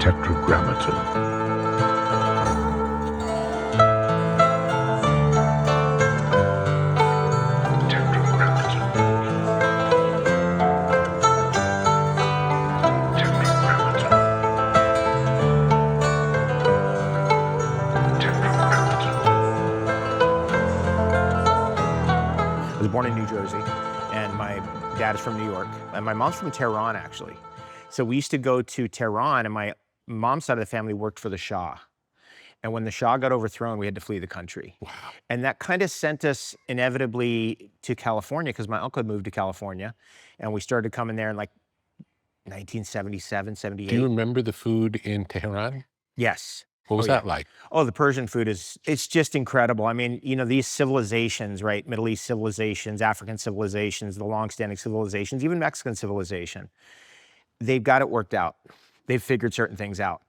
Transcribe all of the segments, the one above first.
Tetragrammaton. I was born in New Jersey, and my dad is from New York, and my mom's from Tehran, actually. So we used to go to Tehran, and my mom's side of the family worked for the Shah. And when the Shah got overthrown, we had to flee the country. Wow. And that kind of sent us inevitably to California, because my uncle had moved to California, and we started coming there in like 1977, 78. Do you remember the food in Tehran? Yes. What was that like? Oh, the Persian food it's just incredible. I mean, you know, these civilizations, right? Middle East civilizations, African civilizations, the longstanding civilizations, even Mexican civilization, they've got it worked out. They've figured certain things out.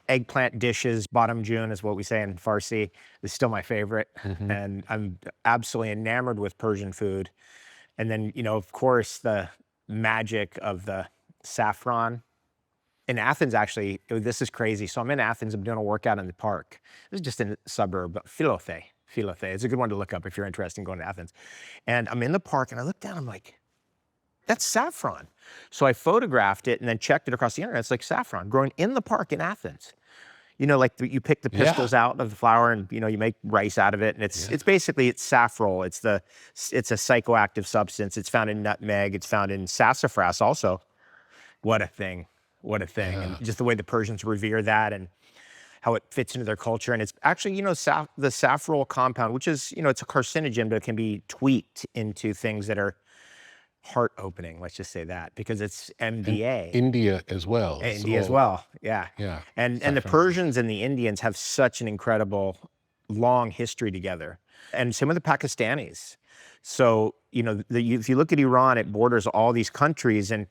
Eggplant dishes, bottom June is what we say in Farsi, is still my favorite. Mm-hmm. And I'm absolutely enamored with Persian food. And then, you know, of course, the magic of the saffron. In Athens, actually, this is crazy. So I'm in Athens, I'm doing a workout in the park. This is just in a suburb, but Philothea. It's a good one to look up if you're interested in going to Athens. And I'm in the park and I look down, I'm like, that's saffron. So I photographed it and then checked it across the internet. It's like saffron growing in the park in Athens. You know, like you pick the pistils out of the flower and, you know, you make rice out of it. And it's basically, it's saffrol. It's a psychoactive substance. It's found in nutmeg. It's found in sassafras also. What a thing. What a thing. Yeah. And just the way the Persians revere that and how it fits into their culture. And it's actually, you know, the saffrol compound, which is, you know, it's a carcinogen, but it can be tweaked into things that are heart opening. Let's just say that, because it's MDA. And India as well. India as well. Yeah. Yeah. And the Persians and the Indians have such an incredible long history together. And same with the Pakistanis. So, you know, if you look at Iran, it borders all these countries. And,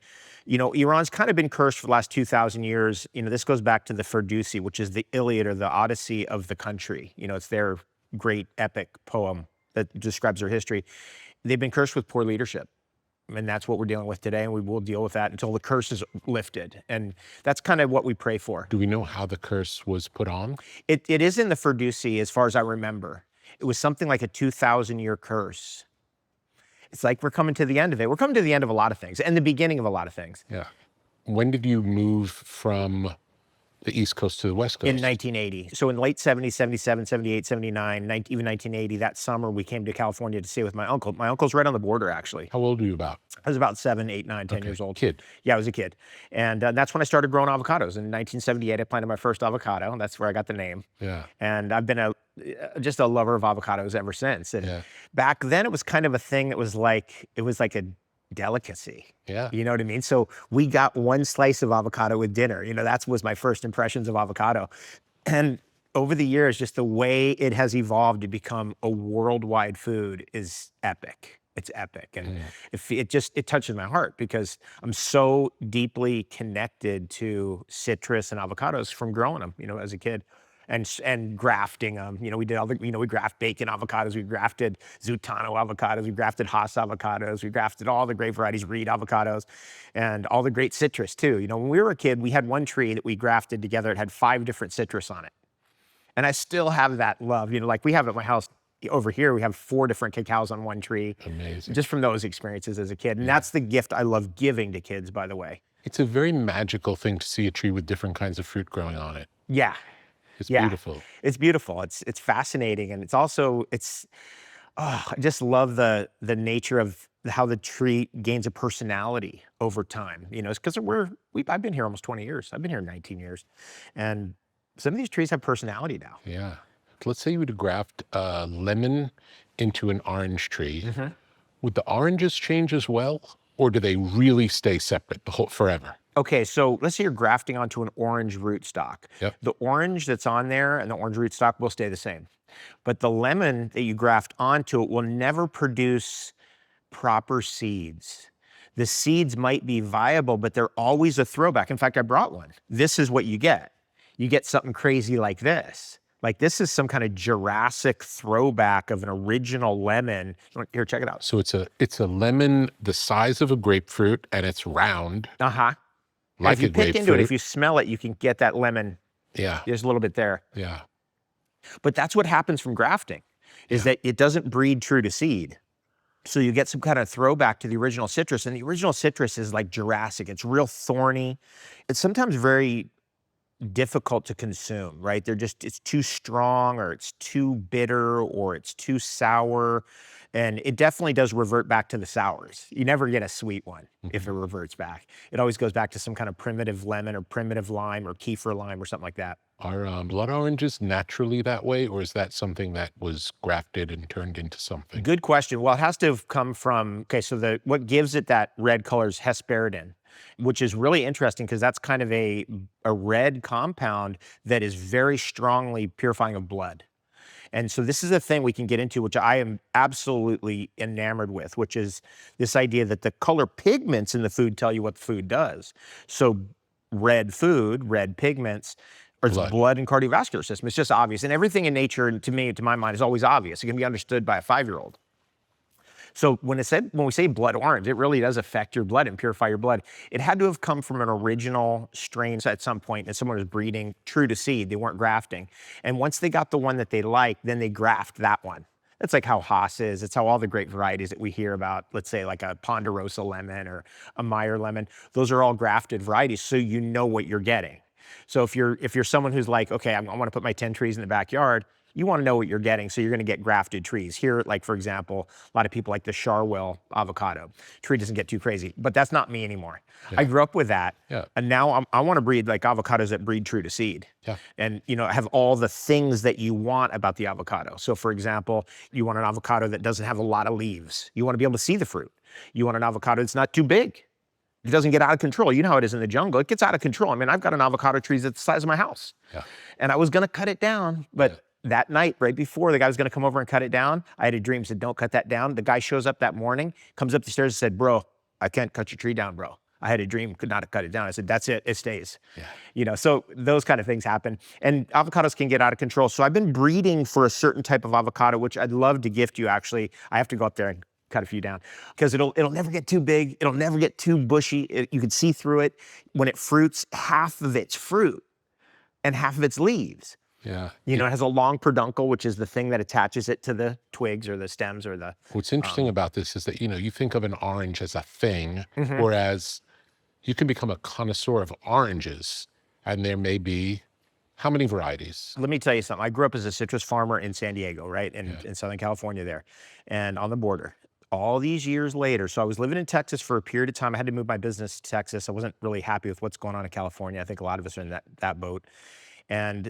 you know, Iran's kind of been cursed for the last 2,000 years. You know, this goes back to the Ferdowsi, which is the Iliad or the Odyssey of the country. You know, it's their great epic poem that describes their history. They've been cursed with poor leadership. And that's what we're dealing with today. And we will deal with that until the curse is lifted. And that's kind of what we pray for. Do we know how the curse was put on? It is in the Ferdowsi, as far as I remember. It was something like a 2,000-year curse. It's like we're coming to the end of it. We're coming to the end of a lot of things and the beginning of a lot of things. Yeah. When did you move from the East Coast to the West Coast? In 1980. So in late 70s, 77, 78, 79, even 1980, that summer we came to California to stay with my uncle. My uncle's right on the border, actually. How old were you about? I was about 7, 8, 9, 10 years old. Kid. Yeah, I was a kid. And that's when I started growing avocados. In 1978, I planted my first avocado. That's where I got the name. Yeah. And I've been just a lover of avocados ever since. And back then it was kind of a thing that was like, it was like a delicacy. Yeah. You know what I mean? So we got one slice of avocado with dinner. You know, that was my first impressions of avocado. And over the years, just the way it has evolved to become a worldwide food is epic. It's epic. And it touches my heart because I'm so deeply connected to citrus and avocados from growing them, you know, as a kid. And grafting them. You know, we did we graft bacon avocados, we grafted Zutano avocados, we grafted Hass avocados, we grafted all the great varieties, Reed avocados, and all the great citrus too. You know, when we were a kid, we had one tree that we grafted together. It had 5 different citrus on it. And I still have that love. You know, like we have at my house over here, we have 4 different cacaos on one tree. Amazing. Just from those experiences as a kid. And that's the gift I love giving to kids, by the way. It's a very magical thing to see a tree with different kinds of fruit growing on it. Yeah. It's beautiful. It's beautiful. It's fascinating. And it's also, I just love the nature of how the tree gains a personality over time. You know, it's because I've been here almost 20 years. I've been here 19 years. And some of these trees have personality now. Yeah. Let's say you were to graft a lemon into an orange tree. Mm-hmm. Would the oranges change as well? Or do they really stay separate forever? Okay, so let's say you're grafting onto an orange rootstock. Yep. The orange that's on there and the orange rootstock will stay the same. But the lemon that you graft onto it will never produce proper seeds. The seeds might be viable, but they're always a throwback. In fact, I brought one. This is what you get. You get something crazy like this. Like this is some kind of Jurassic throwback of an original lemon. Here, check it out. So it's a lemon the size of a grapefruit and it's round. Uh-huh. And if Like you a pick into it, if grapefruit. you smell it, you can get that lemon. Yeah, There's a little bit there. yeah, But that's what happens from grafting, is yeah. that it doesn't breed true to seed. So you get some kind of throwback to the original citrus. And the original citrus is like Jurassic. It's real thorny. It's sometimes very difficult to consume, right? It's too strong, or it's too bitter, or it's too sour. And it definitely does revert back to the sours. You never get a sweet one if it reverts back. It always goes back to some kind of primitive lemon or primitive lime or kefir lime or something like that. Are blood oranges naturally that way, or is that something that was grafted and turned into something? Good question. Well, it has to have come from, okay, so what gives it that red color is hesperidin, which is really interesting because that's kind of a red compound that is very strongly purifying of blood. And so this is a thing we can get into, which I am absolutely enamored with, which is this idea that the color pigments in the food tell you what the food does. So red food, red pigments, or it's blood and cardiovascular system. It's just obvious. And everything in nature, to me, to my mind, is always obvious. It can be understood by a 5-year-old. So when we say blood orange, it really does affect your blood and purify your blood. It had to have come from an original strain at some point, and someone was breeding true to seed. They weren't grafting. And once they got the one that they liked, then they graft that one. That's like how Haas is. It's how all the great varieties that we hear about, let's say like a Ponderosa lemon or a Meyer lemon, those are all grafted varieties, so you know what you're getting. So if you're someone who's like, okay, I want to put my 10 trees in the backyard, you want to know what you're getting, so you're going to get grafted trees. Here, like for example, a lot of people like the Charwell avocado. Tree doesn't get too crazy, but that's not me anymore. Yeah. I grew up with that, Yeah. and now I want to breed like avocados that breed true to seed. Yeah. And have all the things that you want about the avocado. So for example, you want an avocado that doesn't have a lot of leaves. You want to be able to see the fruit. You want an avocado that's not too big. It doesn't get out of control. You know how it is in the jungle. It gets out of control. I mean, I've got an avocado tree that's the size of my house. Yeah. And I was going to cut it down, but that night, right before the guy was going to come over and cut it down, I had a dream, said, don't cut that down. The guy shows up that morning, comes up the stairs and said, bro, I can't cut your tree down, bro. I had a dream, could not cut it down. I said, that's it stays. Yeah. So those kind of things happen. And avocados can get out of control. So I've been breeding for a certain type of avocado, which I'd love to gift you actually. I have to go up there and cut a few down because it'll never get too big. It'll never get too bushy. You can see through it. When it fruits, half of it's fruit and half of it's leaves. Yeah. It has a long peduncle, which is the thing that attaches it to the twigs or the stems or the... What's interesting about this is that, you think of an orange as a thing, whereas you can become a connoisseur of oranges, and there may be how many varieties? Let me tell you something. I grew up as a citrus farmer in San Diego, right? In Southern California there, and on the border. All these years later, so I was living in Texas for a period of time. I had to move my business to Texas. I wasn't really happy with what's going on in California. I think a lot of us are in that boat. And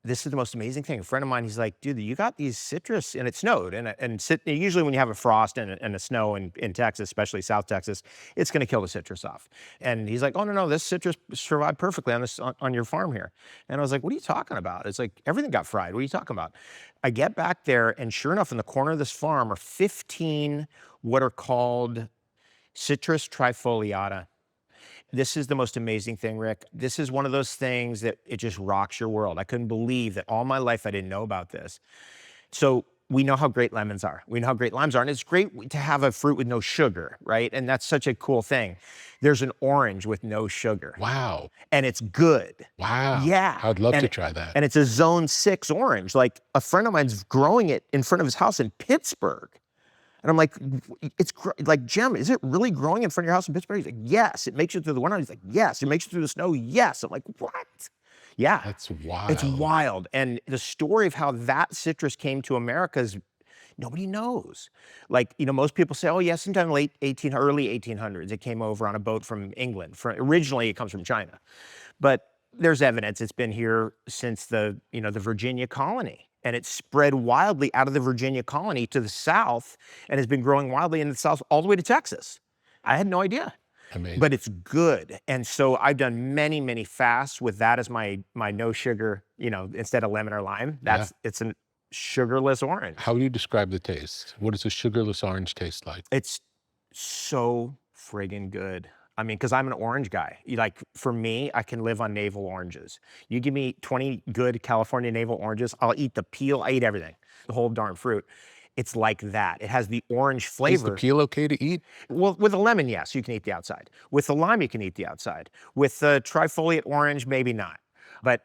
this is the most amazing thing. A friend of mine, he's like, dude, you got these citrus, and it snowed. And usually when you have a frost and a snow in Texas, especially South Texas, it's going to kill the citrus off. And he's like, oh, no, this citrus survived perfectly on your farm here. And I was like, what are you talking about? It's like, everything got fried. What are you talking about? I get back there, and sure enough, in the corner of this farm are 15 what are called citrus trifoliata. This is the most amazing thing, Rick. This is one of those things that it just rocks your world. I couldn't believe that all my life I didn't know about this. So we know how great lemons are. We know how great limes are. And it's great to have a fruit with no sugar, right? And that's such a cool thing. There's an orange with no sugar. Wow. And it's good. Wow. Yeah. I'd love to try that. And it's a zone 6 orange. Like a friend of mine's growing it in front of his house in Pittsburgh. And I'm like, it's like, Jim, is it really growing in front of your house in Pittsburgh? He's like, yes. It makes it through the winter. He's like, yes. It makes it through the snow. Yes. I'm like, what? Yeah. That's wild. It's wild. And the story of how that citrus came to America is nobody knows. Like, most people say, oh, yeah, sometime early 1800s, it came over on a boat from England. Originally, it comes from China. But there's evidence it's been here since the Virginia colony. And it's spread wildly out of the Virginia colony to the south and has been growing wildly in the south all the way to Texas. I had no idea. Amazing. But it's good. And so I've done many, many fasts with that as my no sugar, instead of lemon or lime. It's a sugarless orange. How do you describe the taste? What does a sugarless orange taste like? It's so friggin' good. I mean, because I'm an orange guy. For me, I can live on navel oranges. You give me 20 good California navel oranges, I'll eat the peel, I eat everything, the whole darn fruit. It's like that. It has the orange Is the flavor. peel okay to eat? Well, with a lemon, yes, you can eat the outside. With the lime, you can eat the outside. With the trifoliate orange, maybe not. But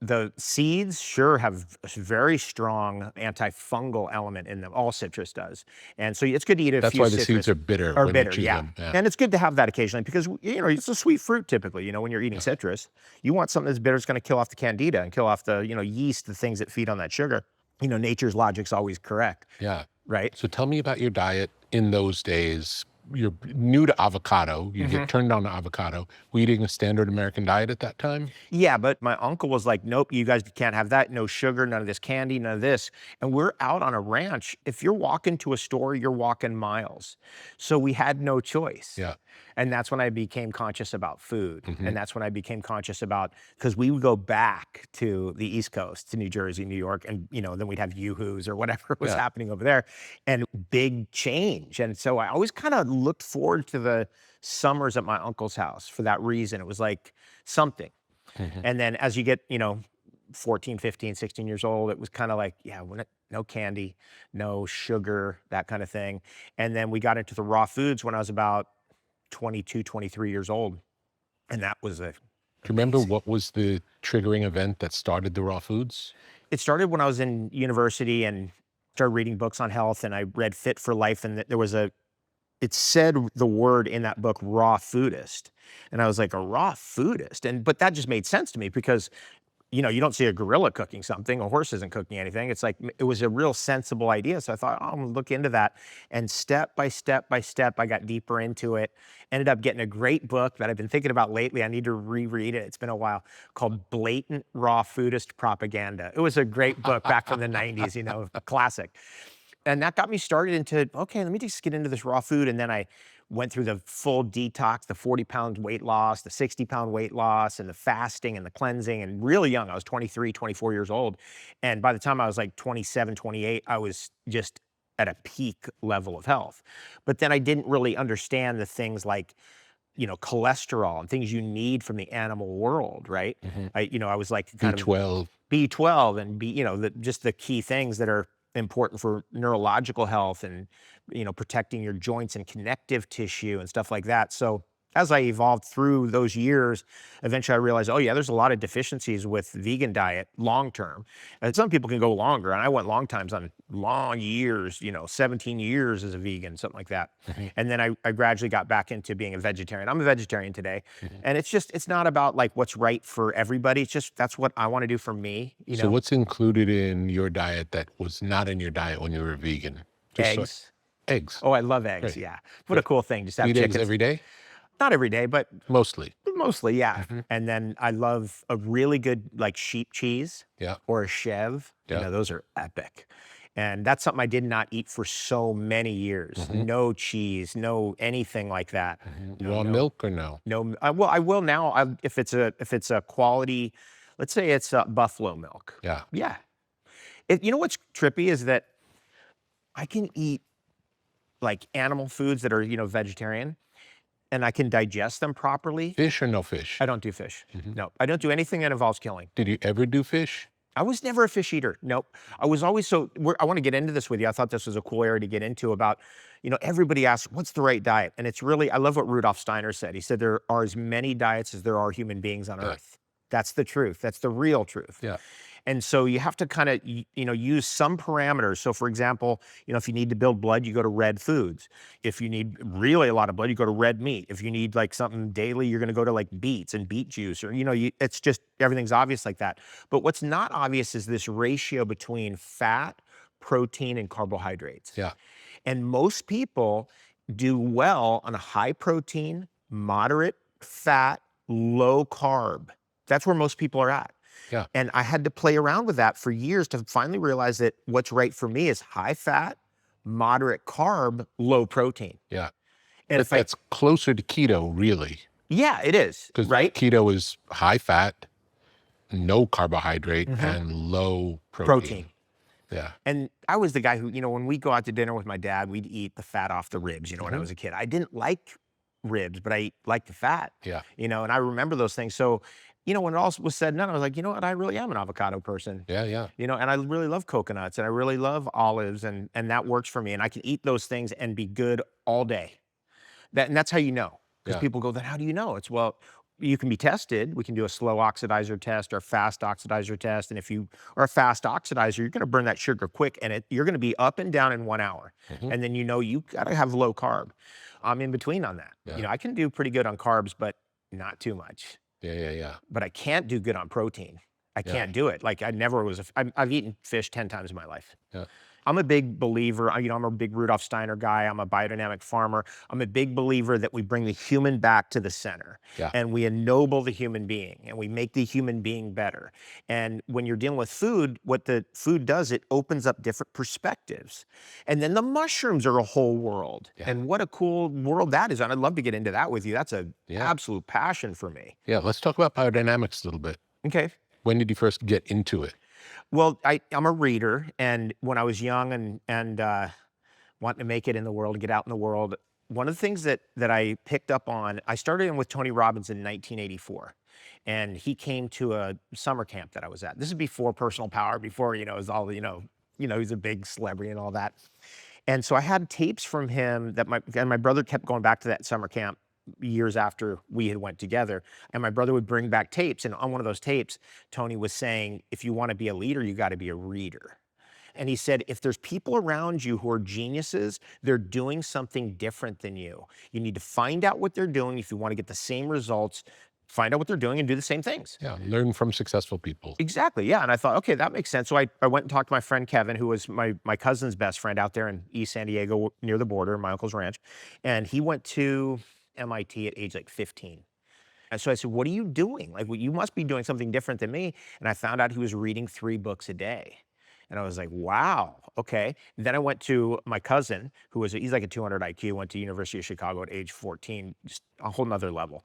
the seeds sure have a very strong antifungal element in them. All citrus does. And so it's good to eat a That's few why the citrus. seeds are bitter when you chew yeah. them. Yeah. And it's good to have that occasionally because, you know, it's a sweet fruit typically, you know, when you're eating citrus. You want something that's bitter that's going to kill off the candida and kill off the, you know, yeast, the things that feed on that sugar. You know, nature's logic's always correct. Yeah. Right? So tell me about your diet in those days. You're new to avocado. You get turned on to avocado. Were you eating a standard American diet at that time? Yeah, but my uncle was like, nope, you guys can't have that. No sugar, none of this candy, none of this. And we're out on a ranch. If you're walking to a store, you're walking miles. So we had no choice. Yeah. And that's when I became conscious about food. And that's when I became conscious about, because we would go back to the East Coast, to New Jersey, New York, and, you know, then we'd have Yoo-Hoos or whatever was happening over there, and big change. And so I always kind of looked forward to the summers at my uncle's house for that reason. It was like something. And then as you get, you know, 14, 15, 16 years old, it was kind of like, yeah, no candy, no sugar, that kind of thing. And then we got into the raw foods when I was about 22, 23 years old. And that was Do you remember what was the triggering event that started the raw foods? It started when I was in university and started reading books on health, and I read Fit for Life, and there was it said the word in that book, raw foodist. And I was like, a raw foodist? But that just made sense to me because, you know, you don't see a gorilla cooking something, a horse isn't cooking anything. It's like, it was a real sensible idea. So I thought, oh, I'm gonna look into that. And step by step by step, I got deeper into it. Ended up getting a great book that I've been thinking about lately. I need to reread it. It's been a while, called Blatant Raw Foodist Propaganda. It was a great book back from the 90s, you know, a classic. And that got me started into, okay, let me just get into this raw food. And then I went through the full detox, the 40-pound weight loss, the 60-pound weight loss, and the fasting and the cleansing. And really young, I was 23, 24 years old. And by the time I was like 27, 28, I was just at a peak level of health. But then I didn't really understand the things like, you know, cholesterol and things you need from the animal world, right? I was like kind B12. of B12 and you know, just the key things that are important for neurological health and, you know, protecting your joints and connective tissue and stuff like that. So as I evolved through those years, eventually I realized, oh yeah, there's a lot of deficiencies with vegan diet long-term. And some people can go longer, and I went long times on long years, you know, 17 years as a vegan, something like that. And then I gradually got back into being a vegetarian. I'm a vegetarian today. And it's not about like what's right for everybody. It's just, that's what I want to do for me, you know. So what's included in your diet that was not in your diet when you were vegan? Eggs. Eggs. Oh, I love eggs, yeah. What a cool thing, just have Eat eggs chickens. every day? Not every day, but Mostly. mostly, yeah. And then I love a really good like sheep cheese or a chev. You know, those are epic. And that's something I did not eat for so many years. No cheese, no anything like that. Raw milk or no? No, well, I will now if it's a quality, let's say it's buffalo milk. Yeah. Yeah. You know what's trippy is that I can eat like animal foods that are, you know, vegetarian, and I can digest them properly. Fish or no fish? I don't do fish. No, I don't do anything that involves killing. Did you ever do fish? I was never a fish eater. Nope. I was always I want to get into this with you. I thought this was a cool area to get into about, you know, everybody asks, what's the right diet? And it's really, I love what Rudolf Steiner said. He said, there are as many diets as there are human beings on earth. That's the truth. That's the real truth. Yeah. And so you have to kind of, you know, use some parameters. So for example, you know, if you need to build blood, you go to red foods. If you need really a lot of blood, you go to red meat. If you need like something daily, you're going to go to like beets and beet juice, or, you know, it's just, everything's obvious like that. But what's not obvious is this ratio between fat, protein, and carbohydrates. Yeah. And most people do well on a high protein, moderate fat, low carb. That's where most people are at. Yeah. And I had to play around with that for years to finally realize that what's right for me is high fat, moderate carb, low protein. Yeah. And But that's closer to keto, really. Yeah, it is. Because right? keto is high fat, no carbohydrate, and low protein. Yeah. And I was the guy who, you know, when we go out to dinner with my dad, we'd eat the fat off the ribs, you know, when I was a kid. I didn't like ribs, but I liked the fat. Yeah. You know, and I remember those things. So when it all was said and done, I was like, you know what? I really am an avocado person. Yeah, yeah, And I really love coconuts and I really love olives and that works for me. And I can eat those things and be good all day. And that's how you know. Because yeah. people go, then how do you know? It's well, you can be tested. We can do a slow oxidizer test or a fast oxidizer test. And if you are a fast oxidizer, you're going to burn that sugar quick and you're going to be up and down in 1 hour. Hmm. And then you got to have low carb. I'm in between on that. Yeah, I can do pretty good on carbs, but not too much. yeah, yeah, yeah, But I can't do good on protein. I yeah, can't do it. Like I never was. I've eaten fish 10 times in my life. yeah. I'm a big believer, I'm a big Rudolf Steiner guy. I'm a biodynamic farmer. I'm a big believer that we bring the human back to the center Yeah. and we ennoble the human being and we make the human being better. And when you're dealing with food, what the food does, it opens up different perspectives. And then the mushrooms are a whole world. Yeah. And what a cool world that is. And I'd love to get into that with you. That's an Yeah. absolute passion for me. Yeah, let's talk about biodynamics a little bit. Okay. When did you first get into it? Well, I'm a reader, and when I was young and wanting to make it in the world, get out in the world, one of the things that I picked up on, I started in with Tony Robbins in 1984, and he came to a summer camp that I was at. This is before personal power, before it was all he's a big celebrity and all that. And so I had tapes from him that my brother kept going back to that summer camp years after we had went together, and my brother would bring back tapes, and on one of those tapes Tony was saying, if you want to be a leader, you got to be a reader. And he said, if there's people around you who are geniuses, they're doing something different than you. You need to find out what they're doing. If you want to get the same results, find out what they're doing and do the same things. Yeah, learn from successful people. Exactly, yeah. And I thought, okay, that makes sense. So I went and talked to my friend Kevin, who was my cousin's best friend out there in East San Diego near the border, my uncle's ranch. And he went to MIT at age like 15. And so I said, what are you doing? Like, well, you must be doing something different than me. And I found out he was reading 3 books a day. And I was like, wow, okay. And then I went to my cousin, he's like a 200 IQ, went to University of Chicago at age 14, just a whole nother level.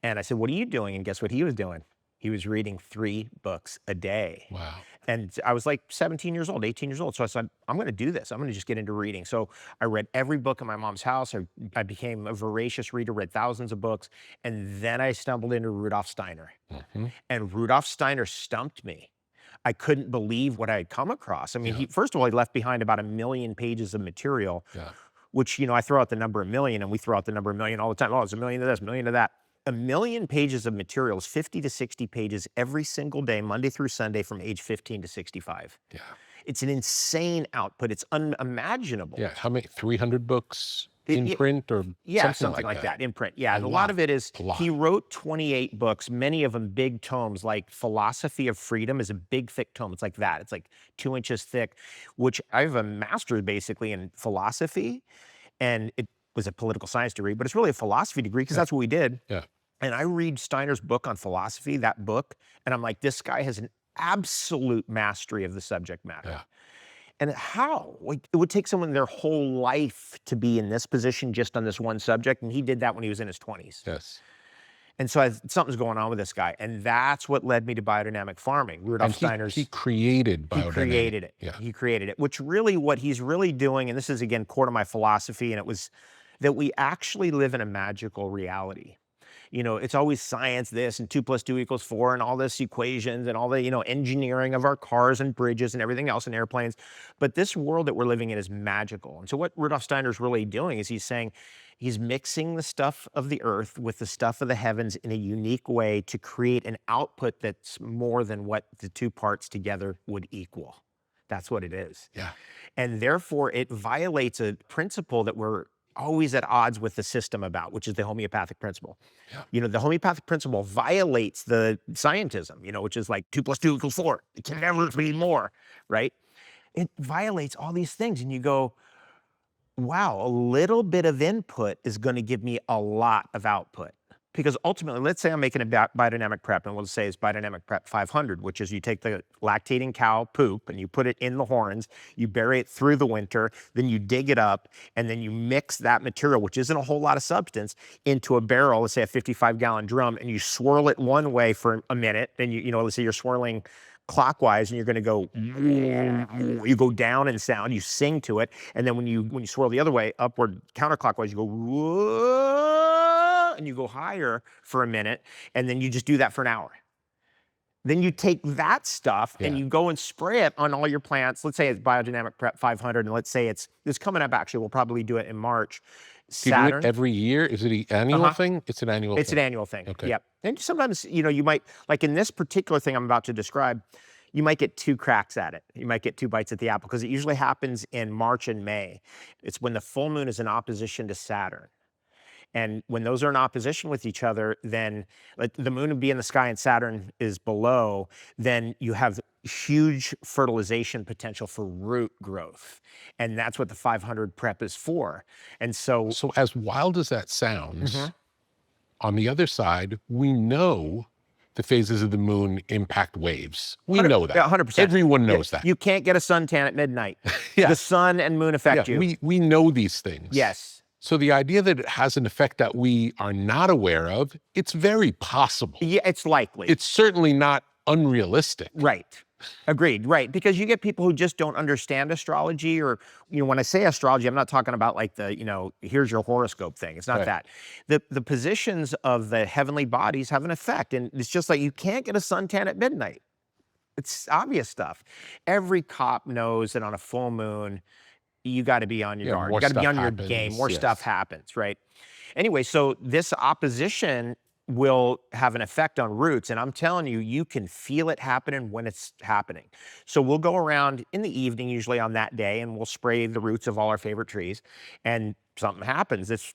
And I said, what are you doing? And guess what he was doing? He was reading 3 books a day. Wow. And I was like 17 years old, 18 years old. So I said, I'm going to do this. I'm going to just get into reading. So I read every book in my mom's house. I became a voracious reader, read thousands of books. And then I stumbled into Rudolf Steiner. Hmm. And Rudolf Steiner stumped me. I couldn't believe what I had come across. I mean, Yeah. first of all, he left behind about 1 million pages of material, Yeah. which, I throw out the number 1 million, and we throw out the number 1 million all the time. Oh, it's 1 million of this, 1 million of that. 1 million pages of material is 50 to 60 pages every single day, Monday through Sunday, from age 15 to 65. Yeah. It's an insane output. It's unimaginable. Yeah. How many? 300 books in print or Yeah, something like that? that in print. Yeah, A and a lot. lot of it is A lot. he wrote 28 books, many of them big tomes, like Philosophy of Freedom is a big, thick tome. It's like that. It's like 2 inches thick, which I have a master's basically in philosophy, and it was a political science degree, but it's really a philosophy degree because that's what we did. Yeah. And I read Steiner's book on philosophy, that book, and I'm like, this guy has an absolute mastery of the subject matter. Yeah. And how? Like, it would take someone their whole life to be in this position just on this one subject, and he did that when he was in his 20s. Yes. And so something's going on with this guy, and that's what led me to biodynamic farming. Rudolf And Steiner's. he created biodynamic. He created it. Yeah. He created it, which really what he's really doing, and this is again core to my philosophy, and it was that we actually live in a magical reality. It's always science, this, and 2 + 2 = 4, and all this equations, and all the, engineering of our cars and bridges and everything else and airplanes. But this world that we're living in is magical. And so what Rudolf Steiner's really doing is he's saying he's mixing the stuff of the earth with the stuff of the heavens in a unique way to create an output that's more than what the 2 parts together would equal. That's what it is. Yeah. And therefore, it violates a principle that we're always at odds with the system about, which is the homeopathic principle. Yeah. The homeopathic principle violates the scientism, which is like 2 + 2 = 4. It can never be more, right? It violates all these things. And you go, wow, a little bit of input is going to give me a lot of output. Because ultimately, let's say I'm making a biodynamic prep, and we'll say it's biodynamic prep 500, which is you take the lactating cow poop and you put it in the horns, you bury it through the winter, then you dig it up, and then you mix that material, which isn't a whole lot of substance, into a barrel, let's say a 55-gallon drum, and you swirl it one way for a minute. Then let's say you're swirling clockwise, and you're going to go, you go down in sound, you sing to it, and then when you swirl the other way, upward counterclockwise, you go, whoa, and you go higher for a minute, and then you just do that for an hour. Then you take that stuff and Yeah. you go and spray it on all your plants. Let's say it's Biodynamic Prep 500, and let's say it's coming up. Actually, we'll probably do it in March. Do you do it Saturn. every year? Is it an annual thing? It's an annual It's thing. an annual thing. Okay. Yep. And sometimes, you might, like in this particular thing I'm about to describe, you might get 2 cracks at it. You might get 2 bites at the apple because it usually happens in March and May. It's when the full moon is in opposition to Saturn. And when those are in opposition with each other, then like the moon would be in the sky and Saturn is below, then you have huge fertilization potential for root growth. And that's what the 500 prep is for. And so, So as wild as that sounds, on the other side, we know the phases of the moon impact waves. We know that. 100%. Everyone knows that. You can't get a suntan at midnight. Yeah. The sun and moon affect you. We know these things. Yes. So the idea that it has an effect that we are not aware of, it's very possible. Yeah, it's likely. It's certainly not unrealistic. Right. Agreed. Right. Because you get people who just don't understand astrology, or, when I say astrology, I'm not talking about like the, here's your horoscope thing. It's not Right. that. The positions of the heavenly bodies have an effect. And it's just like you can't get a suntan at midnight. It's obvious stuff. Every cop knows that on a full moon, you got to be on your guard. more You got to be stuff on your happens, game. More yes. stuff happens, right? Anyway, so this opposition will have an effect on roots. And I'm telling you, you can feel it happening when it's happening. So we'll go around in the evening, usually on that day, and we'll spray the roots of all our favorite trees. And something happens. It's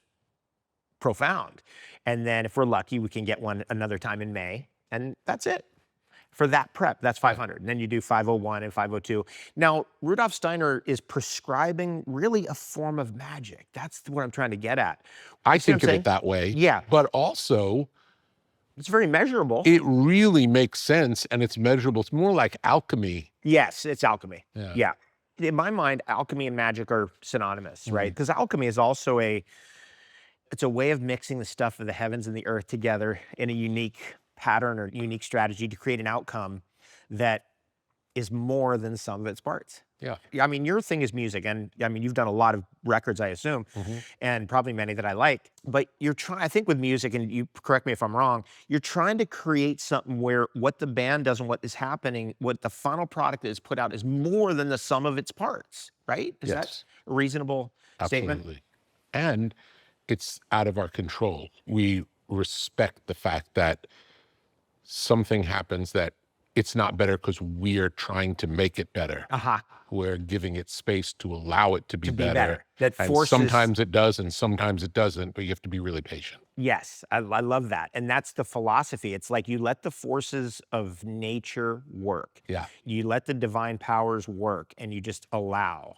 profound. And then if we're lucky, we can get one another time in May. And that's it. For that prep, that's 500. And then you do 501 and 502. Now, Rudolf Steiner is prescribing really a form of magic. That's what I'm trying to get at. I See what think I'm of saying? it that way. Yeah. But also, It's very measurable. it really makes sense and it's measurable. It's more like alchemy. Yes, it's alchemy. Yeah. Yeah. In my mind, alchemy and magic are synonymous, right? Because alchemy is also it's a way of mixing the stuff of the heavens and the earth together in a unique pattern or unique strategy to create an outcome that is more than the sum of its parts. Yeah. I mean, your thing is music, and I mean, you've done a lot of records, I assume, and probably many that I like, but you're trying, I think with music, and you correct me if I'm wrong, you're trying to create something where what the band does and what is happening, what the final product that is put out is more than the sum of its parts, right? Is that Yes. a reasonable statement? Absolutely. And it's out of our control. We respect the fact that something happens that it's not better because we're trying to make it better. We're giving it space to allow it to be better. That And forces. sometimes it does and sometimes it doesn't, but you have to be really patient. Yes, I love that. And that's the philosophy. It's like you let the forces of nature work. Yeah. You let the divine powers work and you just allow.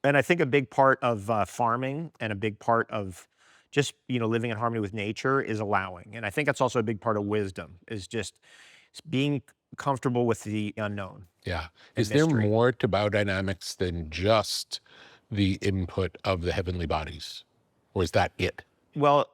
And I think a big part of farming and a big part of just, living in harmony with nature is allowing. And I think that's also a big part of wisdom, is just being comfortable with the unknown. Yeah. And Is there mystery. more to biodynamics than just the input of the heavenly bodies? Or is that it? Well,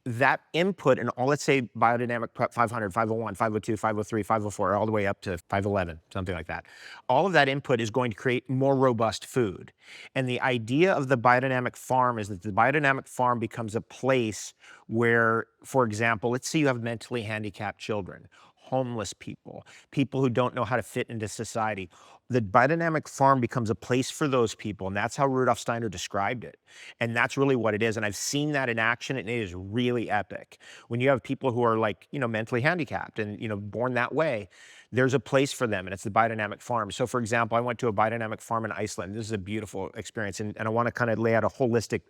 that input and all, let's say Biodynamic Prep 500, 501, 502, 503, 504, all the way up to 511, something like that. All of that input is going to create more robust food. And the idea of the biodynamic farm is that the biodynamic farm becomes a place where, for example, let's say you have mentally handicapped children, homeless people, people who don't know how to fit into society. The biodynamic farm becomes a place for those people, and that's how Rudolf Steiner described it. And that's really what it is. And I've seen that in action, and it is really epic. When you have people who are like, mentally handicapped and, born that way, there's a place for them, and it's the biodynamic farm. So for example, I went to a biodynamic farm in Iceland. This is a beautiful experience, and I want to kind of lay out a holistic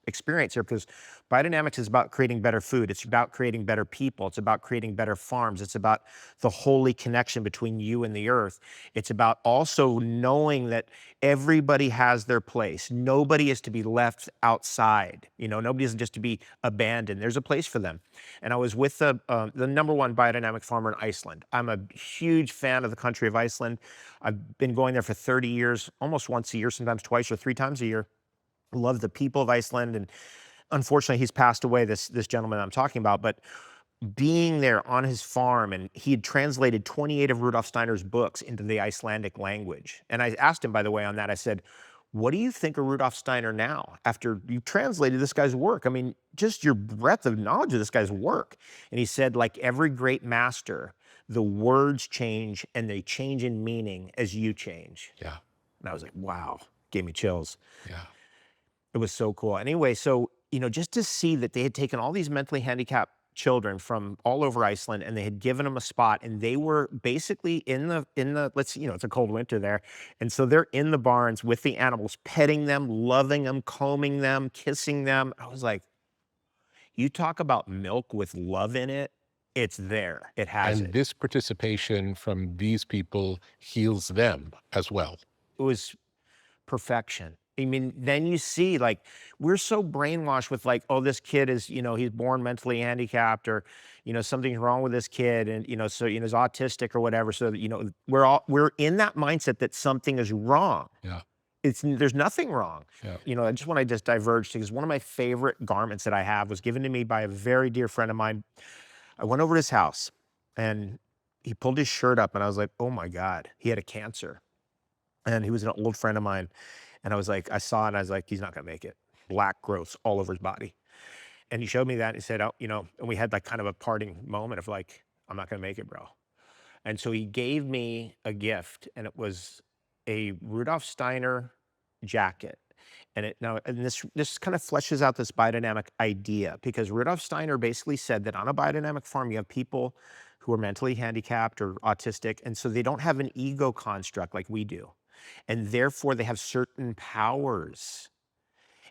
experience here, because biodynamics is about creating better food. It's about creating better people. It's about creating better farms. It's about the holy connection between you and the earth. It's about also knowing that everybody has their place. Nobody is to be left outside. Nobody is just to be abandoned. There's a place for them. And I was with the #1 biodynamic farmer in Iceland. I'm a huge fan of the country of Iceland. I've been going there for 30 years, almost once a year, sometimes twice or 3 times a year. Love the people of Iceland, and unfortunately he's passed away, this gentleman I'm talking about, but being there on his farm, and he had translated 28 of Rudolf Steiner's books into the Icelandic language. And I asked him, by the way, on that, I said, what do you think of Rudolf Steiner now after you translated this guy's work? I mean, just your breadth of knowledge of this guy's work. And he said, like every great master, the words change and they change in meaning as you change. Yeah. And I was like, wow, gave me chills. Yeah. It was so cool. Anyway, so, just to see that they had taken all these mentally handicapped children from all over Iceland and they had given them a spot and they were basically in the, it's a cold winter there. And so they're in the barns with the animals, petting them, loving them, combing them, kissing them. I was like, you talk about milk with love in it. It's there. It has And it. this participation from these people heals them as well. It was perfection. I mean, then you see, like, we're so brainwashed with like, oh, this kid is, he's born mentally handicapped, or, something's wrong with this kid, and, so, he's autistic or whatever. So that, we're in that mindset that something is wrong. Yeah. There's nothing wrong. Yeah. I just want to diverge, because one of my favorite garments that I have was given to me by a very dear friend of mine. I went over to his house and he pulled his shirt up and I was like, oh my God, he had a cancer. And he was an old friend of mine. And I was like, I saw it and I was like, he's not gonna make it. Black growths all over his body. And he showed me that and he said, oh, and we had like kind of a parting moment of like, I'm not gonna make it, bro. And so he gave me a gift, and it was a Rudolf Steiner jacket. And this kind of fleshes out this biodynamic idea, because Rudolf Steiner basically said that on a biodynamic farm, you have people who are mentally handicapped or autistic, and so they don't have an ego construct like we do. And therefore they have certain powers.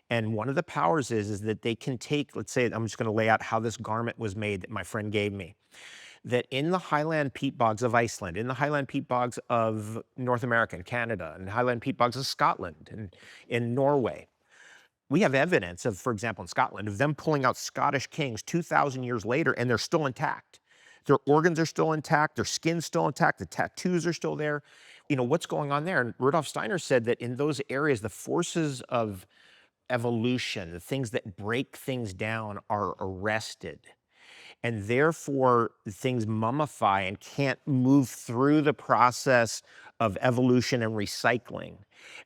And one of the powers is that they can take, let's say, I'm just going to lay out how this garment was made that my friend gave me. That in the highland peat bogs of Iceland, in the highland peat bogs of North America and Canada, and highland peat bogs of Scotland and in Norway, we have evidence of, for example, in Scotland, of them pulling out Scottish kings 2,000 years later, and they're still intact. Their organs are still intact, their skin's still intact, the tattoos are still there. What's going on there? And Rudolf Steiner said that in those areas, the forces of evolution, the things that break things down, are arrested. And therefore, things mummify and can't move through the process of evolution and recycling.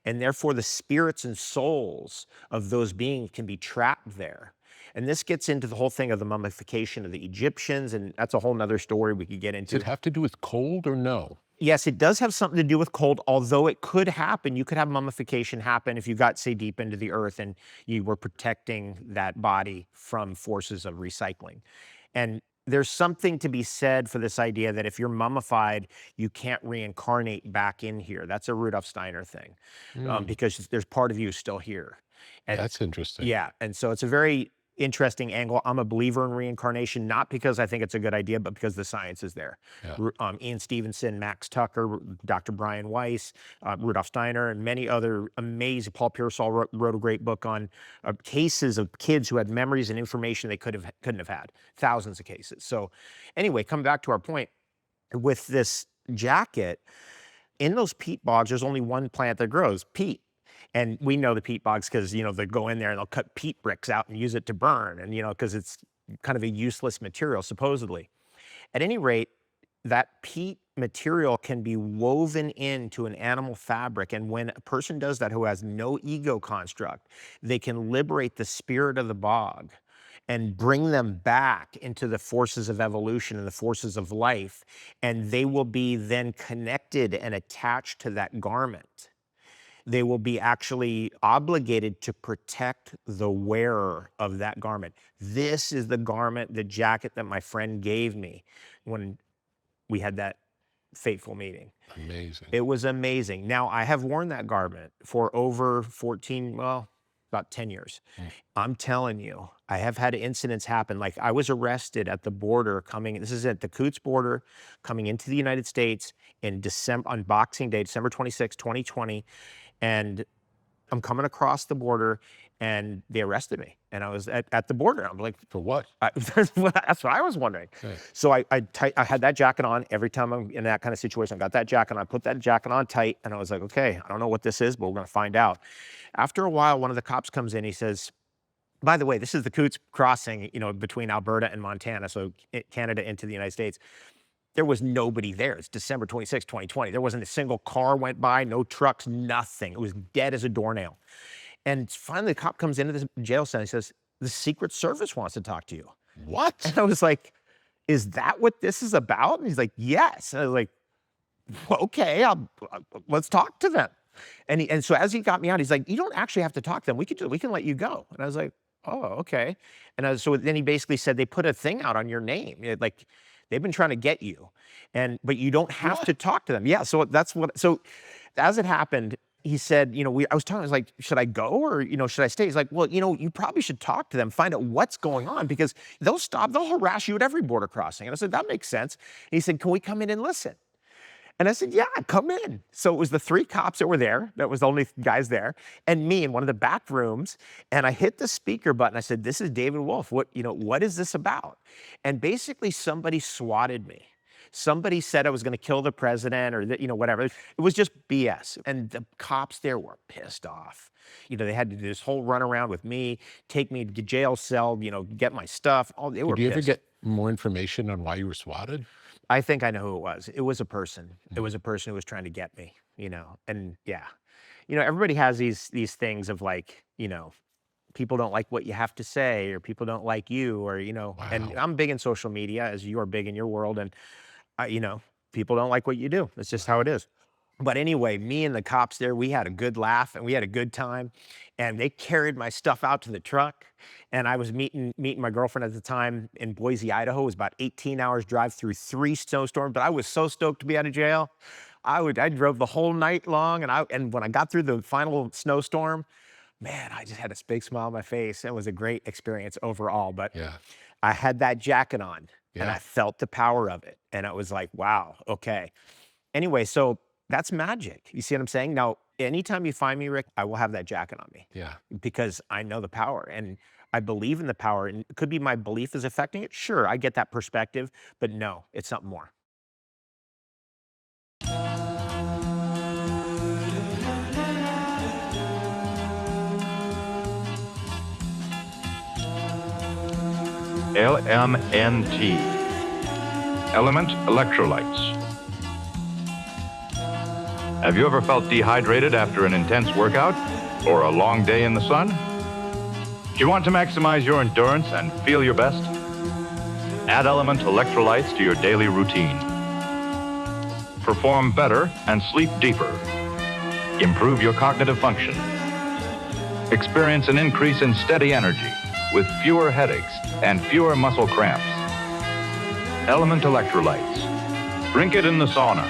And therefore, the spirits and souls of those beings can be trapped there. And this gets into the whole thing of the mummification of the Egyptians, and that's a whole nother story we could get into. Does it have to do with cold or no? Yes, it does have something to do with cold, although it could happen. You could have mummification happen if you got, say, deep into the earth and you were protecting that body from forces of recycling. And there's something to be said for this idea that if you're mummified, you can't reincarnate back in here. That's a Rudolf Steiner thing, because there's part of you still here. And that's interesting. yeah, and so it's a very interesting angle. I'm a believer in reincarnation, not because I think it's a good idea, but because the science is there. Yeah. Ian Stevenson, Max Tucker, Dr. Brian Weiss, Rudolf Steiner, and many other amazing. Paul Pearsall wrote a great book on cases of kids who had memories and information they couldn't have had. Thousands of cases. So anyway, come back to our point with this jacket. In those peat bogs, there's only one plant that grows, peat. And we know the peat bogs because, they go in there and they'll cut peat bricks out and use it to burn, and, because it's kind of a useless material, supposedly. At any rate, that peat material can be woven into an animal fabric. And when a person does that who has no ego construct, they can liberate the spirit of the bog and bring them back into the forces of evolution and the forces of life. And they will be then connected and attached to that garment. They will be actually obligated to protect the wearer of that garment. This is the garment, the jacket that my friend gave me when we had that fateful meeting. Amazing. It was amazing. Now, I have worn that garment for over about 10 years. I'm telling you, I have had incidents happen. Like, I was arrested at the border this is at the Coots border, coming into the United States in December, on Boxing Day, December 26, 2020. And I'm coming across the border and they arrested me. And I was at the border. I'm like, for what? That's what I was wondering. Okay. So I had that jacket on every time I'm in that kind of situation. I got that jacket on, I put that jacket on tight, and I was like, okay, I don't know what this is, but we're gonna find out. After a while, one of the cops comes in, he says, by the way, this is the Coots crossing, between Alberta and Montana, so Canada into the United States. There was nobody there. It's December 26, 2020. There wasn't a single car went by, no trucks, nothing. It was dead as a doornail. And finally, the cop comes into the jail cell and he says, the Secret Service wants to talk to you. What? And I was like, is that what this is about? And he's like, yes. And I was like, well, okay, let's talk to them. And so as he got me out, he's like, you don't actually have to talk to them. We can let you go. And I was like, oh, okay. And so then he basically said, they put a thing out on your name. Like, they've been trying to get you, but you don't have to talk to them. Yeah, so so as it happened, he said, I was like, should I go or, should I stay? He's like, well, you probably should talk to them, find out what's going on because they'll harass you at every border crossing. And I said, that makes sense. And he said, can we come in and listen? And I said, yeah, come in. So it was the 3 cops that were there. That was the only guys there. And me in one of the back rooms. And I hit the speaker button. I said, this is David Wolfe. What is this about? And basically somebody swatted me. Somebody said I was going to kill the president or whatever. It was just BS. And the cops there were pissed off. They had to do this whole runaround with me, take me to jail cell, get my stuff. They were pissed. Did you ever get more information on why you were swatted? I think I know who it was. It was a person. It was a person who was trying to get me, and yeah. Everybody has these things of like, people don't like what you have to say or people don't like you or, Wow. And I'm big in social media as you're big in your world. And, people don't like what you do. That's just how it is. But anyway, me and the cops there, we had a good laugh and we had a good time. And they carried my stuff out to the truck. And I was meeting my girlfriend at the time in Boise, Idaho. It was about 18 hours drive through 3 snowstorms. But I was so stoked to be out of jail. I drove the whole night long. And when I got through the final snowstorm, man, I just had a big smile on my face. It was a great experience overall. But yeah. I had that jacket on and Yeah. I felt the power of it. And it was like, wow, okay. Anyway, so that's magic. You see what I'm saying? Now, anytime you find me, Rick, I will have that jacket on me. Yeah. Because I know the power and I believe in the power. And it could be my belief is affecting it. Sure, I get that perspective, but no, it's something more. LMNT, Element Electrolytes. Have you ever felt dehydrated after an intense workout or a long day in the sun? Do you want to maximize your endurance and feel your best? Add Element Electrolytes to your daily routine. Perform better and sleep deeper. Improve your cognitive function. Experience an increase in steady energy with fewer headaches and fewer muscle cramps. Element Electrolytes. Drink it in the sauna.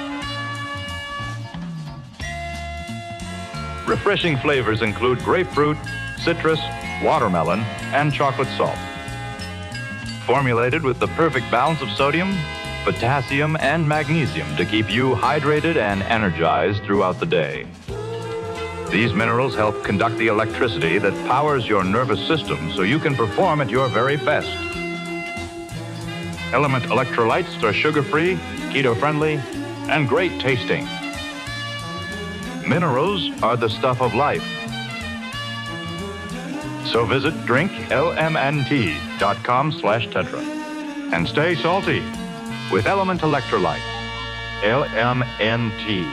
Refreshing flavors include grapefruit, citrus, watermelon, and chocolate salt. Formulated with the perfect balance of sodium, potassium, and magnesium to keep you hydrated and energized throughout the day. These minerals help conduct the electricity that powers your nervous system so you can perform at your very best. Element Electrolytes are sugar-free, keto-friendly, and great tasting. Minerals are the stuff of life. So visit drinklmnt.com/tetra and stay salty with Element Electrolytes. LMNT.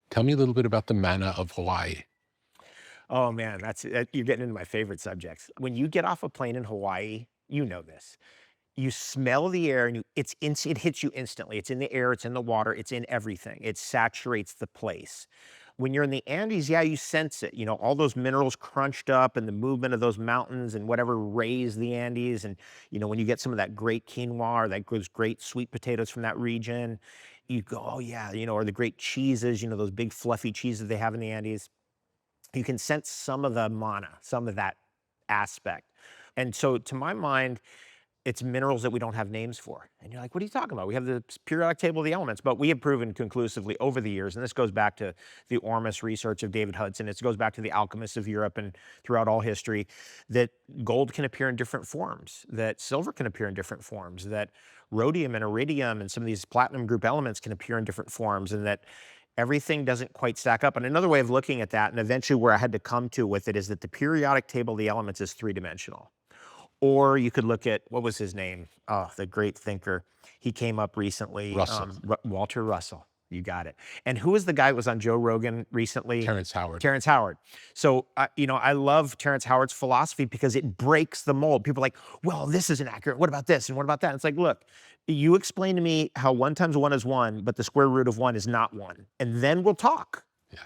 Tell me a little bit about the manna of Hawaii. Oh man, you're getting into my favorite subjects. When you get off a plane in Hawaii, you know this. You smell the air and it hits you instantly. It's in the air, it's in the water, it's in everything. It saturates the place. When you're in the Andes, yeah, you sense it. All those minerals crunched up and the movement of those mountains and whatever raised the Andes. And, when you get some of that great quinoa or those great sweet potatoes from that region, you go, oh yeah, or the great cheeses, those big fluffy cheeses they have in the Andes. You can sense some of the mana, some of that aspect. And so to my mind, it's minerals that we don't have names for. And you're like, what are you talking about? We have the periodic table of the elements, but we have proven conclusively over the years, and this goes back to the Ormus research of David Hudson, it goes back to the alchemists of Europe and throughout all history, that gold can appear in different forms, that silver can appear in different forms, that rhodium and iridium and some of these platinum group elements can appear in different forms, and that everything doesn't quite stack up. And another way of looking at that, and eventually where I had to come to with it, is that the periodic table of the elements is 3-dimensional. Or you could look at, what was his name? Oh, the great thinker. He came up recently. Russell. Walter Russell. You got it. And who was the guy who was on Joe Rogan recently? Terrence Howard. Terrence Howard. So, I love Terrence Howard's philosophy because it breaks the mold. People are like, well, this isn't accurate. What about this? And what about that? And it's like, look, you explain to me how 1 times 1 is 1, but the square root of 1 is not 1. And then we'll talk. Yeah.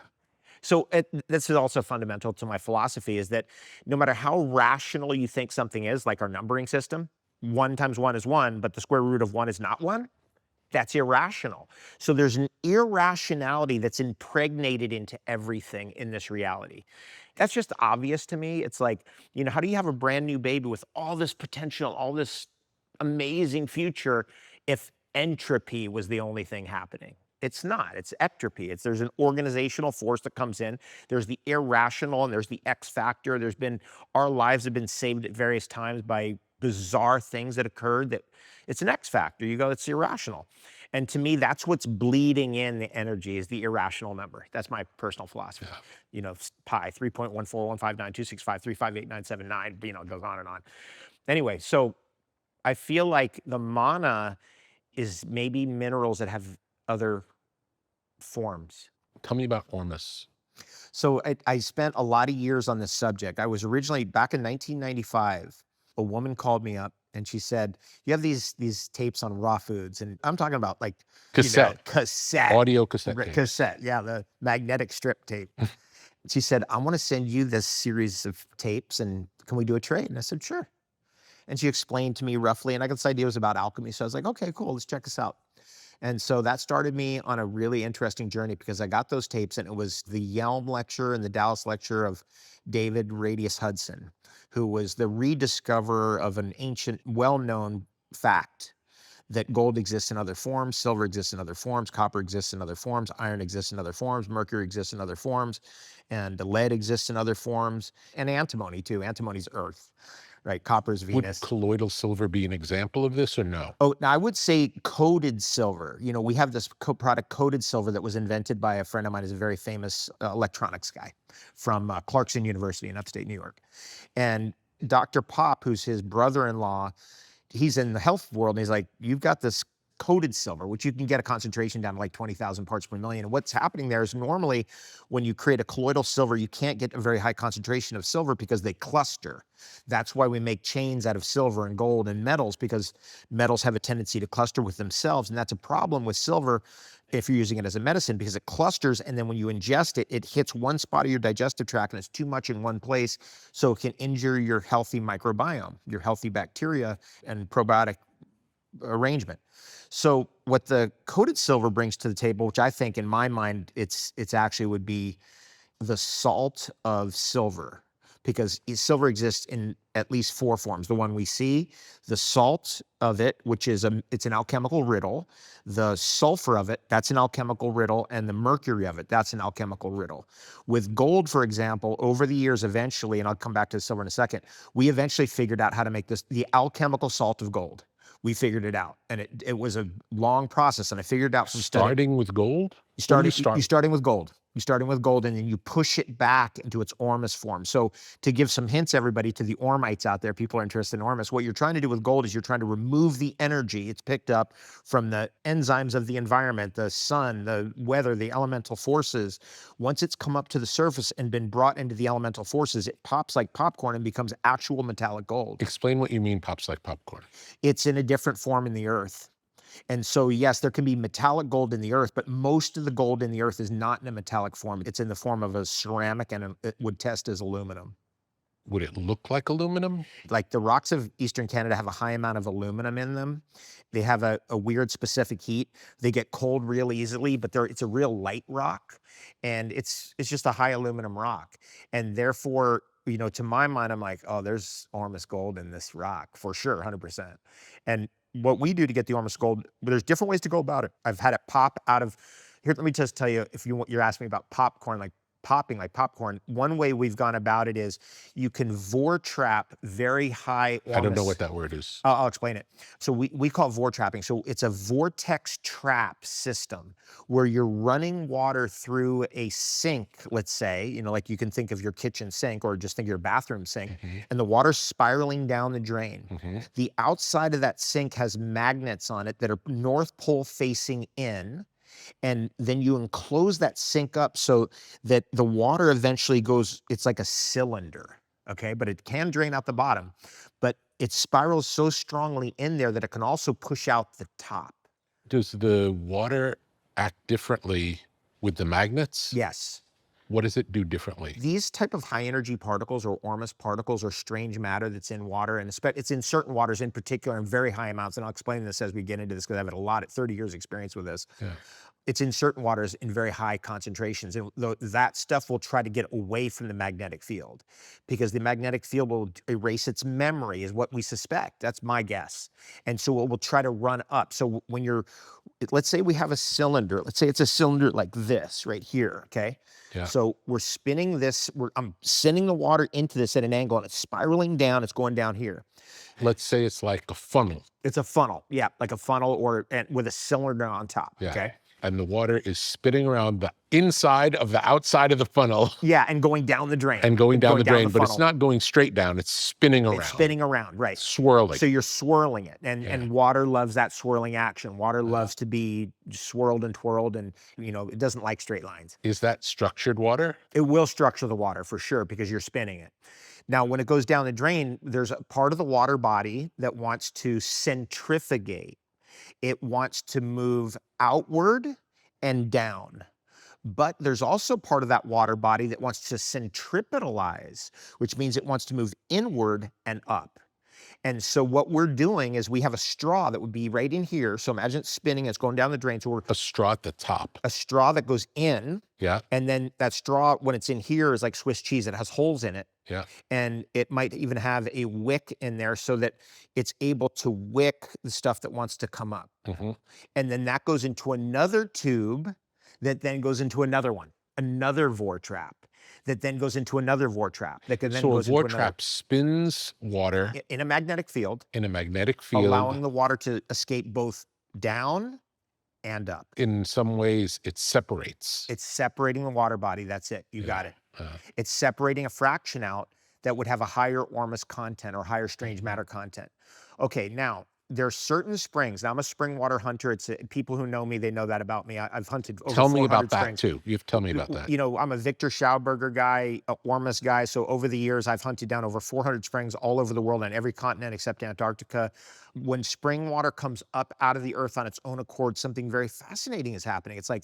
So this is also fundamental to my philosophy, is that no matter how rational you think something is, like our numbering system, 1 times 1 is 1, but the square root of 1 is not 1, that's irrational. So there's an irrationality that's impregnated into everything in this reality. That's just obvious to me. It's like, how do you have a brand new baby with all this potential, all this amazing future, if entropy was the only thing happening? It's not. It's ectropy. There's an organizational force that comes in. There's the irrational and there's the X factor. Our lives have been saved at various times by bizarre things that occurred that it's an X factor. You go, it's irrational. And to me, that's what's bleeding in the energy, is the irrational number. That's my personal philosophy. Yeah. Pi, 3.1415926535897.9, it goes on and on. Anyway, so I feel like the mana is maybe minerals that have other forms. Tell me about Ormus. So I spent a lot of years on this subject. I was originally, back in 1995, a woman called me up and she said, you have these tapes on raw foods. And I'm talking about like cassette. Cassette. Audio cassette tape. Cassette, yeah, the magnetic strip tape. She said, I want to send you this series of tapes and can we do a trade? And I said, sure. And she explained to me roughly, and I got this idea it was about alchemy. So I was like, okay, cool, let's check this out. And so that started me on a really interesting journey, because I got those tapes and it was the Yelm lecture and the Dallas lecture of David Radius Hudson, who was the rediscoverer of an ancient, well-known fact that gold exists in other forms, silver exists in other forms, copper exists in other forms, iron exists in other forms, mercury exists in other forms, and lead exists in other forms, and antimony too. Antimony's earth. Right, copper is Venus. Would colloidal silver be an example of this or no? Oh, now I would say coated silver. We have this product, coated silver, that was invented by a friend of mine who's a very famous electronics guy from Clarkson University in upstate New York. And Dr. Pop, who's his brother-in-law, he's in the health world, and he's like, you've got this coated silver, which you can get a concentration down to like 20,000 parts per million. And what's happening there is, normally when you create a colloidal silver, you can't get a very high concentration of silver because they cluster. That's why we make chains out of silver and gold and metals, because metals have a tendency to cluster with themselves. And that's a problem with silver if you're using it as a medicine, because it clusters, and then when you ingest it, it hits one spot of your digestive tract and it's too much in one place, so it can injure your healthy microbiome, your healthy bacteria and probiotic arrangement. So what the coated silver brings to the table, which I think in my mind, it's actually would be the salt of silver, because silver exists in at least 4 forms. The one we see, the salt of it, which is it's an alchemical riddle, the sulfur of it, that's an alchemical riddle, and the mercury of it, that's an alchemical riddle. With gold, for example, over the years, eventually, and I'll come back to the silver in a second, we eventually figured out how to make this, the alchemical salt of gold. We figured it out, and it was a long process, and I figured it out from starting with gold. You starting with gold. You're starting with gold, and then you push it back into its Ormus form. So to give some hints, everybody, to the Ormites out there, people are interested in Ormus, what you're trying to do with gold is you're trying to remove the energy it's picked up from the enzymes of the environment, the sun, the weather, the elemental forces. Once it's come up to the surface and been brought into the elemental forces, it pops like popcorn and becomes actual metallic gold. Explain what you mean pops like popcorn. It's in a different form in the earth. And so, yes, there can be metallic gold in the earth, but most of the gold in the earth is not in a metallic form. It's in the form of a ceramic, and it would test as aluminum. Would it look like aluminum? Like the rocks of Eastern Canada have a high amount of aluminum in them. They have a weird specific heat. They get cold real easily, but it's a real light rock, and it's just a high aluminum rock. And therefore, to my mind, I'm like, oh, there's Ormus gold in this rock for sure, 100%. And what we do to get the Ormus gold, there's different ways to go about it. I've had it pop out of, here, let me just tell you, if you're asking me about popcorn, like popping like popcorn. One way we've gone about it is you can trap very high Ormus. I don't know what that word is. I'll explain it. So we call it trapping. So it's a vortex trap system where you're running water through a sink, let's say, like you can think of your kitchen sink or just think of your bathroom sink, and the water's spiraling down the drain. The outside of that sink has magnets on it that are North Pole facing in. And then you enclose that sink up so that the water eventually goes, it's like a cylinder, okay? But it can drain out the bottom. But it spirals so strongly in there that it can also push out the top. Does the water act differently with the magnets? Yes. What does it do differently? These type of high energy particles or Ormus particles or strange matter that's in water, and it's in certain waters in particular in very high amounts, and I'll explain this as we get into this because I've had 30 years experience with this. Yeah. It's in certain waters in very high concentrations. And that stuff will try to get away from the magnetic field because the magnetic field will erase its memory is what we suspect. That's my guess. And so it will try to run up. So when let's say we have a cylinder, let's say it's a cylinder like this right here, okay? Yeah. So we're spinning this, I'm sending the water into this at an angle and it's spiraling down, it's going down here. Let's say it's like a funnel. It's a funnel, yeah, like a funnel and with a cylinder on top, yeah. Okay? And the water is spinning around the inside of the outside of the funnel. Yeah, and going down the drain. And going down the drain, but it's not going straight down. It's spinning around. It's spinning around, right. Swirling. So you're swirling it. And water loves that swirling action. Water loves to be swirled and twirled, and it doesn't like straight lines. Is that structured water? It will structure the water for sure because you're spinning it. Now, when it goes down the drain, there's a part of the water body that wants to centrifugate. It wants to move outward and down. But there's also part of that water body that wants to centripetalize, which means it wants to move inward and up. And so what we're doing is we have a straw that would be right in here. So imagine it's spinning, it's going down the drain. So a straw at the top. A straw that goes in. Yeah. And then that straw, when it's in here, is like Swiss cheese. It has holes in it. Yeah. And it might even have a wick in there so that it's able to wick the stuff that wants to come up. And then that goes into another tube that then goes into another one, another vortrap. That then goes into another vortrap. That can then so goes a vortrap spins water in a magnetic field. In a magnetic field. Allowing the water to escape both down and up. In some ways, it separates. It's separating the water body. That's it. You got it. It's separating a fraction out that would have a higher Ormus content or higher strange matter content. Okay, now, there are certain springs. Now, I'm a spring water hunter. It's people who know me, they know that about me. I've hunted over 400 springs. Tell me about that springs. too. You've told me about that. I'm a Victor Schauberger guy, a Ormus guy. So over the years, I've hunted down over 400 springs all over the world on every continent except Antarctica. When spring water comes up out of the earth on its own accord, something very fascinating is happening. It's like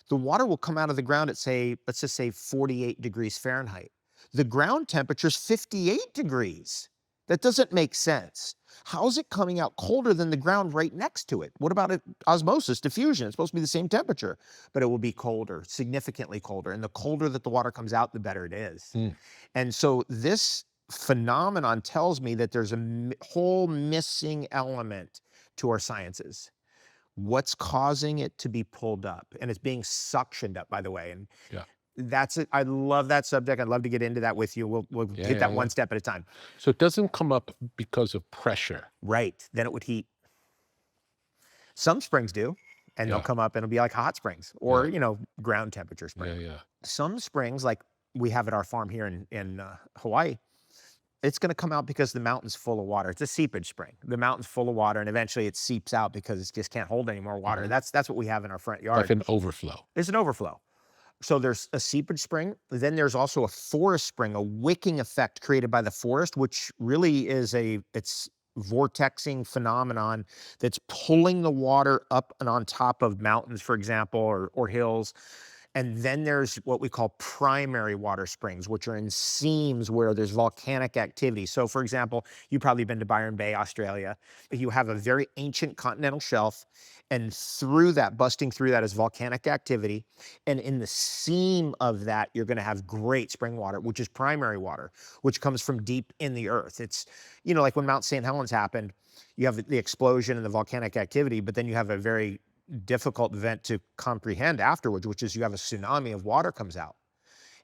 the water will come out of the ground at let's just say 48 degrees Fahrenheit. The ground temperature is 58 degrees. That doesn't make sense. How is it coming out colder than the ground right next to it? What about osmosis, diffusion? It's supposed to be the same temperature, but it will be colder, significantly colder. And the colder that the water comes out, the better it is. And so this phenomenon tells me that there's a whole missing element to our sciences. What's causing it to be pulled up? And it's being suctioned up, by the way. And that's it. I love that subject. I'd love to get into that with you. We'll hit that one step at a time. So it doesn't come up because of pressure. Right. Then it would heat. Some springs do, and they'll come up and it'll be like hot springs or, ground temperature springs. Some springs, like we have at our farm here in Hawaii, it's going to come out because the mountain's full of water. It's a seepage spring. The mountain's full of water, and eventually it seeps out because it just can't hold any more water. That's what we have in our front yard. Like an overflow. It's an overflow. So there's a seepage spring. Then there's also a forest spring, a wicking effect created by the forest, which really is it's vortexing phenomenon that's pulling the water up and on top of mountains, for example, or hills. And then there's what we call primary water springs, which are in seams where there's volcanic activity. So for example, you've probably been to Byron Bay, Australia. You have a very ancient continental shelf, and busting through that is volcanic activity. And in the seam of that, you're gonna have great spring water, which is primary water, which comes from deep in the earth. It's, like when Mount St. Helens happened, you have the explosion and the volcanic activity, but then you have a very difficult event to comprehend afterwards, which is you have a tsunami of water comes out.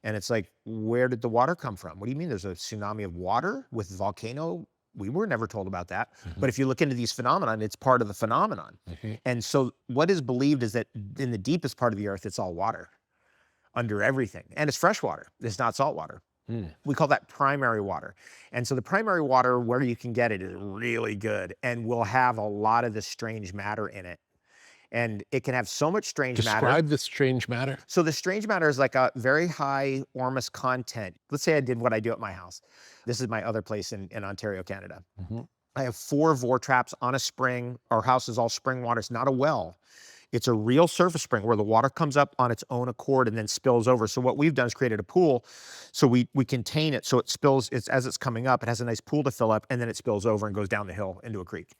And it's like, where did the water come from? What do you mean there's a tsunami of water with volcano? We were never told about that. But if you look into these phenomenon, it's part of the phenomenon. And so what is believed is that in the deepest part of the earth, it's all water under everything. And it's fresh water. It's not salt water. We call that primary water. And so the primary water, where you can get it, is really good and will have a lot of the strange matter in it. And it can have so much strange matter. Describe the strange matter. So the strange matter is like a very high Ormus content. Let's say I did what I do at my house. This is my other place in Ontario, Canada. I have 4 vore traps on a spring. Our house is all spring water. It's not a well. It's a real surface spring where the water comes up on its own accord and then spills over. So what we've done is created a pool. So we contain it so it spills, as it's coming up, it has a nice pool to fill up, and then it spills over and goes down the hill into a creek.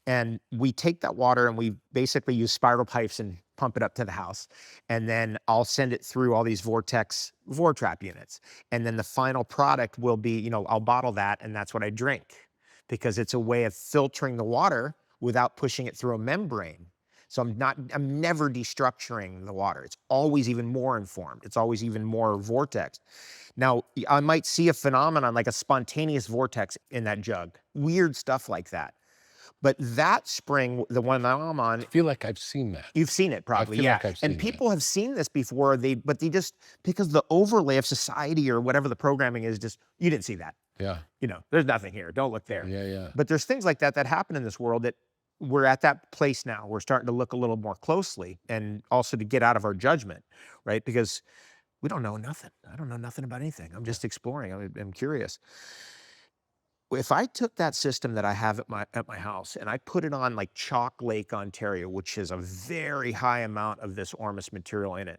And we take that water and we basically use spiral pipes and pump it up to the house. And then I'll send it through all these vortex vore trap units. And then the final product will be, I'll bottle that, and that's what I drink, because it's a way of filtering the water without pushing it through a membrane. So I'm never destructuring the water. It's always even more informed. It's always even more vortex. Now, I might see a phenomenon like a spontaneous vortex in that jug. Weird stuff like that. But that spring, the one that I'm on, I feel like I've seen that. You've seen it probably, I feel yeah. like I've seen and people have seen this before, but they just, because the overlay of society or whatever the programming is, just, you didn't see that. Yeah. There's nothing here. Don't look there. Yeah. But there's things like that happen in this world that we're at that place now. We're starting to look a little more closely, and also to get out of our judgment, right? Because we don't know nothing. I don't know nothing about anything. I'm just exploring. I'm curious. If I took that system that I have at my house and I put it on like Chalk Lake, Ontario, which is a very high amount of this Ormus material in it,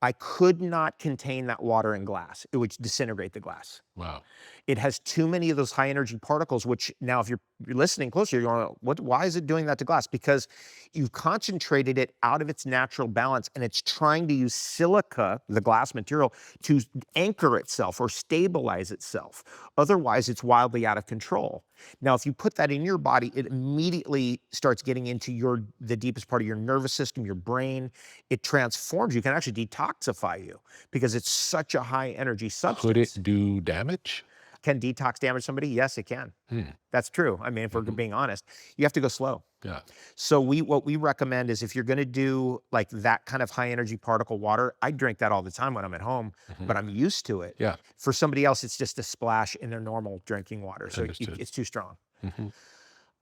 I could not contain that water in glass. It would disintegrate the glass. Wow. It has too many of those high energy particles, which now if you're listening closer, you're going, why is it doing that to glass? Because you've concentrated it out of its natural balance, and it's trying to use silica, the glass material, to anchor itself or stabilize itself. Otherwise, it's wildly out of control. Now, if you put that in your body, it immediately starts getting into the deepest part of your nervous system, your brain. It transforms you. It can actually detoxify you because it's such a high energy substance. Could it do damage? Can detox damage somebody? Yes, it can. That's true. I mean, if we're being honest, you have to go slow. Yeah. So what we recommend is, if you're going to do like that kind of high energy particle water, I drink that all the time when I'm at home, but I'm used to it. Yeah. For somebody else, it's just a splash in their normal drinking water. So Understood. it's too strong.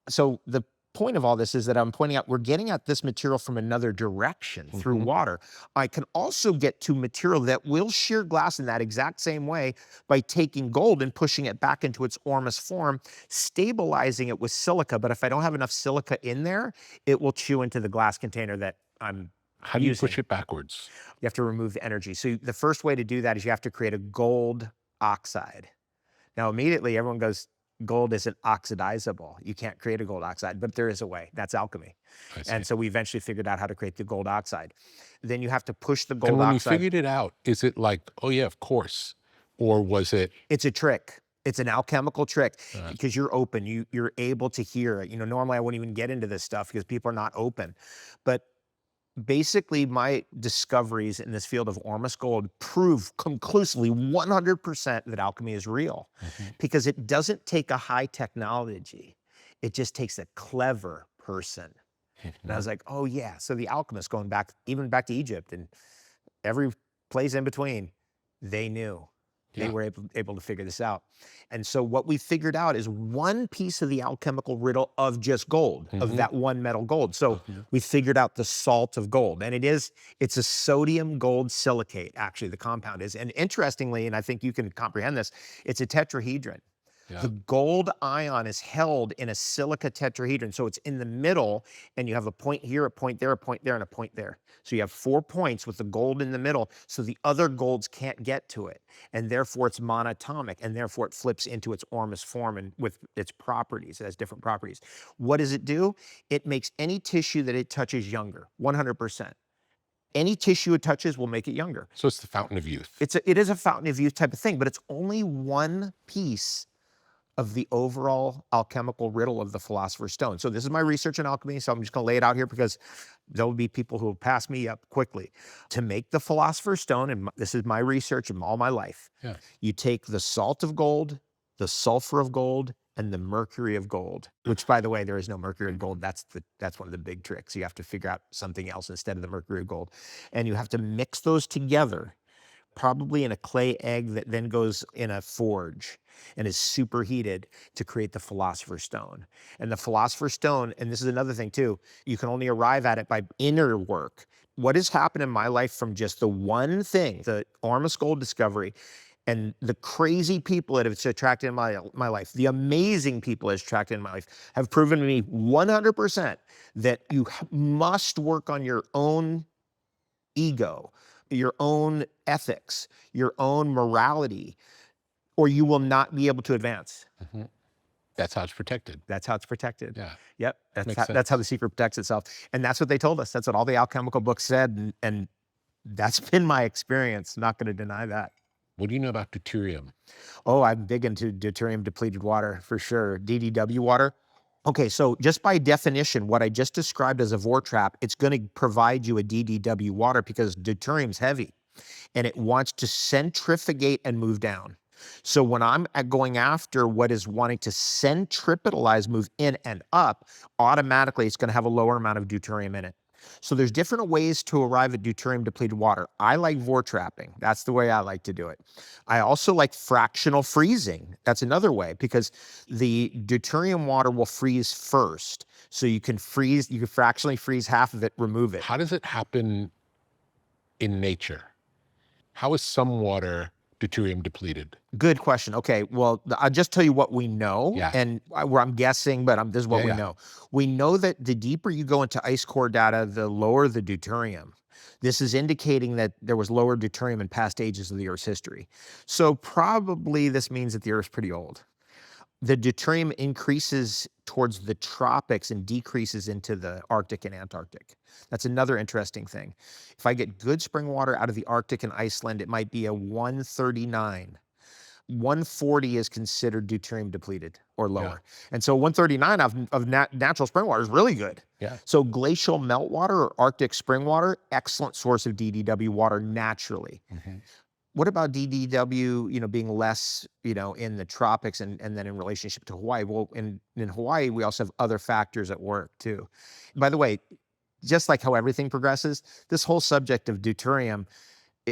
So the point of all this is that I'm pointing out we're getting at this material from another direction through water. I can also get to material that will shear glass in that exact same way by taking gold and pushing it back into its Ormus form, stabilizing it with silica. But if I don't have enough silica in there, it will chew into the glass container that I'm How do you using. push it backwards? You have to remove the energy. So the first way to do that is you have to create a gold oxide. Now, immediately everyone goes, gold isn't oxidizable. You can't create a gold oxide, but there is a way. That's alchemy. And so we eventually figured out how to create the gold oxide. Then you have to push the gold And when oxide. you figured it out, is it like, oh yeah, of course? Or was it? It's a trick. It's an alchemical trick because you're open. You're able to hear it. Normally I wouldn't even get into this stuff because people are not open. But basically, my discoveries in this field of Ormus gold prove conclusively 100% that alchemy is real, because it doesn't take a high technology. It just takes a clever person. And I was like, oh yeah. So the alchemists, going back, even back to Egypt and every place in between, they knew. They were able to figure this out. And so what we figured out is one piece of the alchemical riddle of just gold, of that one metal gold. So we figured out the salt of gold. And it's a sodium gold silicate, actually, the compound is. And interestingly, and I think you can comprehend this, it's a tetrahedron. The gold ion is held in a silica tetrahedron. So it's in the middle, and you have a point here, a point there, a point there, and a point there. So you have 4 points with the gold in the middle, so the other golds can't get to it. And therefore it's monatomic, and therefore it flips into its Ormus form and with its properties. It has different properties. What does it do? It makes any tissue that it touches younger, 100%. Any tissue it touches will make it younger. So it's the fountain of youth. It is a fountain of youth type of thing, but it's only one piece of the overall alchemical riddle of the Philosopher's Stone. So this is my research in alchemy, so I'm just going to lay it out here because there will be people who will pass me up quickly. To make the Philosopher's Stone, and this is my research in all my life, you take the salt of gold, the sulfur of gold, and the mercury of gold, which, by the way, there is no mercury in gold. That's one of the big tricks. You have to figure out something else instead of the mercury of gold. And you have to mix those together, probably in a clay egg that then goes in a forge and is superheated to create the Philosopher's Stone. And the Philosopher's Stone, and this is another thing too, you can only arrive at it by inner work. What has happened in my life from just the one thing, the Ormus gold discovery, and the crazy people that it's attracted in my life, the amazing people it's attracted in my life, have proven to me 100% that you must work on your own ego, your own ethics, your own morality, or you will not be able to advance. That's how it's protected. That's how it's protected. Yeah. Yep. That's how the secret protects itself. And that's what they told us. That's what all the alchemical books said. And that's been my experience. Not going to deny that. What do you know about deuterium? Oh, I'm big into deuterium-depleted water for sure. DDW water. Okay, so just by definition, what I just described as a vor trap, it's going to provide you a DDW water because deuterium's heavy and it wants to centrifugate and move down. So when I'm going after what is wanting to centripetalize, move in and up, automatically it's going to have a lower amount of deuterium in it. So there's different ways to arrive at deuterium-depleted water. I like vor trapping. That's the way I like to do it. I also like fractional freezing. That's another way because the deuterium water will freeze first. So you can fractionally freeze half of it, remove it. How does it happen in nature? How is some water deuterium depleted? Good question. Okay, well, I'll just tell you what we know, and where I'm guessing, but this is what we know. We know that the deeper you go into ice core data, the lower the deuterium. This is indicating that there was lower deuterium in past ages of the Earth's history. So probably this means that the Earth's pretty old. The deuterium increases towards the tropics and decreases into the Arctic and Antarctic. That's another interesting thing. If I get good spring water out of the Arctic and Iceland, it might be a 139. 140 is considered deuterium depleted or lower. And so 139 of natural spring water is really good. So glacial meltwater or Arctic spring water, excellent source of DDW water naturally. What about DDW, being less, in the tropics and then in relationship to Hawaii? Well, in Hawaii, we also have other factors at work too. By the way, just like how everything progresses, this whole subject of deuterium,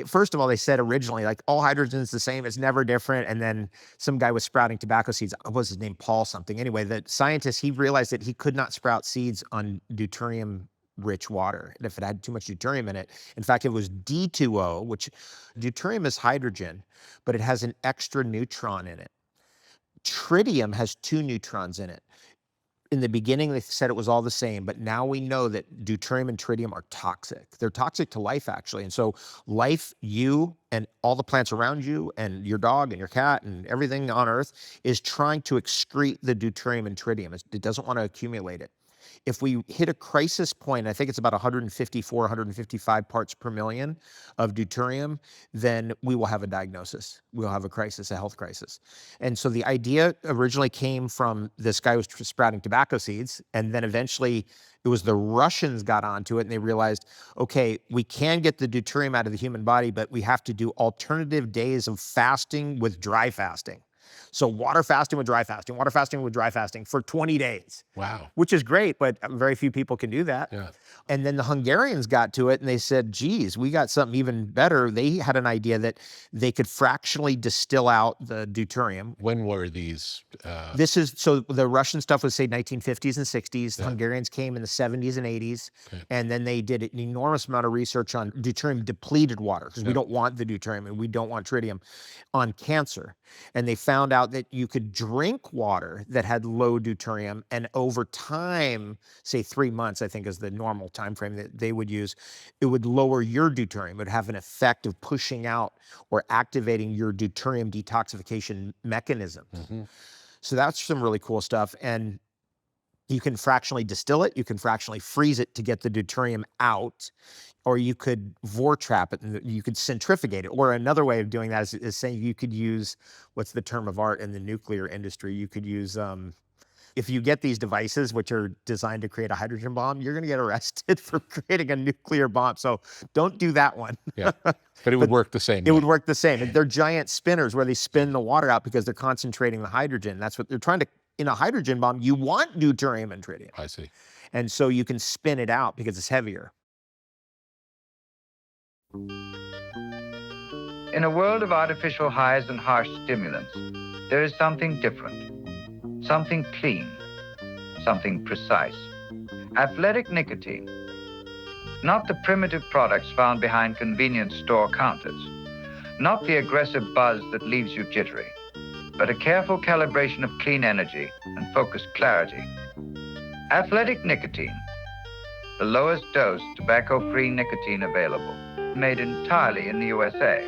first of all, they said originally, like all hydrogen is the same, it's never different. And then some guy was sprouting tobacco seeds. What was his name? Paul something. Anyway, the scientist, he realized that he could not sprout seeds on deuterium rich water if it had too much deuterium in it. In fact, it was D2O, which deuterium is hydrogen, but it has an extra neutron in it. Tritium has 2 neutrons in it. In the beginning, they said it was all the same, but now we know that deuterium and tritium are toxic. They're toxic to life, actually. And so life, you and all the plants around you and your dog and your cat and everything on Earth is trying to excrete the deuterium and tritium. It doesn't want to accumulate it. If we hit a crisis point, I think it's about 154, 155 parts per million of deuterium, then we will have a diagnosis. We'll have a crisis, a health crisis. And so the idea originally came from this guy who was sprouting tobacco seeds, and then eventually it was the Russians got onto it and they realized, okay, we can get the deuterium out of the human body, but we have to do alternative days of fasting with dry fasting. So water fasting with dry fasting, water fasting with dry fasting for 20 days. Wow. Which is great, but very few people can do that. And then the Hungarians got to it and they said, geez, we got something even better. They had an idea that they could fractionally distill out the deuterium. When were these? So the Russian stuff was, say, 1950s and 60s. The Hungarians came in the 70s and 80s. And then they did an enormous amount of research on deuterium-depleted water, because we don't want the deuterium and we don't want tritium, on cancer. And they found out that you could drink water that had low deuterium, and over time, say 3 months, I think is the normal time frame that they would use, it would lower your deuterium. It would have an effect of pushing out or activating your deuterium detoxification mechanism. So that's some really cool stuff. And You can fractionally distill it, you can fractionally freeze it to get the deuterium out, or you could Vortrap it and you could centrifugate it. Or another way of doing that is saying you could use, what's the term of art in the nuclear industry? You could use, if you get these devices which are designed to create a hydrogen bomb, you're gonna get arrested for creating a nuclear bomb. So don't do that one. Yeah, but it would work the same It way. would work the same. And they're giant spinners where they spin the water out because they're concentrating the hydrogen. That's what they're trying to, in a hydrogen bomb, you want deuterium and tritium. I see. And so you can spin it out because it's heavier. In a world of artificial highs and harsh stimulants, there is something different, something clean, something precise. Athletic nicotine. Not the primitive products found behind convenience store counters, not the aggressive buzz that leaves you jittery, but a careful calibration of clean energy and focused clarity. Athletic nicotine, the lowest dose tobacco-free nicotine available, made entirely in the USA.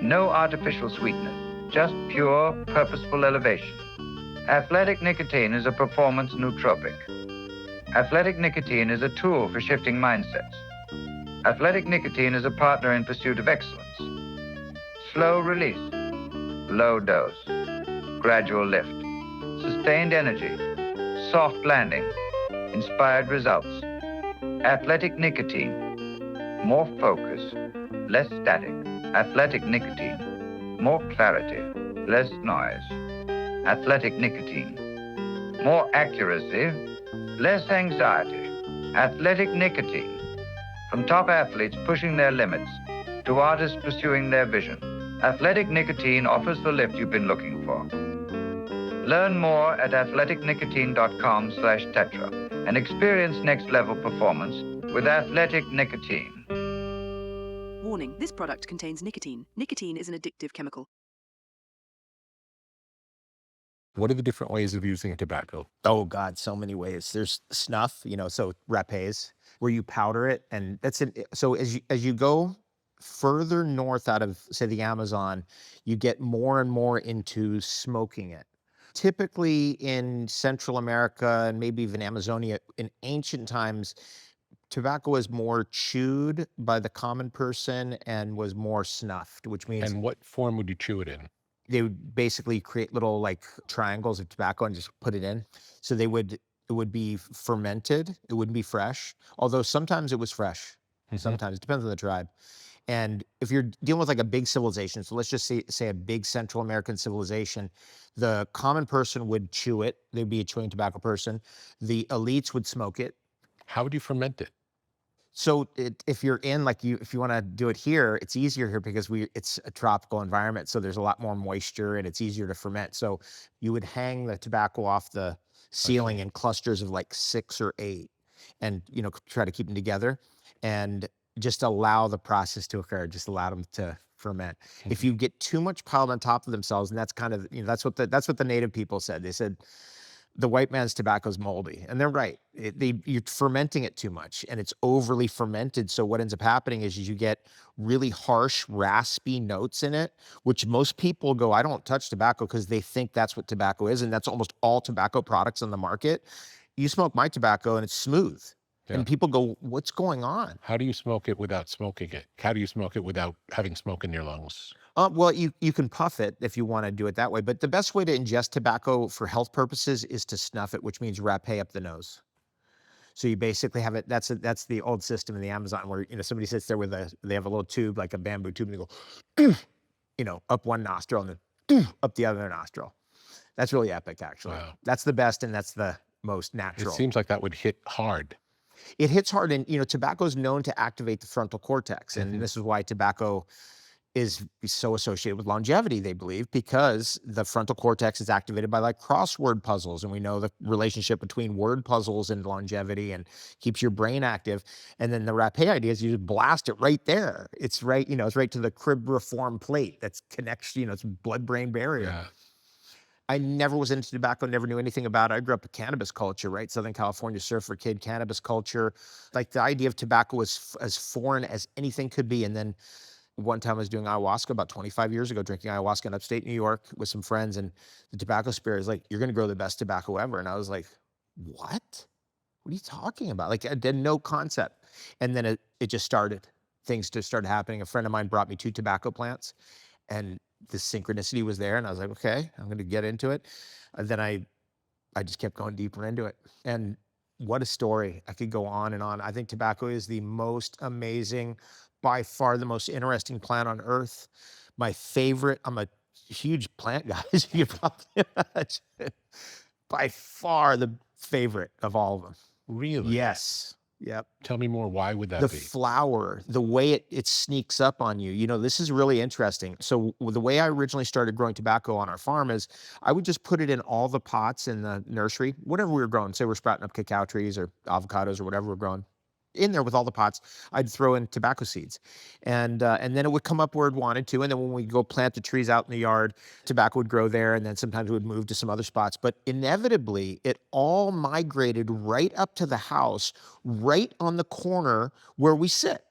No artificial sweetener, just pure, purposeful elevation. Athletic nicotine is a performance nootropic. Athletic nicotine is a tool for shifting mindsets. Athletic nicotine is a partner in pursuit of excellence. Slow release, low dose, gradual lift, sustained energy, soft landing, inspired results. Athletic nicotine, more focus, less static. Athletic nicotine, more clarity, less noise. Athletic nicotine, more accuracy, less anxiety. Athletic nicotine, from top athletes pushing their limits to artists pursuing their vision. Athletic nicotine offers the lift you've been looking for. Learn more at athleticnicotine.com/tetra and experience next level performance with Athletic Nicotine. Warning, this product contains nicotine. Nicotine is an addictive chemical. What are the different ways of using tobacco? Oh God, so many ways. There's snuff, so rapés, where you powder it, and that's it. So as you go further north out of, say, the Amazon, you get more and more into smoking it. Typically in Central America and maybe even Amazonia, in ancient times, tobacco was more chewed by the common person and was more snuffed, which means And what form would you chew it in? they would basically create little like triangles of tobacco and just put it in. So it would be fermented. It wouldn't be fresh, although sometimes it was fresh. Sometimes it depends on the tribe. And if you're dealing with like a big civilization, so let's just say a big Central American civilization, the common person would chew it. They'd be a chewing tobacco person. The elites would smoke it. How would you ferment it? So if you're in, if you want to do it here, it's easier here because it's a tropical environment. So there's a lot more moisture and it's easier to ferment. So you would hang the tobacco off the ceiling in clusters of like 6 or 8 and, try to keep them together and just allow the process to occur, just allow them to ferment. If you get too much piled on top of themselves, and that's kind of, that's what the native people said. They said, the white man's tobacco is moldy, and they're right. You're fermenting it too much, and it's overly fermented. So what ends up happening is you get really harsh, raspy notes in it, which most people go, I don't touch tobacco because they think that's what tobacco is, and that's almost all tobacco products on the market. You smoke my tobacco, and it's smooth. Yeah. And people go, what's going on? How do you smoke it without smoking it? How do you smoke it without having smoke in your lungs? Well, you can puff it if you want to do it that way. But the best way to ingest tobacco for health purposes is to snuff it, which means rapé up the nose. So you basically have it. That's the old system in the Amazon where somebody sits there they have a little tube, like a bamboo tube, and they go, up one nostril and then up the other nostril. That's really epic, actually. Wow. That's the best, and that's the most natural. It seems like that would hit hard. It hits hard, and tobacco is known to activate the frontal cortex, and this is why tobacco is so associated with longevity, they believe, because the frontal cortex is activated by like crossword puzzles, and we know the relationship between word puzzles and longevity and keeps your brain active. And then the rapé idea is you just blast it right there. It's right, it's right to the cribriform plate that connects, it's blood-brain barrier. Yeah. I never was into tobacco, never knew anything about it. I grew up in cannabis culture, right? Southern California surfer kid, cannabis culture. Like the idea of tobacco was as foreign as anything could be. And then one time I was doing ayahuasca about 25 years ago, drinking ayahuasca in upstate New York with some friends, and the tobacco spirit is like, you're going to grow the best tobacco ever. And I was like, what? What are you talking about? Like, I had no concept. And then it just started. Things just started happening. A friend of mine brought me 2 tobacco plants, and the synchronicity was there. And I was like, okay, I'm going to get into it. And then I just kept going deeper into it. And what a story. I could go on and on. I think tobacco is the most amazing, by far the most interesting plant on earth. My favorite, I'm a huge plant guy, as you can probably imagine. By far the favorite of all of them. Really? Yes. Yep. Tell me more. Why would that The be? flower, the way it sneaks up on you. You know, this is really interesting. So the way I originally started growing tobacco on our farm is I would just put it in all the pots in the nursery, whatever we were growing. Say we're sprouting up cacao trees or avocados or whatever we're growing. In there with all the pots, I'd throw in tobacco seeds, and then it would come up where it wanted to. And then when we go plant the trees out in the yard, tobacco would grow there, and then sometimes it would move to some other spots. But inevitably, it all migrated right up to the house, right on the corner where we sit.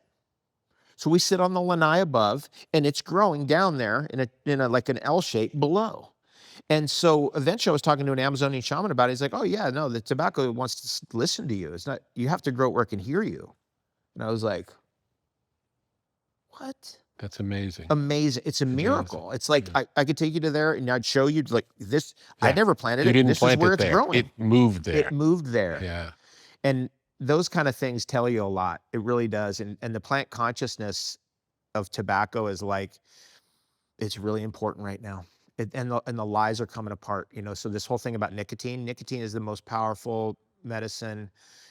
So we sit on the lanai above, and it's growing down there in a like an L shape below. And so eventually I was talking to an Amazonian shaman about it. He's like, oh yeah, no, the tobacco wants to listen to you. It's not, you have to grow it where it can hear you. And I was like, what? That's amazing. Amazing. It's a miracle. It's like, I could take you to there and I'd show you like this. Yeah. I never planted You it. didn't This plant is where it it's there. growing. It moved there. It moved there. Yeah. And those kind of things tell you a lot. It really does. And the plant consciousness of tobacco is like, it's really important right now. And the lies are coming apart, you know. So this whole thing about nicotine is the most powerful medicine.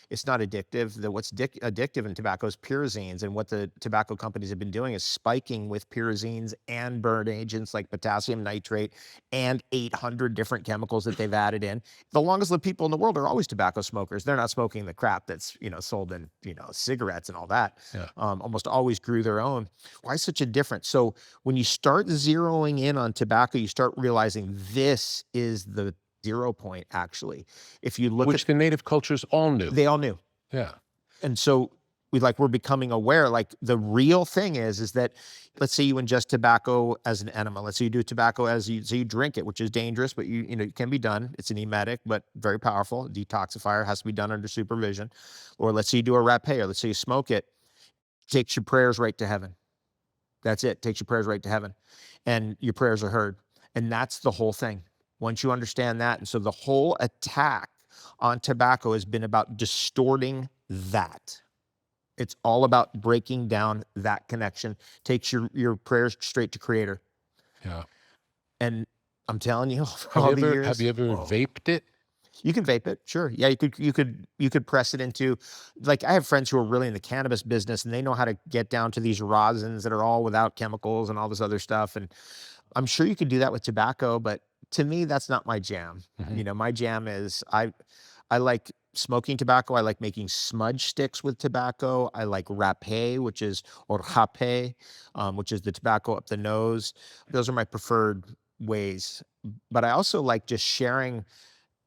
It's not addictive. What's addictive in tobacco is pyrazines, and what the tobacco companies have been doing is spiking with pyrazines and burn agents like potassium nitrate and 800 different chemicals that they've added in. The longest lived people in the world are always tobacco smokers. They're not smoking the crap that's, you know, sold in, you know, cigarettes and all that. Yeah. Almost always grew their own. Why such a difference? So when you start zeroing in on tobacco, you start realizing this is the 0 point, actually. If you look Which the native cultures all knew. they all knew. Yeah. And so we're becoming aware, like the real thing is that, let's say you ingest tobacco as an enema. Let's say you do tobacco so you drink it, which is dangerous, but you know, it can be done. It's an emetic, but very powerful. Detoxifier, has to be done under supervision. Or let's say you do a rapé, or let's say you smoke it, takes your prayers right to heaven. That's it. Takes your prayers right to heaven. And your prayers are heard. And that's the whole thing. Once you understand that. And so the whole attack on tobacco has been about distorting that. It's all about breaking down that connection. Takes your prayers straight to Creator. Yeah. And I'm telling you, for all the years. Have you ever vaped it? You can vape it, sure. Yeah, you could press it into, like, I have friends who are really in the cannabis business, and they know how to get down to these rosins that are all without chemicals and all this other stuff. And I'm sure you could do that with tobacco, but to me, that's not my jam. Mhm. You know, my jam is I like smoking tobacco. I like making smudge sticks with tobacco. I like rapé, which is, or japé, which is the tobacco up the nose. Those are my preferred ways. But I also like just sharing,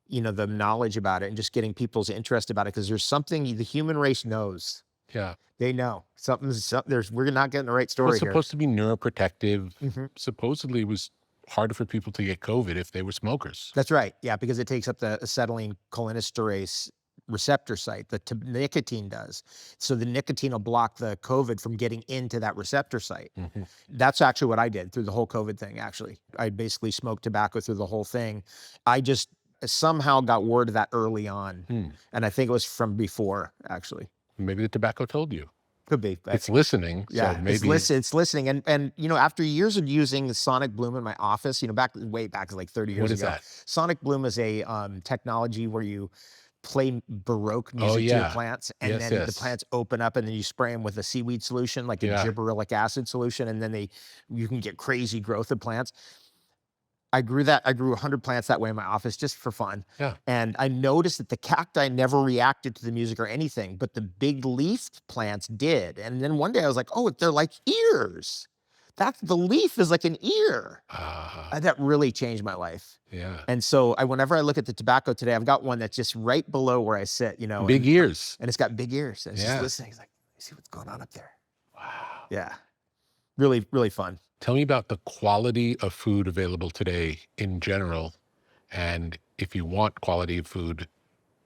you know, the knowledge about it and just getting people's interest about it, because there's something the human race knows. Yeah. They know we're not getting the right story Well, it's here. supposed to be neuroprotective. Mhm. Supposedly it was harder for people to get COVID if they were smokers. That's right. Yeah, because it takes up the acetylene cholinesterase receptor site. The nicotine does. So the nicotine will block the COVID from getting into that receptor site. Mhm. That's actually what I did through the whole COVID thing, actually. I basically smoked tobacco through the whole thing. I just somehow got word of that early on. And I think it was from before, actually. Maybe the tobacco told you. Could be. But It's listening. yeah, So maybe it's listening. And you know, after years of using the Sonic Bloom in my office, you know, way back like 30 years What is ago. that? Sonic Bloom is a technology where you play Baroque music to yeah. your plants, and Yes, then the yes. plants open up, and then you spray them with a seaweed solution, like a Yeah. gibberellic acid solution, and then you can get crazy growth of plants. I grew 100 plants that way in my office just for fun. Yeah. And I noticed that the cacti never reacted to the music or anything, but the big leafed plants did. And then one day I was like, oh, they're like ears. The leaf is like an ear. That really changed my life. Yeah. And so whenever I look at the tobacco today, I've got one that's just right below where I sit, you know. Big ears. And it's got big ears. And it's Yeah. just listening. It's like, see what's going on up there. Wow. Yeah. Really, really fun. Tell me about the quality of food available today in general. And if you want quality of food,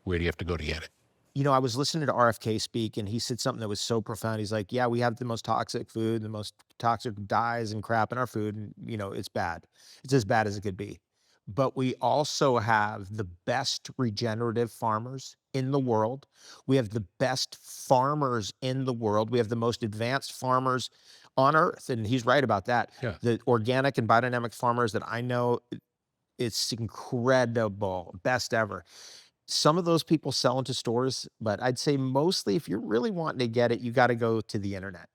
Where do you have to go to get it? You know, I was listening to RFK speak, and he said something that was so profound. He's like, yeah, we have the most toxic food, the most toxic dyes and crap in our food. And, you know, it's bad. It's as bad as it could be. But we also have the best regenerative farmers in the world. We have the best farmers in the world. We have the most advanced farmers on earth. And he's right about that. Yeah. The organic and biodynamic farmers that I know, it's incredible, best ever. Some of those people sell into stores, but I'd say mostly if you're really wanting to get it, you got to go to the internet.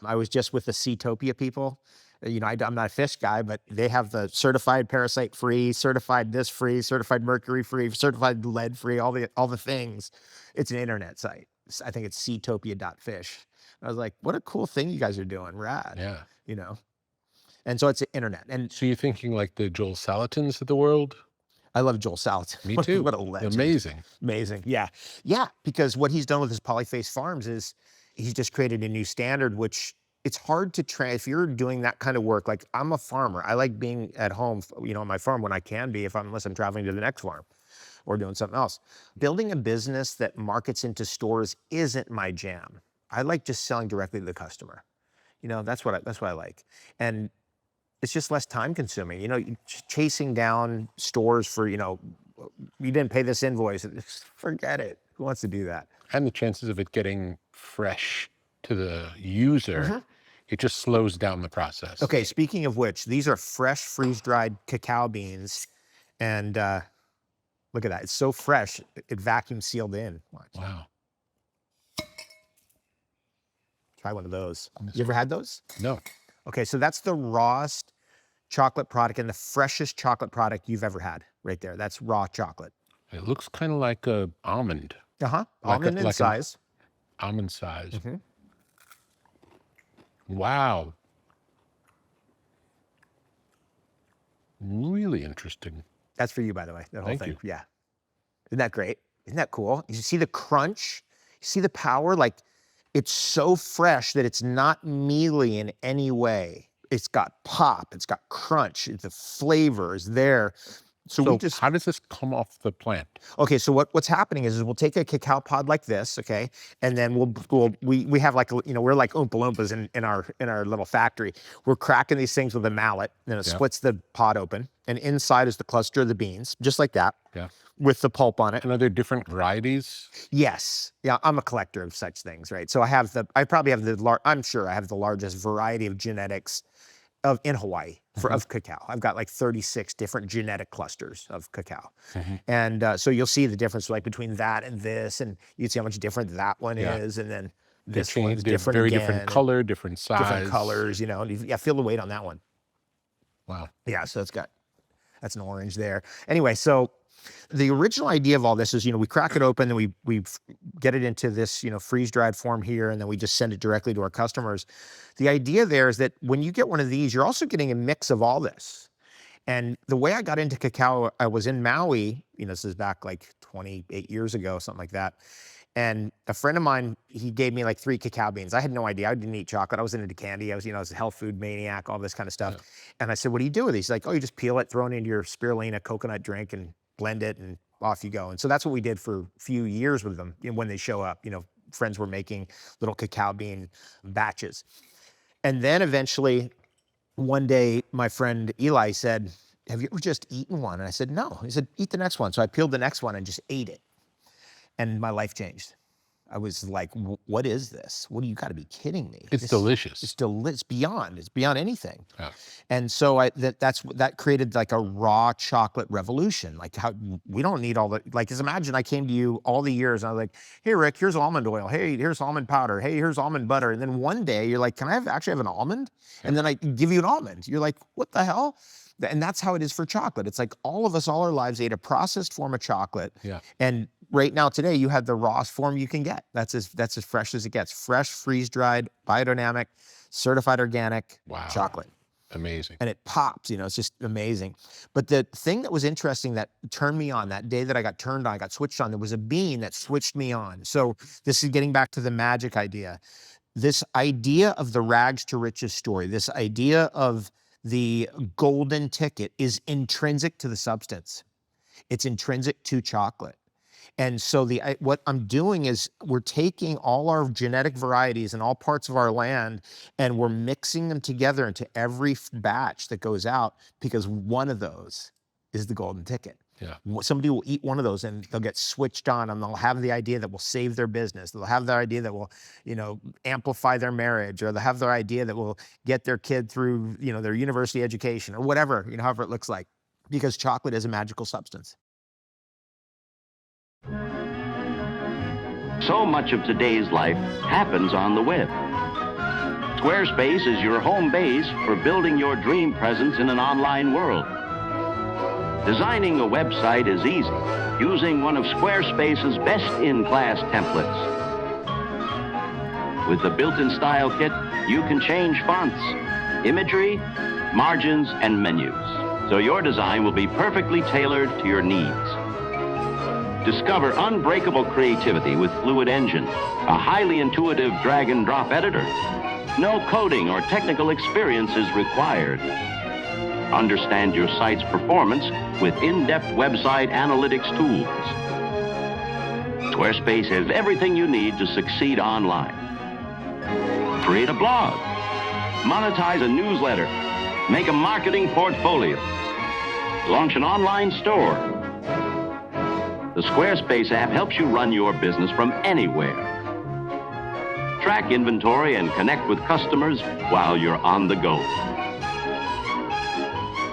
I was just with the Seatopia people. You know, I'm not a fish guy, but they have the certified parasite free, certified this free, certified mercury free, certified lead free, all the things. It's an internet site. I think it's seatopia.fish. I was like, what a cool thing you guys are doing. Rad. Yeah. You know? And so it's the internet. And So you're thinking like the Joel Salatins of the world? I love Joel Salatin. Me too. What a legend. Amazing. Amazing. Yeah. Yeah. Because what he's done with his polyphase farms is he's just created a new standard, which it's hard to try. If you're doing that kind of work, like I'm a farmer, I like being at home, you know, on my farm when I can be, unless I'm traveling to the next farm or doing something else. Building a business that markets into stores isn't my jam. I like just selling directly to the customer. You know, that's what I like. And it's just less time consuming. You know, chasing down stores for, you know, you didn't pay this invoice. Forget it. Who wants to do that? And the chances of it getting fresh to the user, it just slows down the process. Okay, speaking of which, these are fresh freeze-dried cacao beans. And look at that. It's so fresh, it vacuum sealed in. Watch. Wow. Try one of those. You ever had those? No. Okay, so that's the rawest chocolate product and the freshest chocolate product you've ever had right there. That's raw chocolate. It looks kind of like a almond. Almond in size. Almond size. Wow. Really interesting. That's for you, by the way, that whole Thank thing. you. Yeah. Isn't that great? Isn't that cool? You see the crunch? You see the power? Like, it's so fresh that it's not mealy in any way. It's got pop, it's got crunch, the flavor is there. So we just, how does this come off the plant? okay, so what's happening is we'll take a cacao pod like this, okay, and then we have like, you know, we're like Oompa Loompas in our little factory. We're cracking these things with a mallet, and it splits the pod open, and inside is the cluster of the beans, just like that. Yeah. With the pulp on it. And are there different varieties? Yes. Yeah, I'm a collector of such things, right? So I'm sure I have the largest variety of genetics in Hawaii of cacao. I've got like 36 different genetic clusters of cacao. And so you'll see the difference like between that and this, and you see how much different that one is, and then this one's different very again, different color, different size. different colors, you know. Yeah, feel the weight on that one. Wow. Yeah, so that's an orange there. Anyway, so the original idea of all this is, you know, we crack it open and we get it into this, you know, freeze-dried form here, and then we just send it directly to our customers. The idea there is that when you get one of these, you're also getting a mix of all this. And the way I got into cacao, I was in Maui, you know, this is back like 28 years ago, something like that. And a friend of mine, he gave me like 3 cacao beans. I had no idea. I didn't eat chocolate. I wasn't into candy. I was a health food maniac, all this kind of stuff. And I said, what do you do with these? He's like, oh, you just peel it, throw it into your spirulina coconut drink, and blend it, and off you go. And so that's what we did for a few years with them. You know, when they show up, you know, friends were making little cacao bean batches. And then eventually, one day, my friend Eli said, have you ever just eaten one? And I said, no. He said, eat the next one. So I peeled the next one and just ate it. And my life changed. I was like, what is this? What do you got to be kidding me? It's delicious. It's beyond anything. Yeah. And so that created like a raw chocolate revolution. Like, how we don't need all the, like, just imagine I came to you all the years and I was like, hey Rick, here's almond oil. Hey, here's almond powder. Hey, here's almond butter. And then one day you're like, can I actually have an almond? And then I give you an almond. You're like, what the hell? And that's how it is for chocolate. It's like all of us, all our lives, ate a processed form of chocolate. Yeah. And right now, today, you have the rawest form you can get. That's as fresh as it gets. Fresh, freeze-dried, biodynamic, certified organic chocolate. Amazing. And it pops, you know, it's just amazing. But the thing that was interesting that turned me on, that day that I got turned on, I got switched on, there was a bean that switched me on. So this is getting back to the magic idea. This idea of the rags to riches story, this idea of the golden ticket is intrinsic to the substance. It's intrinsic to chocolate. And so what I'm doing is we're taking all our genetic varieties in all parts of our land and we're mixing them together into every batch that goes out, because one of those is the golden ticket. Yeah. Somebody will eat one of those and they'll get switched on, and they'll have the idea that will save their business. They'll have their idea that will, amplify their marriage, or they'll have their idea that will get their kid through, their university education, or whatever, however it looks like, because chocolate is a magical substance. So much of today's life happens on the web. Squarespace is your home base for building your dream presence in an online world. Designing a website is easy, using one of Squarespace's best-in-class templates. With the built-in style kit, you can change fonts, imagery, margins, and menus, so your design will be perfectly tailored to your needs. Discover unbreakable creativity with Fluid Engine, a highly intuitive drag-and-drop editor. No coding or technical experience is required. Understand your site's performance with in-depth website analytics tools. Squarespace has everything you need to succeed online. Create a blog, monetize a newsletter, make a marketing portfolio, launch an online store. The Squarespace app helps you run your business from anywhere. Track inventory and connect with customers while you're on the go.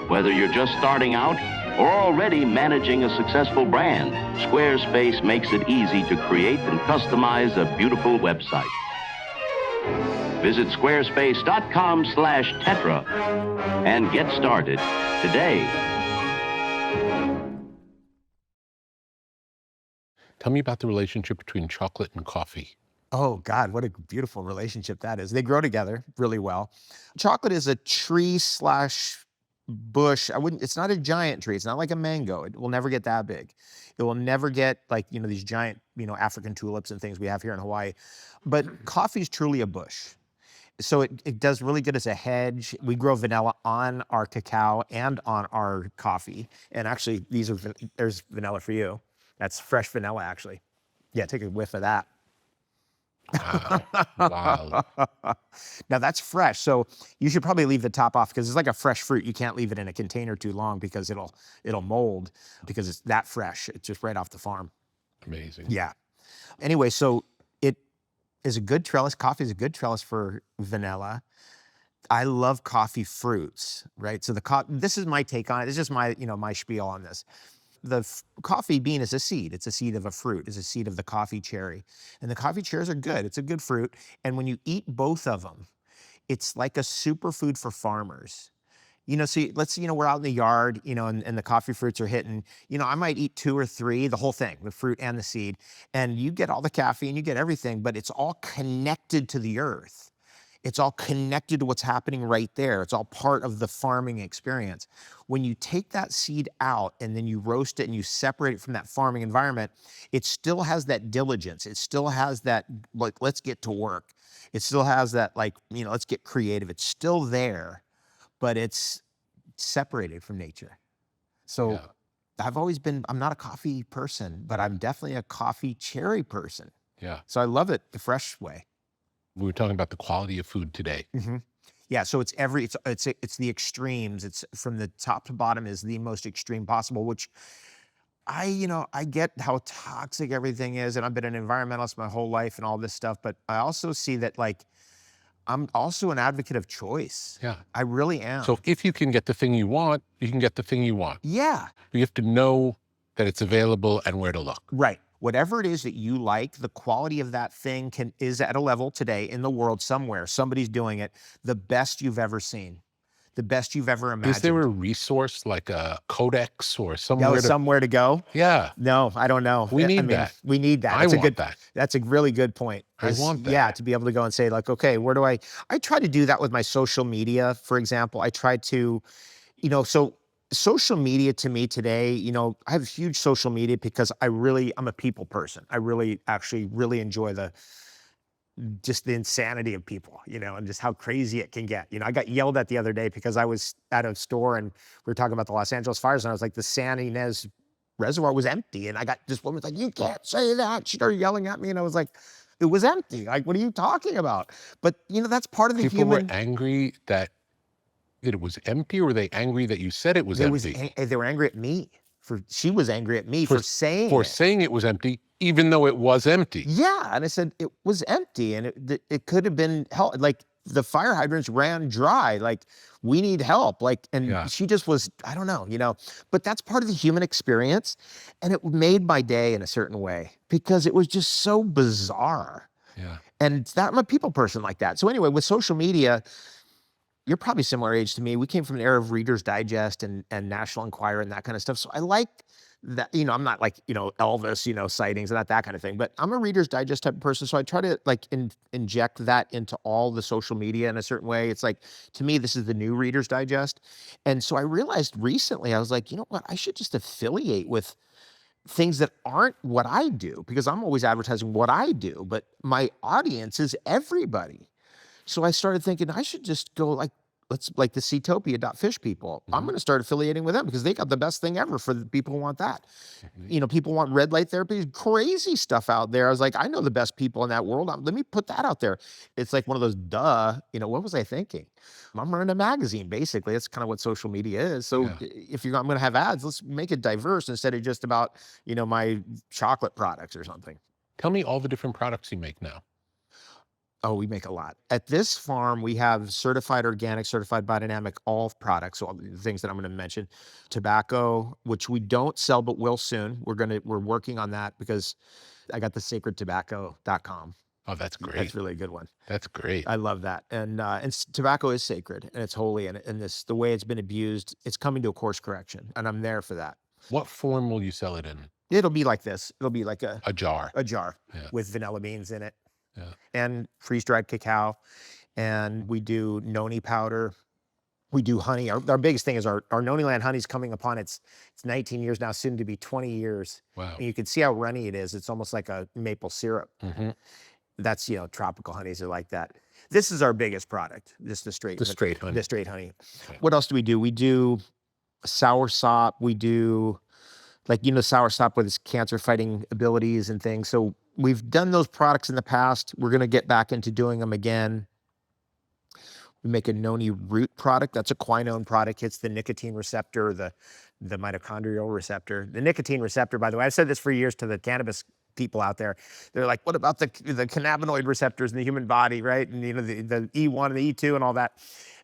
Whether you're just starting out or already managing a successful brand, Squarespace makes it easy to create and customize a beautiful website. Visit squarespace.com/Tetra and get started today. Tell me about the relationship between chocolate and coffee. Oh God, what a beautiful relationship that is. They grow together really well. Chocolate is a tree/bush. It's not a giant tree. It's not like a mango. It will never get that big. It will never get like, these giant, African tulips and things we have here in Hawaii. But coffee is truly a bush. So it does really good as a hedge. We grow vanilla on our cacao and on our coffee. And actually, there's vanilla for you. That's fresh vanilla, actually. Yeah, take a whiff of that. Wow. Now that's fresh, so you should probably leave the top off, because it's like a fresh fruit. You can't leave it in a container too long because it'll mold, because it's that fresh. It's just right off the farm. Amazing. Yeah. Anyway, so it is a good trellis. Coffee is a good trellis for vanilla. I love coffee fruits, right? So this is my take on it. It's just my, my spiel on this. The coffee bean is a seed. It's a seed of a fruit. It's a seed of the coffee cherry. And the coffee cherries are good. It's a good fruit. And when you eat both of them, it's like a superfood for farmers. So let's, we're out in the yard, and the coffee fruits are hitting, I might eat 2 or 3, the whole thing, the fruit and the seed. And you get all the caffeine, you get everything, but it's all connected to the earth. It's all connected to what's happening right there. It's all part of the farming experience. When you take that seed out and then you roast it and you separate it from that farming environment, it still has that diligence. It still has that, like, let's get to work. It still has that, like, let's get creative. It's still there, but it's separated from nature. So Yeah. I'm not a coffee person, but I'm definitely a coffee cherry person. Yeah. So I love it the fresh way. We were talking about the quality of food today. Mm-hmm. Yeah, so it's the extremes. It's from the top to bottom is the most extreme possible, which I get how toxic everything is, and I've been an environmentalist my whole life and all this stuff, but I also see that, like, I'm also an advocate of choice. Yeah. I really am. So if you can get the thing you want, you can get the thing you want. Yeah. You have to know that it's available and where to look. Right. Whatever it is that you like, the quality of that thing is at a level today in the world somewhere. Somebody's doing it the best you've ever seen, the best you've ever imagined. Is there a resource like a codex or somewhere to go? Yeah. No, I don't know. We need that. We need that. I want that. That's a really good point. I want that. Yeah, to be able to go and say, like, okay, where do I try to do that with my social media, for example. I try to, so social media to me today, I have huge social media because I'm a people person. I actually really enjoy just the insanity of people, and just how crazy it can get. I got yelled at the other day because I was at a store and we were talking about the Los Angeles fires, and I was like, the San Ynez reservoir was empty. And I got this woman's like, you can't say that. She started yelling at me, and I was like, it was empty. Like, what are you talking about? But that's part of the People human. were angry that it was empty, or were they angry that you said it was empty? They were angry at me. She was angry at me for saying it was empty, even though it was empty. Yeah, and I said it was empty, and it could have been help. Like, the fire hydrants ran dry. Like, we need help. Like, and she just was, I don't know, But that's part of the human experience, and it made my day in a certain way because it was just so bizarre. Yeah. And I'm a people person like that. So anyway, with social media, you're probably similar age to me. We came from an era of Reader's Digest and National Enquirer and that kind of stuff. So I like that, I'm not like, Elvis, sightings and not that kind of thing, but I'm a Reader's Digest type of person. So I try to like inject that into all the social media in a certain way. It's like, to me, this is the new Reader's Digest. And so I realized recently, I was like, you know what, I should just affiliate with things that aren't what I do, because I'm always advertising what I do, but my audience is everybody. So I started thinking I should just go like the Seatopia.fish people. I'm going to start affiliating with them because they got the best thing ever for the people who want that. People want red light therapy, crazy stuff out there. I was like, I know the best people in that world. Let me put that out there. It's like one of those, what was I thinking? I'm running a magazine, basically. That's kind of what social media is. So if I'm going to have ads, let's make it diverse instead of just about, my chocolate products or something. Tell me all the different products you make now. Oh, we make a lot. At this farm, we have certified organic, certified biodynamic, all products, so all the things that I'm going to mention. Tobacco, which we don't sell but will soon. We're working on that because I got the sacredtobacco.com. Oh, that's great. That's really a good one. That's great. I love that. And tobacco is sacred and it's holy, and the way it's been abused, it's coming to a course correction, and I'm there for that. What form will you sell it in? It'll be like this. It'll be like a jar. A jar with vanilla beans in it. Yeah. And freeze-dried cacao, and we do noni powder. We do honey. Our biggest thing is our Noni Land honey's coming upon it's 19 years now, soon to be 20 years. Wow. And you can see how runny it is. It's almost like a maple syrup. Mm-hmm. That's, tropical honeys are like that. This is our biggest product, just the straight honey. The straight honey. Okay. What else do? We do sour sop. We do, sour sop with its cancer-fighting abilities and things. So we've done those products in the past. We're going to get back into doing them again. We make a noni root product. That's a quinone product. Hits the nicotine receptor, the mitochondrial receptor. The nicotine receptor, by the way, I've said this for years to the cannabis people out there. They're like, what about the cannabinoid receptors in the human body, right? And the E1 and the E2 and all that.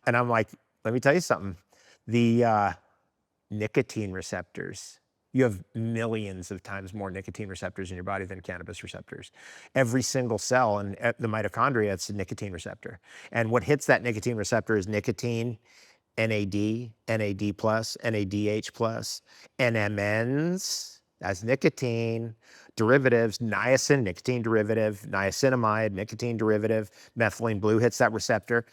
And I'm like, let me tell you something. The nicotine receptors, you have millions of times more nicotine receptors in your body than cannabis receptors. Every single cell in the mitochondria, it's a nicotine receptor. And what hits that nicotine receptor is nicotine, NAD, NAD+, NADH+, NMNs, that's nicotine, derivatives, niacin, nicotine derivative, niacinamide, nicotine derivative, methylene blue hits that receptor.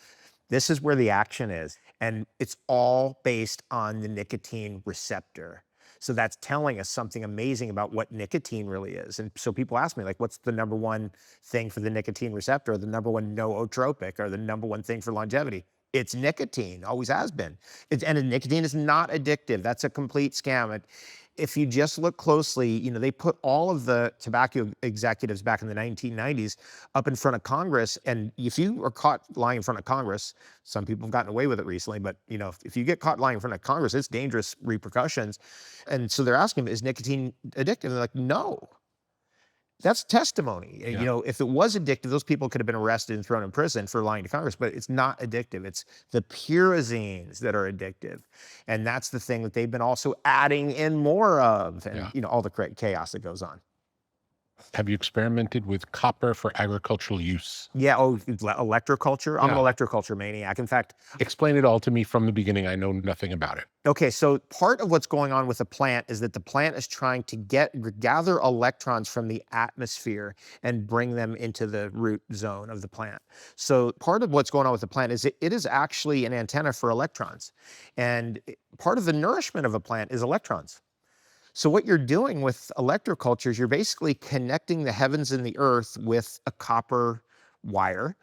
This is where the action is. And it's all based on the nicotine receptor. So that's telling us something amazing about what nicotine really is. And so people ask me, like, what's the number one thing for the nicotine receptor, or the number one nootropic, or the number one thing for longevity? It's nicotine, always has been. And nicotine is not addictive. That's a complete scam. If you just look closely, they put all of the tobacco executives back in the 1990s up in front of Congress. And if you are caught lying in front of Congress, some people have gotten away with it recently, but if you get caught lying in front of Congress, it's dangerous repercussions. And so they're asking, is nicotine addictive? And they're like, no. That's testimony. Yeah. If it was addictive, those people could have been arrested and thrown in prison for lying to Congress, but it's not addictive. It's the pyrazines that are addictive. And that's the thing that they've been also adding in more of, and all the chaos that goes on. Have you experimented with copper for agricultural use? Yeah, electroculture. I'm an electroculture maniac. In fact, explain it all to me from the beginning. I know nothing about it. Okay, so part of what's going on with the plant is that the plant is trying to gather electrons from the atmosphere and bring them into the root zone of the plant. So part of what's going on with the plant is it is actually an antenna for electrons. And part of the nourishment of a plant is electrons. So what you're doing with electroculture is you're basically connecting the heavens and the earth with a copper wire.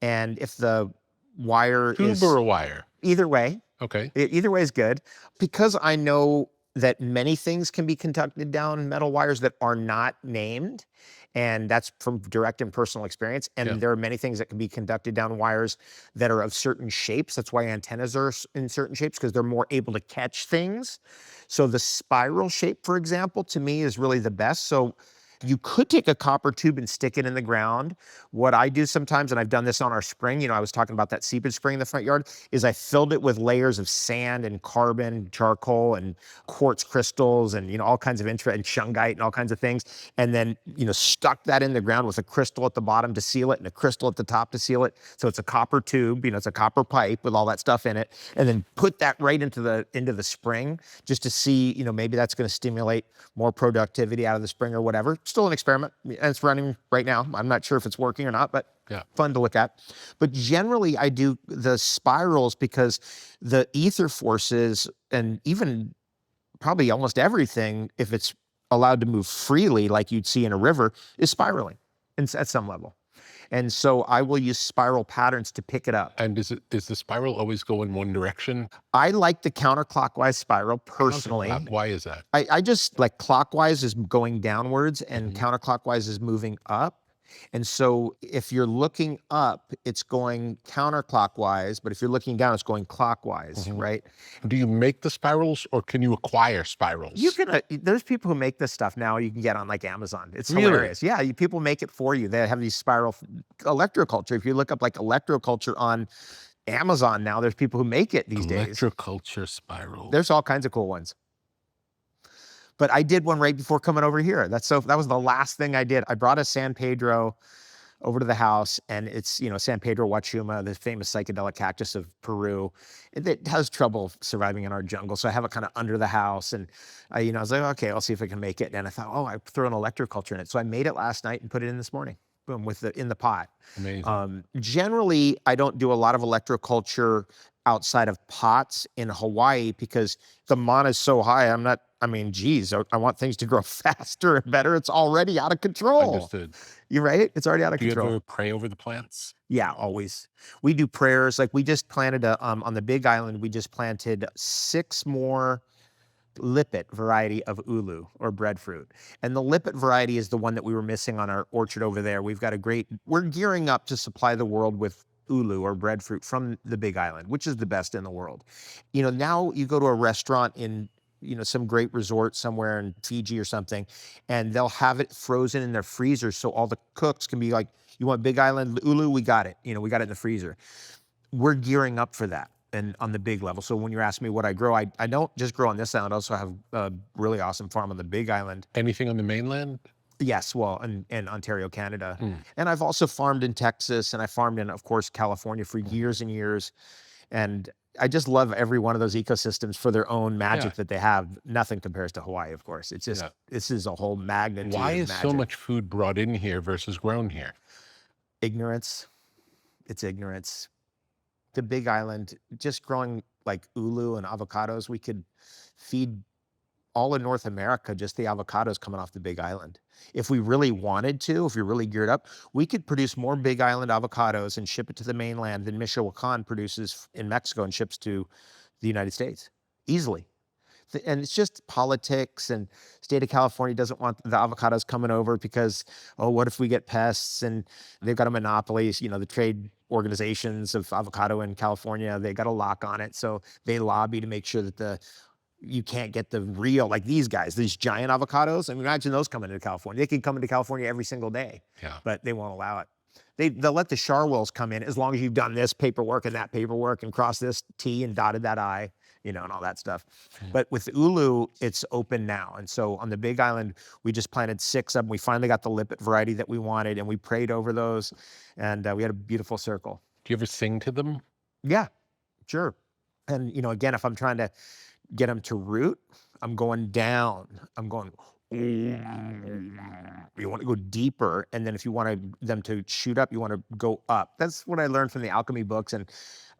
And if the wire Tube or a wire? Either way. Okay. Either way is good. Because I know that many things can be conducted down metal wires that are not named. And that's from direct and personal experience. And there are many things that can be conducted down wires that are of certain shapes. That's why antennas are in certain shapes, because they're more able to catch things. So the spiral shape, for example, to me is really the best. So you could take a copper tube and stick it in the ground. What I do sometimes, and I've done this on our spring, I was talking about that seepage spring in the front yard, is I filled it with layers of sand and carbon, charcoal, and quartz crystals, and all kinds of and shungite and all kinds of things. And then, stuck that in the ground with a crystal at the bottom to seal it and a crystal at the top to seal it. So it's a copper tube, it's a copper pipe with all that stuff in it. And then put that right into the spring just to see, maybe that's going to stimulate more productivity out of the spring or whatever. Still an experiment, and it's running right now. I'm not sure if it's working or not, but fun to look at. But generally, I do the spirals because the ether forces, and even probably almost everything, if it's allowed to move freely like you'd see in a river, is spiraling at some level. And so I will use spiral patterns to pick it up. And is the spiral always go in one direction? I like the counterclockwise spiral personally. Why is that? I just like clockwise is going downwards and counterclockwise is moving up. And so if you're looking up, it's going counterclockwise, but if you're looking down, it's going clockwise, right? Do you make the spirals or can you acquire spirals? You can, there's people who make this stuff now you can get on like Amazon. It's Really? hilarious. Yeah, people make it for you. They have these spiral electroculture. If you look up like electroculture on Amazon now, there's people who make it these days. Electroculture spiral. There's all kinds of cool ones. But I did one right before coming over here. That was the last thing I did. I brought a San Pedro over to the house, and it's, San Pedro huachuma, the famous psychedelic cactus of Peru. It has trouble surviving in our jungle, so I have it kind of under the house. And I was like, okay, I'll see if I can make it. And I thought, I throw an electroculture in it. So I made it last night and put it in this morning. Boom, in the pot. Amazing. Generally, I don't do a lot of electroculture outside of pots in Hawaii because the mana is so high. Geez, I want things to grow faster and better. It's already out of control. Understood. You're right. It's already out of control. Do you ever pray over the plants? Yeah, always. We do prayers. Like we just planted on the Big Island, we just planted 6 more lippet variety of ulu or breadfruit. And the lippet variety is the one that we were missing on our orchard over there. We're gearing up to supply the world with ulu or breadfruit from the Big Island, which is the best in the world. Now you go to a restaurant in some great resort somewhere in Fiji or something, and they'll have it frozen in their freezer so all the cooks can be like, you want Big Island ulu? We got it. We got it in the freezer. We're gearing up for that and on the big level. So when you're asking me what I grow, I don't just grow on this island. I also have a really awesome farm on the Big Island. Anything on the mainland? Yes, well, in Ontario, Canada. And I've also farmed in Texas, and I farmed in, of course, California for years and years. And I just love every one of those ecosystems for their own magic that they have. Nothing compares to Hawaii, of course. It's just, this is a whole magnitude Why of is magic. so much food brought in here versus grown here? Ignorance. It's ignorance. The Big Island, just growing like ulu and avocados, we could feed all of North America, just the avocados coming off the Big Island. If we really wanted to, if you're really geared up, we could produce more Big Island avocados and ship it to the mainland than Michoacan produces in Mexico and ships to the United States easily. And it's just politics, and state of California doesn't want the avocados coming over because, what if we get pests? And they've got a monopoly, the trade organizations of avocado in California, they got a lock on it. So they lobby to make sure that you can't get the real, like these guys, these giant avocados. Imagine those coming into California. They could come into California every single day, but they won't allow it. They'll let the Charwells come in as long as you've done this paperwork and that paperwork and crossed this T and dotted that I, and all that stuff. But with ulu, it's open now. And so on the Big Island, we just planted 6 of them. We finally got the lippet variety that we wanted, and we prayed over those, and we had a beautiful circle. Do you ever sing to them? Yeah, sure. And, again, if I'm trying to get them to root, I'm going down. I'm going, you want to go deeper. And then if you want them to shoot up, you want to go up. That's what I learned from the alchemy books. And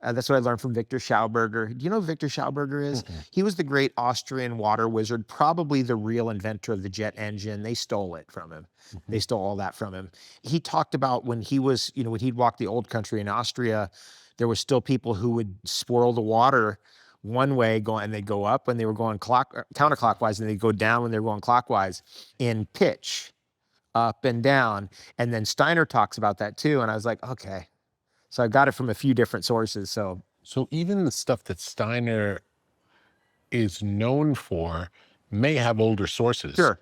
that's what I learned from Victor Schauberger. Do you know who Victor Schauberger is? He was the great Austrian water wizard, probably the real inventor of the jet engine. They stole it from him. They stole all that from him. He talked about when he was, when he'd walk the old country in Austria, there were still people who would swirl the water one way going, and they go up when they were going counterclockwise, and they go down when they're going clockwise in pitch, up and down. And then Steiner talks about that too. And I was like, okay. So I got it from a few different sources. So even the stuff that Steiner is known for may have older sources. sure,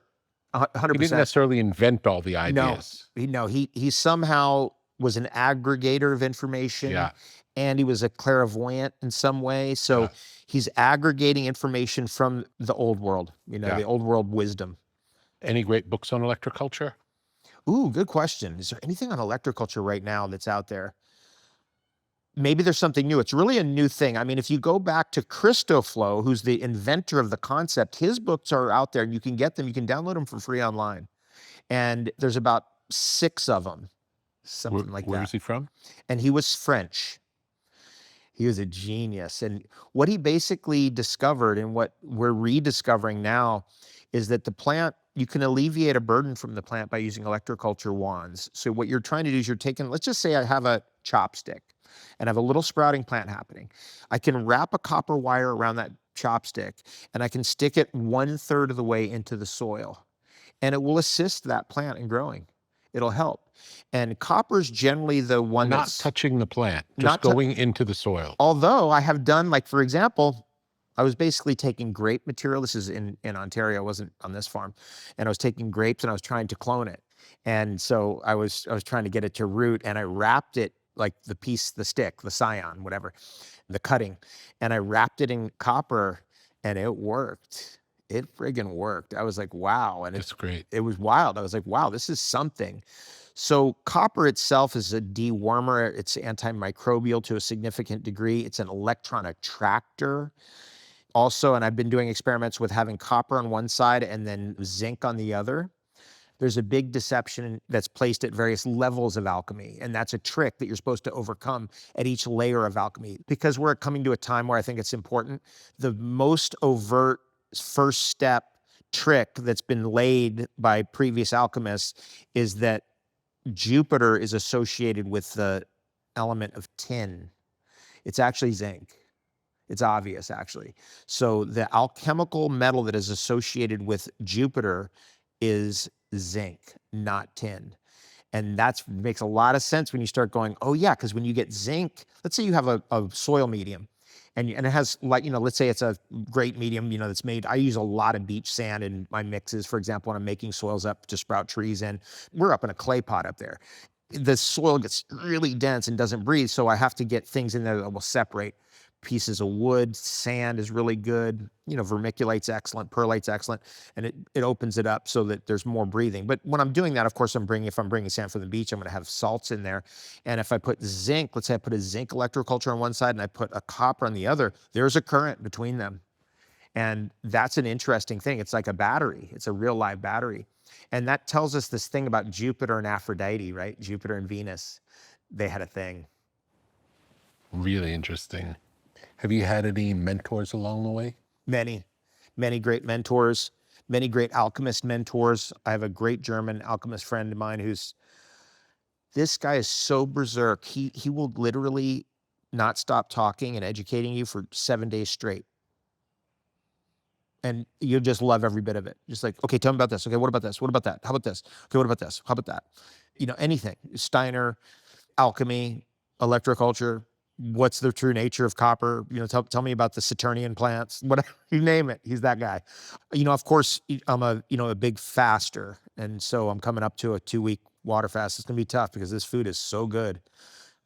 100%. He didn't necessarily invent all the ideas. He somehow was an aggregator of information. Yeah. And he was a clairvoyant in some way. So Yeah. he's aggregating information from the old world, the old world wisdom. Any great books on electroculture? Ooh, good question. Is there anything on electroculture right now that's out there? Maybe there's something new. It's really a new thing. I mean, if you go back to Christoflo, who's the inventor of the concept, his books are out there and you can get them. You can download them for free online. And there's about 6 of them, something like that. Where is he from? And he was French. He was a genius. And what he basically discovered, and what we're rediscovering now, is that the plant, you can alleviate a burden from the plant by using electroculture wands. So what you're trying to do is you're taking, let's just say I have a chopstick and I have a little sprouting plant happening. I can wrap a copper wire around that chopstick and I can stick it 1/3 of the way into the soil, and it will assist that plant in growing. It'll help. And copper is generally the one Not that's touching the plant, just going into the soil. Although I have done, like, for example, I was basically taking grape material. This is in Ontario. I wasn't on this farm. And I was taking grapes and I was trying to clone it. And so I was trying to get it to root, and I wrapped it, like the stick, the scion, whatever, the cutting. And I wrapped it in copper and it worked. It friggin' worked. I was like, wow. And That's great. It was wild. I was like, wow, this is something. So copper itself is a dewormer. It's antimicrobial to a significant degree. It's an electron attractor. Also, and I've been doing experiments with having copper on one side and then zinc on the other. There's a big deception that's placed at various levels of alchemy. And that's a trick that you're supposed to overcome at each layer of alchemy. Because we're coming to a time where I think it's important. The most overt first step trick that's been laid by previous alchemists is that Jupiter is associated with the element of tin. It's actually zinc. It's obvious, actually. So the alchemical metal that is associated with Jupiter is zinc, not tin. And that makes a lot of sense when you start going, oh yeah, because when you get zinc, let's say you have a soil medium, and it has, like, let's say it's a great medium, that's made, I use a lot of beach sand in my mixes, for example, when I'm making soils up to sprout trees in. We're up in a clay pot up there. The soil gets really dense and doesn't breathe, so I have to get things in there that will separate. Pieces of wood, sand is really good. Vermiculate's excellent, perlate's excellent, and it opens it up so that there's more breathing. But when I'm doing that, of course, if I'm bringing sand from the beach, I'm going to have salts in there. And if I put zinc, let's say I put a zinc electroculture on one side and I put a copper on the other, there's a current between them. And that's an interesting thing. It's like a battery. It's a real live battery. And that tells us this thing about Jupiter and Aphrodite, right? Jupiter and Venus, they had a thing. Really interesting. Have you had any mentors along the way? Many great mentors, many great alchemist mentors. I have a great German alchemist friend of mine this guy is so berserk. He will literally not stop talking and educating you for 7 days straight. And you'll just love every bit of it. Just like, okay, tell me about this. Okay, what about this? What about that? How about this? Okay, what about this? How about that? Anything. Steiner, alchemy, electroculture. What's the true nature of copper? Tell me about the Saturnian plants, whatever, you name it. He's that guy. Of course, I'm a big faster. And so I'm coming up to a 2-week water fast. It's going to be tough because this food is so good.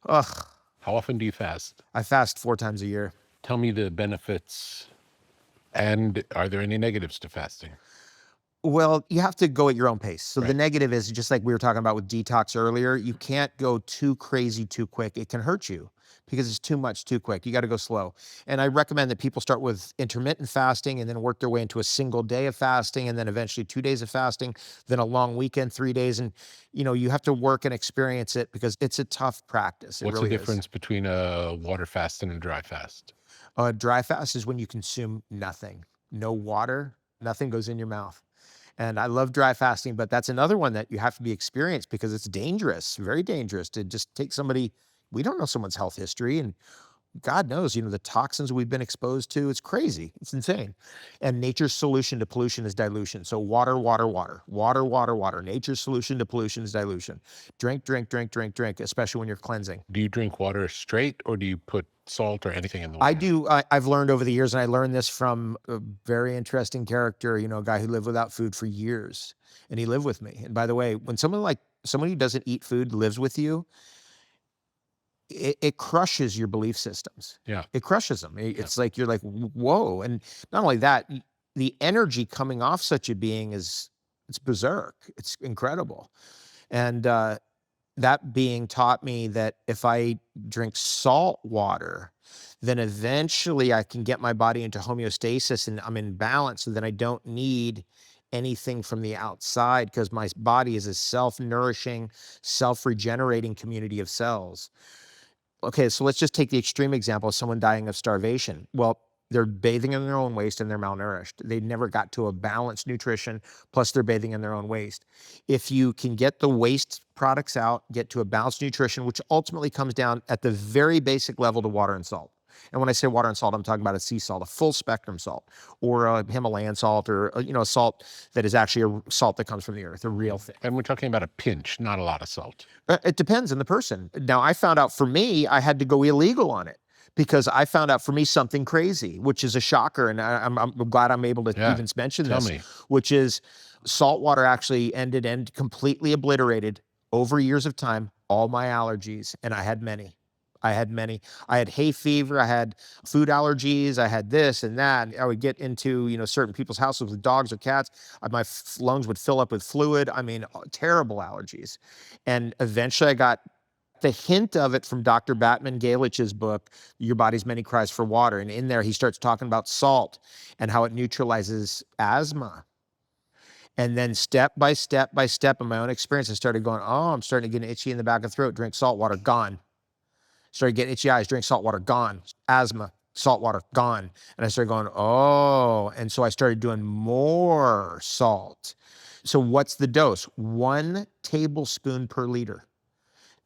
Ugh. How often do you fast? I fast 4 times a year. Tell me the benefits, and are there any negatives to fasting? Well, you have to go at your own pace. So Right. The negative is, just like we were talking about with detox earlier, you can't go too crazy too quick. It can hurt you because it's too much too quick. You got to go slow. And I recommend that people start with intermittent fasting and then work their way into a single day of fasting, and then eventually 2 days of fasting, then a long weekend, 3 days. And, you have to work and experience it because it's a tough practice. It What's really the is. difference between a water fast and a dry fast? A dry fast is when you consume nothing, no water, nothing goes in your mouth. And I love dry fasting, but that's another one that you have to be experienced because it's dangerous, very dangerous to just take somebody. We don't know someone's health history, and God knows, the toxins we've been exposed to, it's crazy. It's insane. And nature's solution to pollution is dilution. So water, water, water, water, water, water. Nature's solution to pollution is dilution. Drink, drink, drink, drink, drink, especially when you're cleansing. Do you drink water straight, or do you put salt or anything in the water? I do. I've learned over the years, and I learned this from a very interesting character, a guy who lived without food for years, and he lived with me. And by the way, when someone who doesn't eat food lives with you, it crushes your belief systems. Yeah. It crushes them. It's like, you're like, whoa. And not only that, the energy coming off such a being it's berserk. It's incredible. And that being taught me that if I drink salt water, then eventually I can get my body into homeostasis and I'm in balance. So then I don't need anything from the outside, because my body is a self-nourishing, self-regenerating community of cells. Okay, so let's just take the extreme example of someone dying of starvation. Well, they're bathing in their own waste and they're malnourished. They never got to a balanced nutrition, plus they're bathing in their own waste. If you can get the waste products out, get to a balanced nutrition, which ultimately comes down at the very basic level to water and salt. And when I say water and salt, I'm talking about a sea salt, a full spectrum salt, or a Himalayan salt, or a salt that is actually a salt that comes from the earth, a real thing. And we're talking about a pinch, not a lot of salt. It depends on the person. Now, I found out for me, I had to go illegal on it, because I found out for me something crazy, which is a shocker. And I'm glad I'm able to even mention this, which is salt water actually ended and completely obliterated over years of time all my allergies. And I had many. I had hay fever, I had food allergies, I had this and that. I would get into, certain people's houses with dogs or cats. My lungs would fill up with fluid. I mean, terrible allergies. And eventually I got the hint of it from Dr. Batman Galich's book, Your Body's Many Cries for Water. And in there, he starts talking about salt and how it neutralizes asthma. And then step by step by step in my own experience, I started going, oh, I'm starting to get itchy in the back of the throat, drink salt water, gone. Started getting itchy eyes, drink salt water, gone. Asthma, salt water, gone. And I started going, oh. And so I started doing more salt. So what's the dose? 1 tablespoon per liter.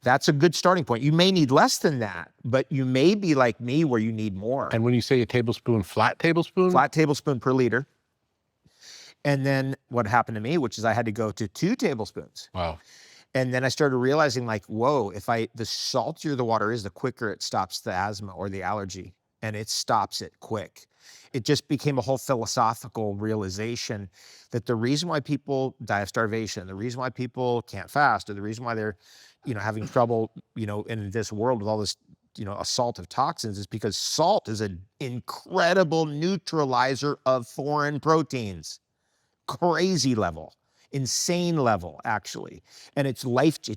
That's a good starting point. You may need less than that, but you may be like me where you need more. And when you say a tablespoon, flat tablespoon? Flat tablespoon per liter. And then what happened to me, which is I had to go to 2 tablespoons. Wow. And then I started realizing, like, whoa, the saltier the water is, the quicker it stops the asthma or the allergy, and it stops it quick. It just became a whole philosophical realization that the reason why people die of starvation, the reason why people can't fast, or the reason why they're, having trouble, in this world with all this, assault of toxins, is because salt is an incredible neutralizer of foreign proteins. Crazy level. Insane level, actually. And it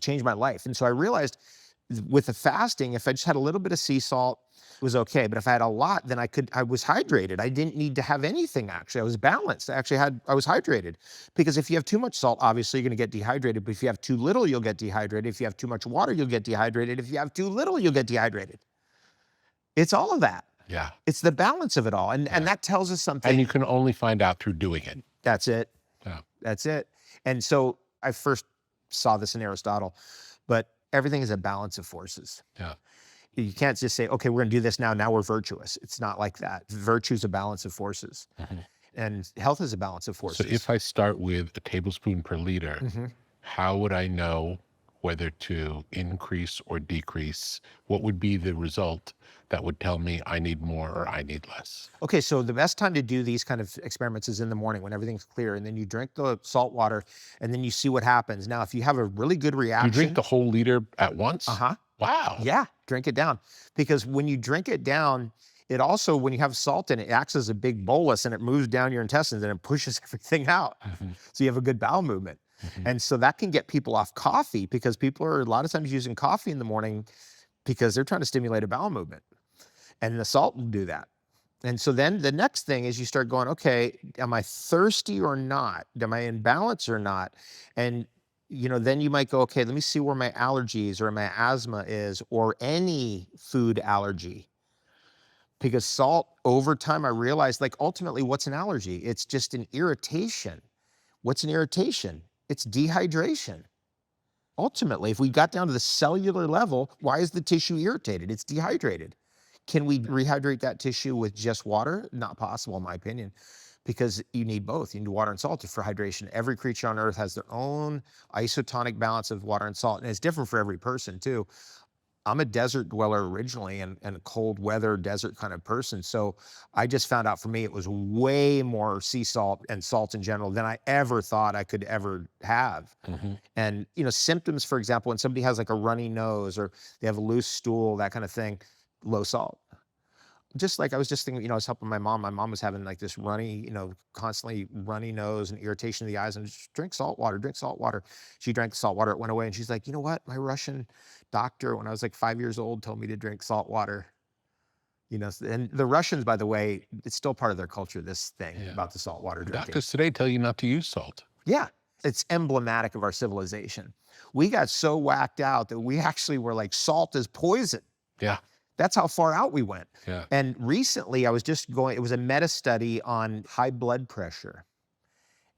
changed my life. And so I realized with the fasting, if I just had a little bit of sea salt, it was okay. But if I had a lot, then I was hydrated. I didn't need to have anything, actually. I was balanced. I was hydrated. Because if you have too much salt, obviously you're gonna get dehydrated. But if you have too little, you'll get dehydrated. If you have too much water, you'll get dehydrated. If you have too little, you'll get dehydrated. It's all of that. Yeah. It's the balance of it all. And that tells us something. And you can only find out through doing it. That's it. Yeah. That's it. And so I first saw this in Aristotle, but everything is a balance of forces. Yeah. You can't just say, okay, we're gonna do this now we're virtuous. It's not like that. Virtue is a balance of forces. Mm-hmm. And health is a balance of forces. So if I start with a tablespoon per liter, how would I know whether to increase or decrease? What would be the result that would tell me I need more or I need less? Okay, so the best time to do these kind of experiments is in the morning when everything's clear, and then you drink the salt water and then you see what happens. Now, if you have a really good reaction— You drink the whole liter at once? Uh-huh. Wow. Yeah, drink it down. Because when you drink it down, it also, when you have salt in it, it acts as a big bolus and it moves down your intestines and it pushes everything out. So you have a good bowel movement. And so that can get people off coffee, because people are a lot of times using coffee in the morning because they're trying to stimulate a bowel movement. And the salt will do that. And so then the next thing is you start going, okay, am I thirsty or not? Am I in balance or not? And then you might go, okay, let me see where my allergies or my asthma is, or any food allergy. Because salt, over time, I realized, like, ultimately, what's an allergy? It's just an irritation. What's an irritation? It's dehydration. Ultimately, if we got down to the cellular level, why is the tissue irritated? It's dehydrated. Can we rehydrate that tissue with just water? Not possible, in my opinion, because you need both. You need water and salt for hydration. Every creature on Earth has their own isotonic balance of water and salt, and it's different for every person too. I'm a desert dweller originally and a cold weather desert kind of person. So I just found out for me, it was way more sea salt and salt in general than I ever thought I could ever have. And, symptoms, for example, when somebody has like a runny nose or they have a loose stool, that kind of thing, low salt. Just like I was just thinking, I was helping my mom. My mom was having like this runny, constantly runny nose and irritation of the eyes, and just drink salt water, drink salt water. She drank the salt water, it went away. And she's like, you know what? My Russian doctor, when I was like 5 years old, told me to drink salt water. And the Russians, by the way, it's still part of their culture, this thing about the salt water drinking. Doctors today tell you not to use salt. Yeah, it's emblematic of our civilization. We got so whacked out that we actually were like, salt is poison. Yeah. That's how far out we went. Yeah. And recently I was just it was a meta study on high blood pressure.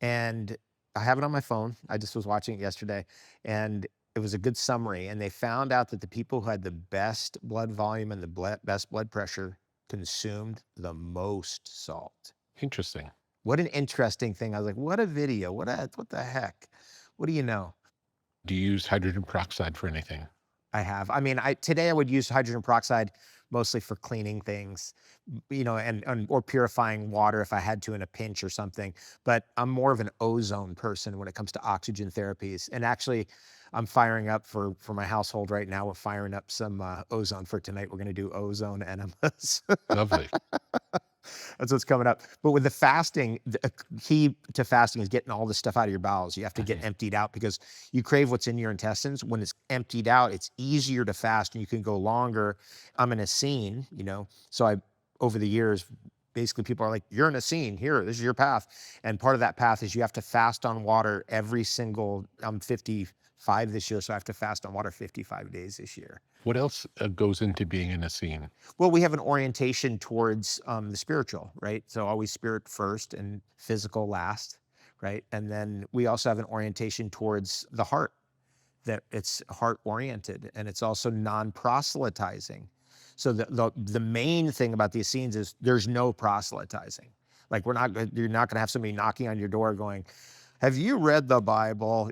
And I have it on my phone. I just was watching it yesterday. And it was a good summary. And they found out that the people who had the best blood volume and the best blood pressure consumed the most salt. Interesting. What an interesting thing. I was like, what a video. What the heck? What do you know? Do you use hydrogen peroxide for anything? I have. I mean, today I would use hydrogen peroxide mostly for cleaning things, or purifying water if I had to in a pinch or something. But I'm more of an ozone person when it comes to oxygen therapies. And actually, I'm firing up for my household right now. We're firing up some ozone for tonight. We're going to do ozone enemas. Lovely. That's what's coming up. But with the fasting, the key to fasting is getting all this stuff out of your bowels. You have to get emptied out because you crave what's in your intestines. When it's emptied out, it's easier to fast and you can go longer. I'm an Essene, so over the years, basically people are like, you're an Essene, here, this is your path. And part of that path is you have to fast on water I'm 55 this year, so I have to fast on water 55 days this year. What else goes into being an Essene? Well, we have an orientation towards the spiritual, right? So always spirit first and physical last, right? And then we also have an orientation towards the heart, that it's heart oriented, and it's also non-proselytizing. So the main thing about the Essenes is there's no proselytizing. Like you're not going to have somebody knocking on your door going, have you read the Bible?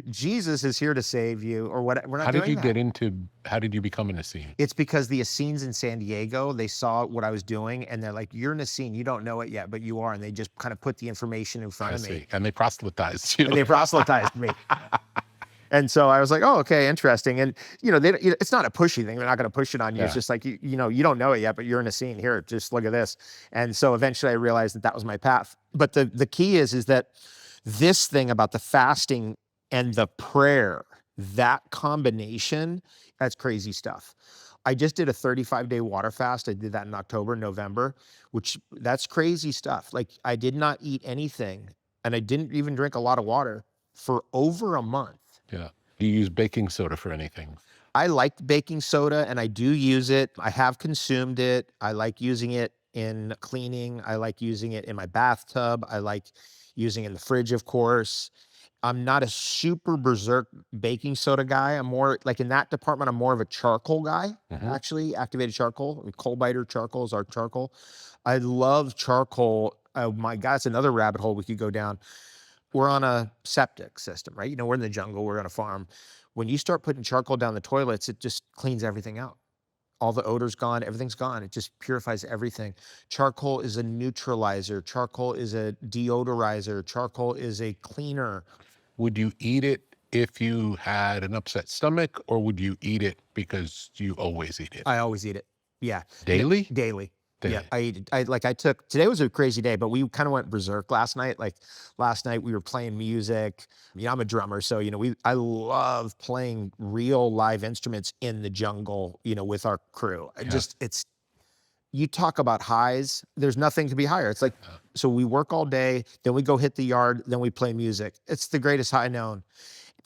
Jesus is here to save you, or what? We're not How doing did you that. get into, how did you become an Essene? It's because the Essenes in San Diego, they saw what I was doing and they're like, you're an Essene, you don't know it yet, but you are. And they just kind of put the information in front of me. And they proselytized you. And they proselytized me. And so I was like, oh, okay, interesting. And, it's not a pushy thing. They're not going to push it on you. Yeah. It's just like, you don't know it yet, but you're an Essene. Here, just look at this. And so eventually I realized that was my path. But the key is that this thing about the fasting and the prayer, that combination, that's crazy stuff. I just did a 35-day water fast. I did that in October, November, that's crazy stuff. Like I did not eat anything and I didn't even drink a lot of water for over a month. Yeah. Do you use baking soda for anything? I like baking soda and I do use it. I have consumed it. I like using it in cleaning. I like using it in my bathtub. I like using it in the fridge, of course. I'm not a super berserk baking soda guy. I'm more like in that department, I'm more of a charcoal guy, actually, activated charcoal. Coal biter charcoal is our charcoal. I love charcoal. Oh my God, it's another rabbit hole we could go down. We're on a septic system, right? We're in the jungle, we're on a farm. When you start putting charcoal down the toilets, it just cleans everything out. All the odor's gone, everything's gone. It just purifies everything. Charcoal is a neutralizer. Charcoal is a deodorizer. Charcoal is a cleaner. Would you eat it if you had an upset stomach, or would you eat it because you always eat it? I always eat it. Yeah. Daily? Daily. Daily. Yeah, I eat it. Today was a crazy day, but we kind of went berserk last night. Like last night we were playing music. I'm a drummer, so, I love playing real live instruments in the jungle, with our crew. Yeah. You talk about highs, there's nothing to be higher. It's like, so we work all day, then we go hit the yard, then we play music. It's the greatest high known.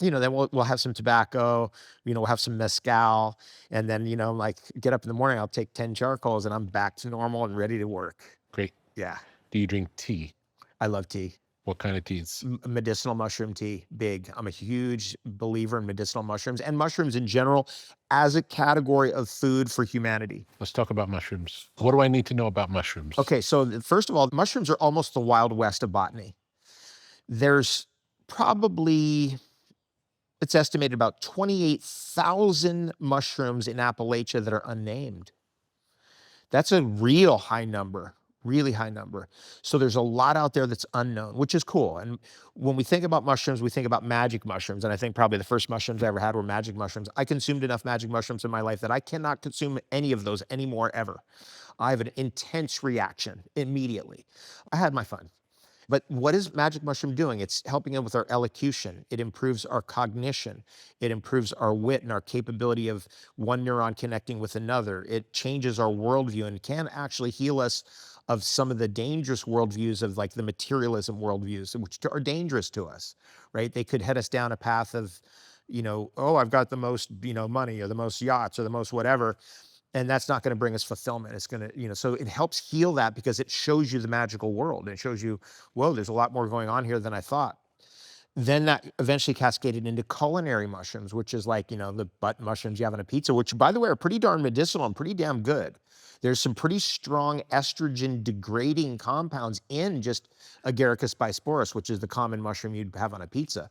Then we'll have some tobacco, we'll have some mezcal, and then, like get up in the morning, I'll take 10 charcoals and I'm back to normal and ready to work. Great. Yeah. Do you drink tea? I love tea. What kind of teas? Medicinal mushroom tea, big. I'm a huge believer in medicinal mushrooms and mushrooms in general as a category of food for humanity. Let's talk about mushrooms. What do I need to know about mushrooms? Okay, so first of all, mushrooms are almost the Wild West of botany. There's probably, it's estimated about 28,000 mushrooms in Appalachia that are unnamed. That's a real high number, really high number. So there's a lot out there that's unknown, which is cool. And when we think about mushrooms, we think about magic mushrooms. And I think probably the first mushrooms I ever had were magic mushrooms. I consumed enough magic mushrooms in my life that I cannot consume any of those anymore ever. I have an intense reaction immediately. I had my fun. But what is magic mushroom doing? It's helping us with our elocution. It improves our cognition. It improves our wit and our capability of one neuron connecting with another. It changes our worldview and can actually heal us of some of the dangerous worldviews of like the materialism worldviews, which are dangerous to us, right? They could head us down a path of, oh, I've got the most, money or the most yachts or the most whatever. And that's not going to bring us fulfillment. It's going to, so it helps heal that because it shows you the magical world. It shows you, whoa, there's a lot more going on here than I thought. Then that eventually cascaded into culinary mushrooms, which is like, the button mushrooms you have on a pizza, which by the way are pretty darn medicinal and pretty damn good. There's some pretty strong estrogen degrading compounds in just Agaricus bisporus, which is the common mushroom you'd have on a pizza.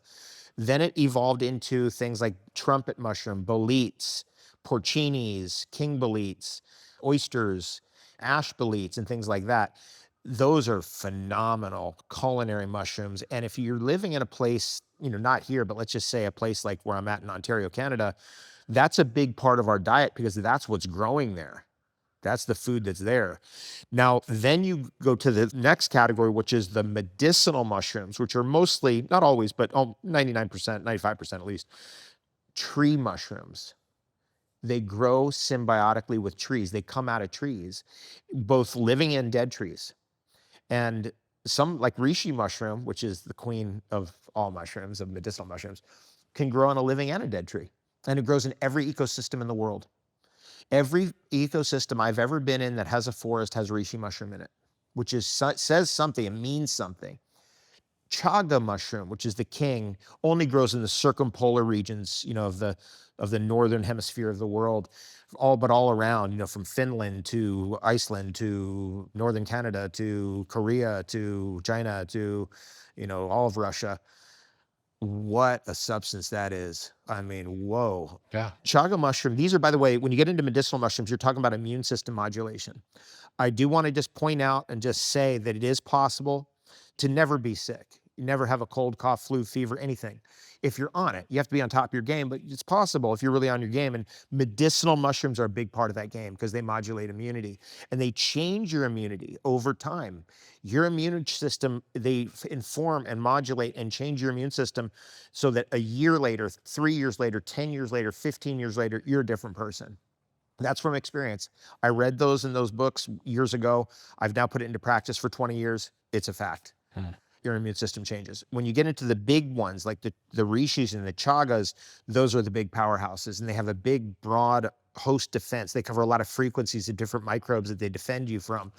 Then it evolved into things like trumpet mushroom, boletes, porcinis, king boletes, oysters, ash boletes, and things like that. Those are phenomenal culinary mushrooms. And if you're living in a place, not here, but let's just say a place like where I'm at in Ontario, Canada, that's a big part of our diet because that's what's growing there. That's the food that's there. Now, then you go to the next category, which is the medicinal mushrooms, which are mostly, not always, but 99%, 95% at least, tree mushrooms. They grow symbiotically with trees. They come out of trees, both living and dead trees. And some, like reishi mushroom, which is the queen of all mushrooms, of medicinal mushrooms, can grow on a living and a dead tree. And it grows in every ecosystem in the world. Every ecosystem I've ever been in that has a forest has reishi mushroom in it, which says something, it means something. Chaga mushroom, which is the king, only grows in the circumpolar regions, of the northern hemisphere of the world, all around, from Finland to Iceland to northern Canada to Korea to China to, all of Russia. What a substance that is. I mean, whoa. Yeah. Chaga mushroom, these are, by the way, when you get into medicinal mushrooms, you're talking about immune system modulation. I do want to just point out and just say that it is possible to never be sick. You never have a cold, cough, flu, fever, anything. If you're on it, you have to be on top of your game, but it's possible if you're really on your game. And medicinal mushrooms are a big part of that game because they modulate immunity and they change your immunity over time. Your immune system, they inform and modulate and change your immune system so that a year later, 3 years later, 10 years later, 15 years later, you're a different person. That's from experience. I read those in those books years ago. I've now put it into practice for 20 years. It's a fact. Your immune system changes. When you get into the big ones, like the rishis and the chagas, those are the big powerhouses, and they have a big, broad host defense. They cover a lot of frequencies of different microbes that they defend you from.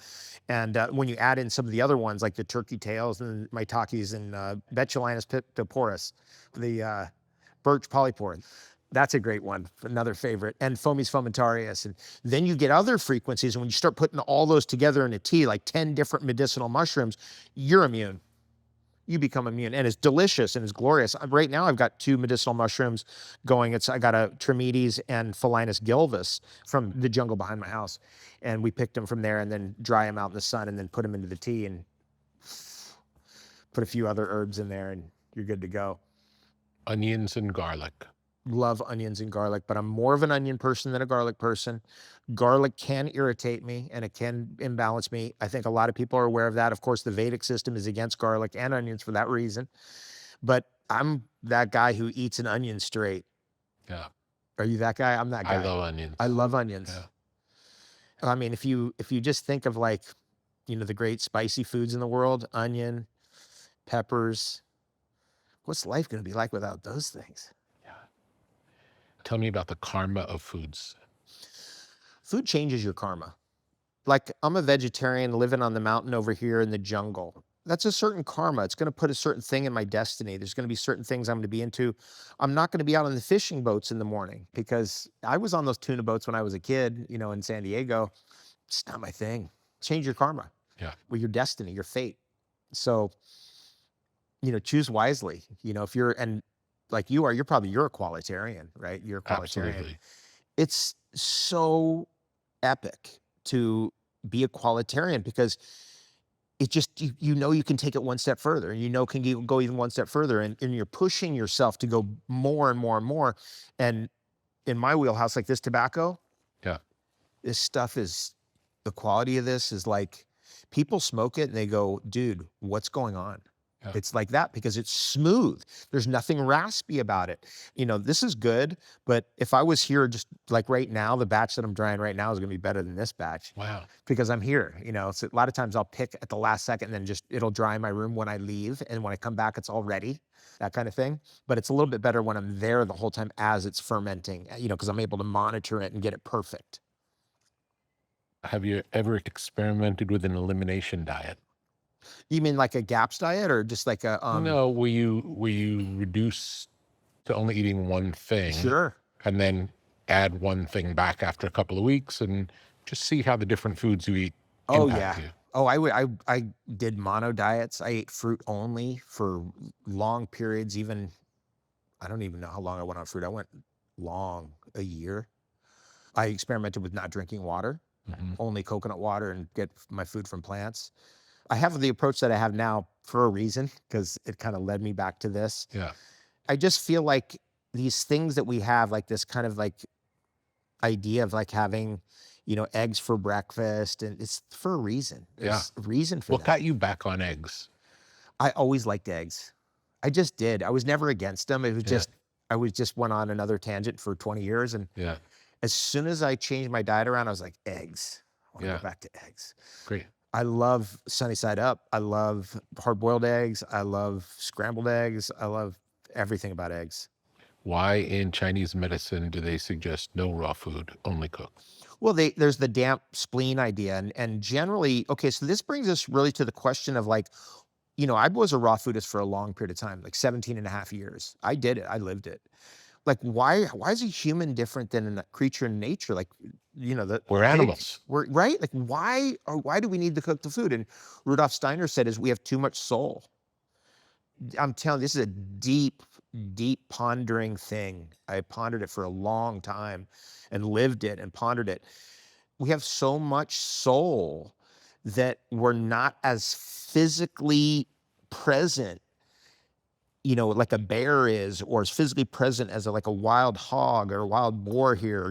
And when you add in some of the other ones, like the turkey tails and maitakes and Botulinus pictoporus, the birch polypore, that's a great one, another favorite, and Fomes fomentarius. And then you get other frequencies, and when you start putting all those together in a tea, like 10 different medicinal mushrooms, you're immune. You become immune, and it's delicious and it's glorious. Right now, I've got 2 medicinal mushrooms going. I got a Trametes and Phalinus gilvus from the jungle behind my house, and we picked them from there and then dry them out in the sun and then put them into the tea and put a few other herbs in there, and you're good to go. Onions and garlic. Love onions and garlic, but I'm more of an onion person than a garlic person. Garlic can irritate me and it can imbalance me. I think a lot of people are aware of that. Of course, the Vedic system is against garlic and onions for that reason. But I'm that guy who eats an onion straight. Yeah. Are you that guy? I'm that guy. I love onions. I love onions. Yeah. I mean, if you just think of like, the great spicy foods in the world, onion, peppers, what's life going to be like without those things? Tell me about the karma of foods. Food changes your karma. Like, I'm a vegetarian living on the mountain over here in the jungle. that's a certain karma. It's going to put a certain thing in my destiny. There's going to be certain things I'm going to be into. I'm not going to be out on the fishing boats in the morning because I was on those tuna boats when I was a kid, in San Diego. It's not my thing. Change your karma. Yeah. Well, your destiny, your fate. So, choose wisely. If you're, and like you're a qualitarian, right? You're a qualitarian. Absolutely. It's so epic to be a qualitarian because it just, you can take it one step further, and can go even one step further, and you're pushing yourself to go more and more and more. And in my wheelhouse, like this tobacco, Yeah. this stuff the quality of this is like, people smoke it and they go, dude, what's going on? Yeah. It's like that because it's smooth. There's nothing raspy about it. This is good, but if I was here just like right now, the batch that I'm drying right now is going to be better than this batch. Wow. Because I'm here, so a lot of times I'll pick at the last second and then it'll dry in my room when I leave. And when I come back, it's all ready, that kind of thing. But it's a little bit better when I'm there the whole time as it's fermenting, because I'm able to monitor it and get it perfect. Have you ever experimented with an elimination diet? You mean like a GAPS diet or just like a No, will you reduce to only eating one thing? Sure. And then add one thing back after a couple of weeks and just see how the different foods you eat impact you. Oh, I did mono diets. I ate fruit only for long periods. Even I don't even know how long I went on fruit. I went long, a year. I experimented with not drinking water, only coconut water, and get my food from plants. I have the approach that I have now for a reason, because it kind of led me back to this. Yeah. I just feel like these things that we have, like this kind of like idea of like having, eggs for breakfast, and it's for a reason. There's a reason for that. What got you back on eggs? I always liked eggs. I just did. I was never against them. It was just, I went on another tangent for 20 years. And as soon as I changed my diet around, I was like, eggs. I want to go back to eggs. Great. I love sunny side up. I love hard-boiled eggs. I love scrambled eggs. I love everything about eggs. Why in Chinese medicine do they suggest no raw food, only cooked? Well, there's the damp spleen idea. And generally, okay, so this brings us really to the question of like, I was a raw foodist for a long period of time, like 17 and a half years. I did it. I lived it. Like, why is a human different than a creature in nature? Like, we're animals. We're right. Like, why do we need to cook the food? And Rudolf Steiner said is we have too much soul. I'm telling you, this is a deep, deep pondering thing. I pondered it for a long time and lived it and pondered it. We have so much soul that we're not as physically present, like a bear is, or as physically present as like a wild hog or a wild boar here.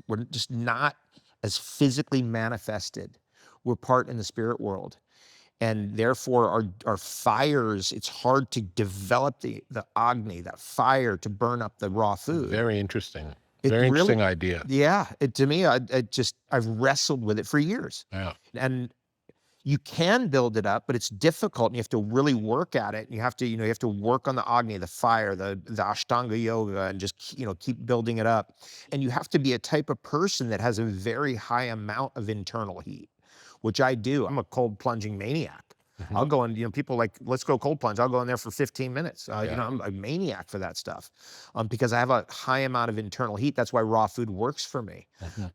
We're just not as physically manifested. We're part in the spirit world. And therefore our fires, it's hard to develop the Agni, that fire to burn up the raw food. Very interesting. Very interesting idea. Yeah. To me, I've wrestled with it for years. Yeah. And you can build it up, but it's difficult, and you have to really work at it. And you have to work on the Agni, the fire, the Ashtanga yoga, and just, keep building it up. And you have to be a type of person that has a very high amount of internal heat, which I do. I'm a cold plunging maniac. I'll go in, people like, let's go cold plunge. I'll go in there for 15 minutes. I'm a maniac for that stuff because I have a high amount of internal heat. That's why raw food works for me.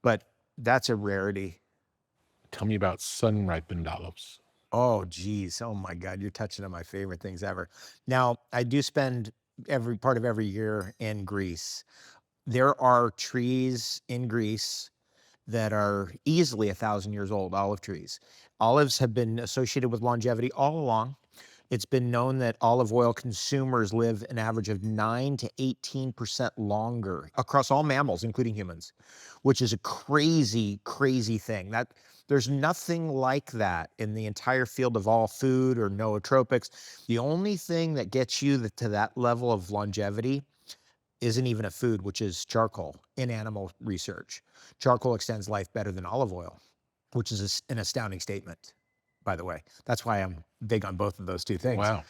But that's a rarity. Tell me about sun-ripened olives. Oh, geez. Oh, my God. You're touching on my favorite things ever. Now, I do spend every part of every year in Greece. There are trees in Greece that are easily 1,000 years old, olive trees. Olives have been associated with longevity all along. It's been known that olive oil consumers live an average of 9 to 18% longer across all mammals, including humans, which is a crazy, crazy thing. That there's nothing like that in the entire field of all food or nootropics. The only thing that gets you to that level of longevity isn't even a food, which is charcoal in animal research. Charcoal extends life better than olive oil, which is an astounding statement, by the way. That's why I'm big on both of those two things. Wow.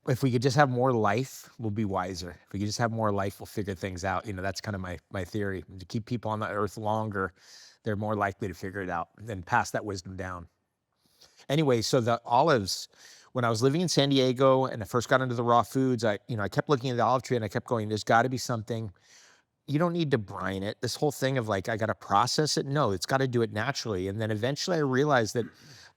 If we could just have more life, we'll be wiser. If we could just have more life, we'll figure things out. That's kind of my theory. To keep people on the earth longer, they're more likely to figure it out and pass that wisdom down. Anyway, so the olives, when I was living in San Diego and I first got into the raw foods, I kept looking at the olive tree and I kept going, there's got to be something. You don't need to brine it. This whole thing of like, I got to process it. No, it's got to do it naturally. And then eventually I realized that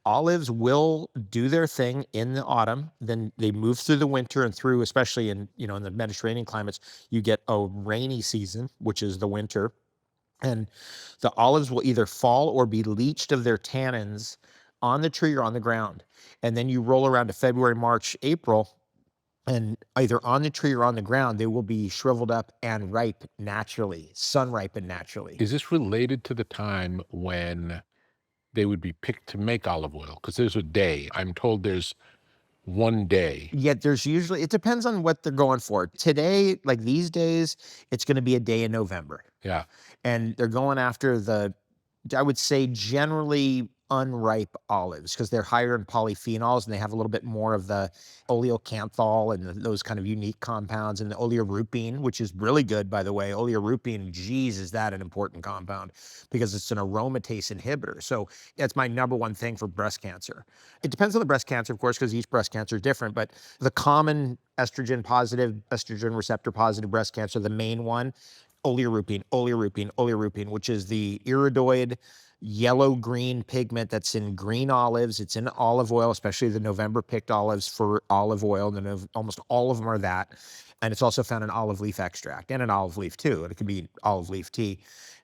olives will do their thing in the autumn. Then they move through the winter and through, especially in the Mediterranean climates, you get a rainy season, which is the winter. And the olives will either fall or be leached of their tannins on the tree or on the ground. And then you roll around to February, March, April, and either on the tree or on the ground, they will be shriveled up and ripe naturally, sun ripened naturally. Is this related to the time when they would be picked to make olive oil? Because there's a day. I'm told there's one day. Yet there's usually, it depends on what they're going for. Today, like these days, it's going to be a day in November. Yeah. And they're going after I would say generally unripe olives because they're higher in polyphenols and they have a little bit more of the oleocanthal and those kind of unique compounds, and the oleorubine, which is really good, by the way. Oleorubine, geez, is that an important compound because it's an aromatase inhibitor. So that's my number one thing for breast cancer. It depends on the breast cancer, of course, because each breast cancer is different, but the common estrogen receptor positive breast cancer, the main one, oleorubine, which is the iridoid yellow-green pigment that's in green olives. It's in olive oil, especially the November picked olives for olive oil. And almost all of them are that. And it's also found in olive leaf extract and in olive leaf too. And it could be olive leaf tea.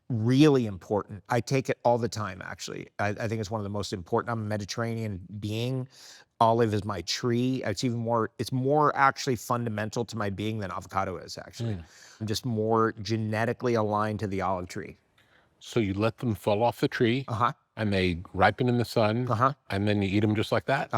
Really important. I take it all the time, actually. I think it's one of the most important. I'm a Mediterranean being. Olive is my tree. It's more actually fundamental to my being than avocado is, actually. I'm just more genetically aligned to the olive tree. So you let them fall off the tree, and they ripen in the sun, and then you eat them just like that?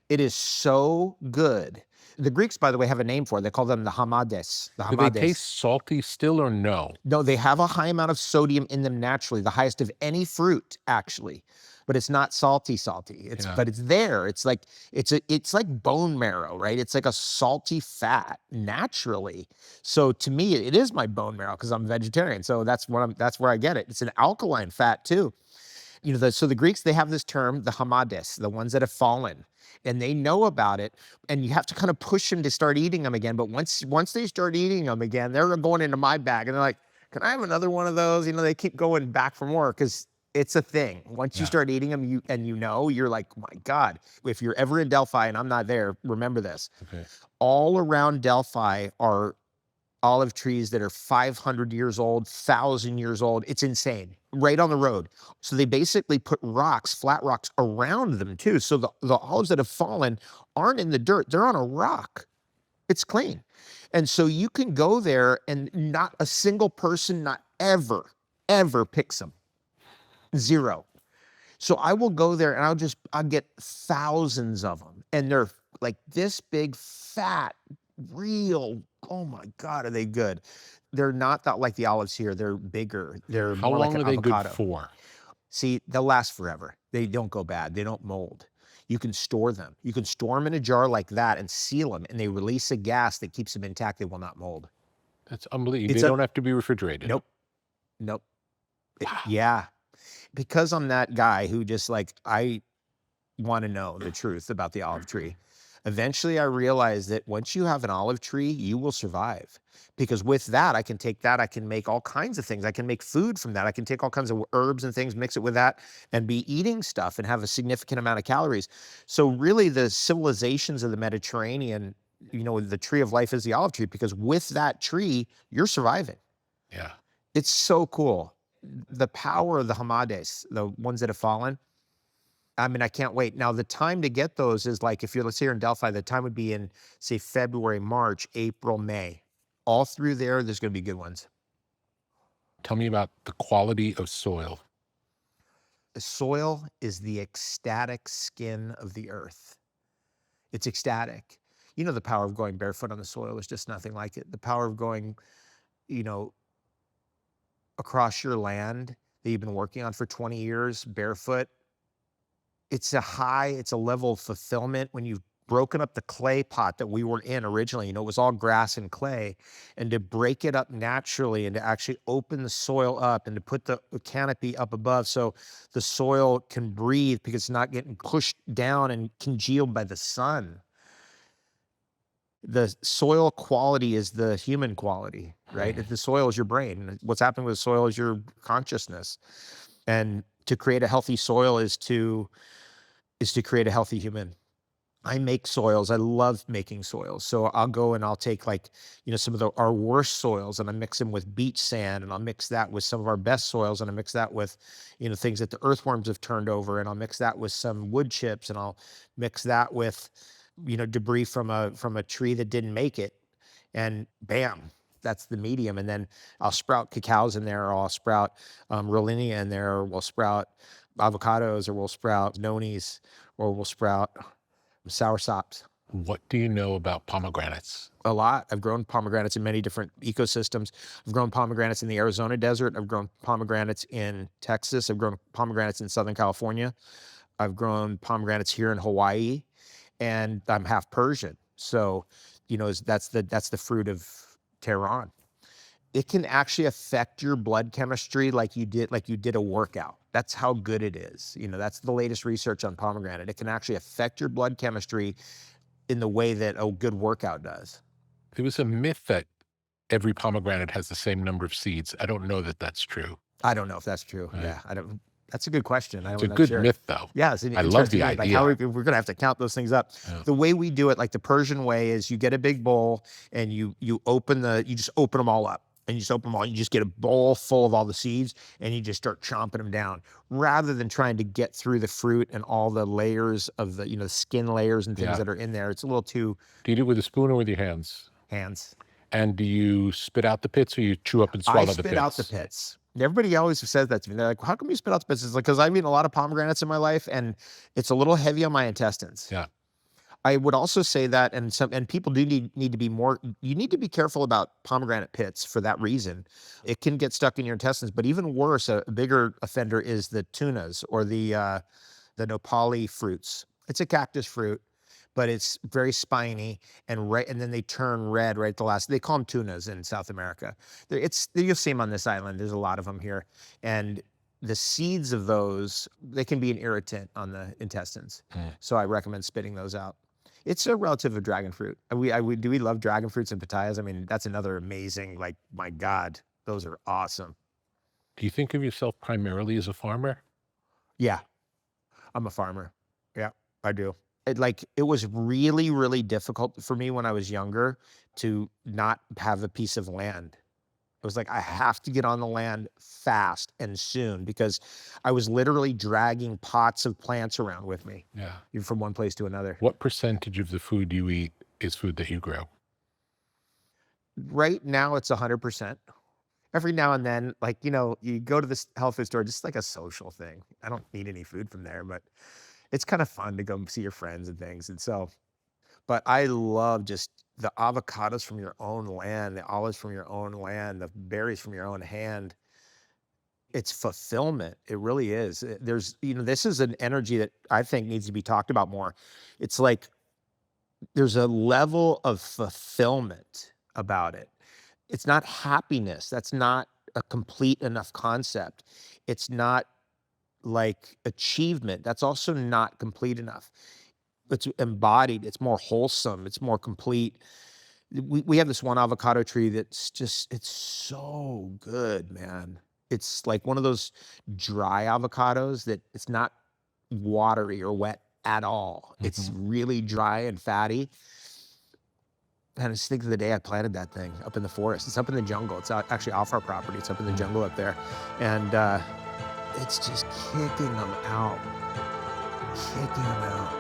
It is so good. The Greeks, by the way, have a name for it. They call them the hamades. Do they taste salty still or no? No, they have a high amount of sodium in them naturally, the highest of any fruit, actually. But it's not salty. But it's there. It's like bone marrow, right? It's like a salty fat naturally. So to me, it is my bone marrow because I'm vegetarian. So that's where I get it. It's an alkaline fat too. So the Greeks, they have this term, the hamades, the ones that have fallen, and they know about it. And you have to kind of push them to start eating them again. But once they start eating them again, they're going into my bag and they're like, "Can I have another one of those?" They keep going back for more because it's a thing. Once you start eating them, you're like, oh my God, if you're ever in Delphi and I'm not there, remember this. Okay. All around Delphi are olive trees that are 500 years old, 1,000 years old. It's insane, right on the road. So they basically put flat rocks around them too. So the olives that have fallen aren't in the dirt. They're on a rock. It's clean. And so you can go there and not a single person, not ever picks them. Zero. So I will go there and I'll get thousands of them. And they're like this big, fat, real, oh my God, are they good? They're not that like the olives here. They're bigger. They're How more long like an are they avocado. good for? See, they'll last forever. They don't go bad. They don't mold. You can store them. You can store them in a jar like that and seal them, and they release a gas that keeps them intact. They will not mold. That's unbelievable. They don't have to be refrigerated. Nope. Yeah. Because I'm that guy who just I want to know the truth about the olive tree. Eventually I realized that once you have an olive tree, you will survive. Because with that, I can make all kinds of things. I can make food from that. I can take all kinds of herbs and things, mix it with that, and be eating stuff and have a significant amount of calories. So really the civilizations of the Mediterranean, the tree of life is the olive tree, because with that tree, you're surviving. Yeah. It's so cool. The power of the hamades, the ones that have fallen, I mean, I can't wait. Now, the time to get those is if you're, let's say you're in Delphi, the time would be in, say, February, March, April, May. All through there's going to be good ones. Tell me about the quality of soil. The soil is the ecstatic skin of the earth. It's ecstatic. The power of going barefoot on the soil is just nothing like it. The power of going, across your land that you've been working on for 20 years, barefoot. It's a level of fulfillment when you broken up the clay pot that we were in originally. It was all grass and clay, and to break it up naturally and to actually open the soil up and to put the canopy up above so the soil can breathe because it's not getting pushed down and congealed by the sun. The soil quality is the human quality, right? The soil is your brain. What's happening with the soil is your consciousness. And to create a healthy soil is to create a healthy human. I make soils. I love making soils. So I'll go and I'll take some of our worst soils and I mix them with beach sand, and I'll mix that with some of our best soils, and I mix that with, things that the earthworms have turned over, and I'll mix that with some wood chips, and I'll mix that with, debris from a tree that didn't make it, and bam, that's the medium. And then I'll sprout cacaos in there, or I'll sprout Rollinia in there, or we'll sprout avocados, or we'll sprout nonis, or we'll sprout soursops. What do you know about pomegranates? A lot. I've grown pomegranates in many different ecosystems. I've grown pomegranates in the Arizona desert. I've grown pomegranates in Texas. I've grown pomegranates in Southern California. I've grown pomegranates here in Hawaii, and I'm half Persian. So, that's the fruit of Tehran. It can actually affect your blood chemistry like you did a workout. That's how good it is. That's the latest research on pomegranate. It can actually affect your blood chemistry in the way that a good workout does. There was a myth that every pomegranate has the same number of seeds. I don't know that that's true. I don't know if that's true. Right. Yeah, I don't. That's a good question. It's a good myth, though. Yeah, it's I love the myth. idea. How we're going to have to count those things up. Yeah. The way we do it, like the Persian way, is you get a big bowl and you just open them all up. And you just open them all. You just get a bowl full of all the seeds and you just start chomping them down, rather than trying to get through the fruit and all the layers of the skin layers and things that are in there. It's a little too. Do you do it with a spoon or with your hands? Hands. And do you spit out the pits, or you chew up and swallow the pits? I spit out the pits. Everybody always says that to me. They're like, "How come you spit out the pits?" It's like, because I've eaten a lot of pomegranates in my life, and it's a little heavy on my intestines. Yeah. I would also say that, and people do need to be more. You need to be careful about pomegranate pits for that reason. It can get stuck in your intestines, but even worse, a bigger offender is the tunas or the nopali fruits. It's a cactus fruit, but it's very spiny and then they turn red right at the last. They call them tunas in South America. You'll see them on this island. There's a lot of them here, and the seeds of those, they can be an irritant on the intestines. So I recommend spitting those out. It's a relative of dragon fruit. We love dragon fruits and pitayas. I mean, that's another amazing, my God, those are awesome. Do you think of yourself primarily as a farmer? Yeah, I'm a farmer. Yeah, I do. It was really, really difficult for me when I was younger to not have a piece of land. It was like, I have to get on the land fast and soon, because I was literally dragging pots of plants around with me. Yeah. From one place to another. What percentage of the food you eat is food that you grow? Right now, it's 100%. Every now and then, you go to this health food store, just like a social thing. I don't need any food from there, but it's kind of fun to go see your friends and things. And so, but I love just the avocados from your own land, the olives from your own land, the berries from your own hand. It's fulfillment. It really is. This is an energy that I think needs to be talked about more. It's like there's a level of fulfillment about it. It's not happiness. That's not a complete enough concept. It's not like achievement. That's also not complete enough. It's embodied. It's more wholesome. It's more complete. We have this one avocado tree that's it's so good, man. It's like one of those dry avocados that it's not watery or wet at all. Mm-hmm. It's really dry and fatty. And I just think of the day I planted that thing up in the forest. It's up in the jungle. It's actually off our property. It's up in the jungle up there. And it's just kicking them out. Kicking them out.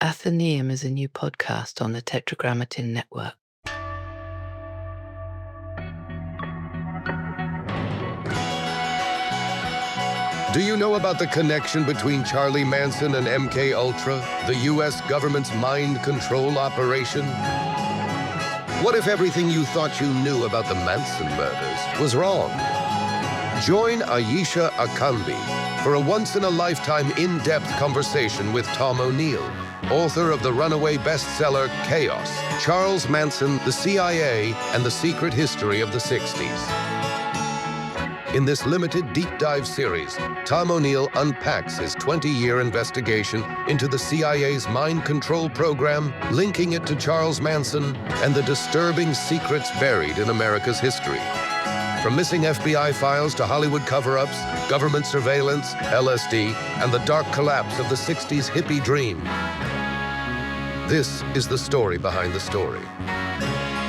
Essene is a new podcast on the Tetragrammaton Network. know about the connection between Charlie Manson and MK Ultra, the US government's mind control operation? What if everything you thought you knew about the Manson murders was wrong? Join Ayesha Akambi for a once-in-a-lifetime in-depth conversation with Tom O'Neill, author of the runaway bestseller Chaos, Charles Manson, the CIA, and the Secret History of the 60s. In this limited deep dive series, Tom O'Neill unpacks his 20-year investigation into the CIA's mind control program, linking it to Charles Manson and the disturbing secrets buried in America's history. From missing FBI files to Hollywood cover-ups, government surveillance, LSD, and the dark collapse of the 60s hippie dream. This is the story behind the story.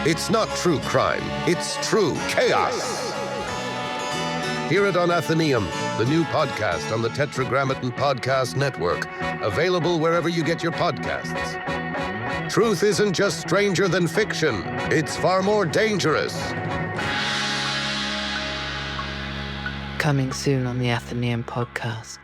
It's not true crime, it's true chaos. Hear it on Athenaeum, the new podcast on the Tetragrammaton Podcast Network, available wherever you get your podcasts. Truth isn't just stranger than fiction, it's far more dangerous. Coming soon on the Athenaeum Podcast.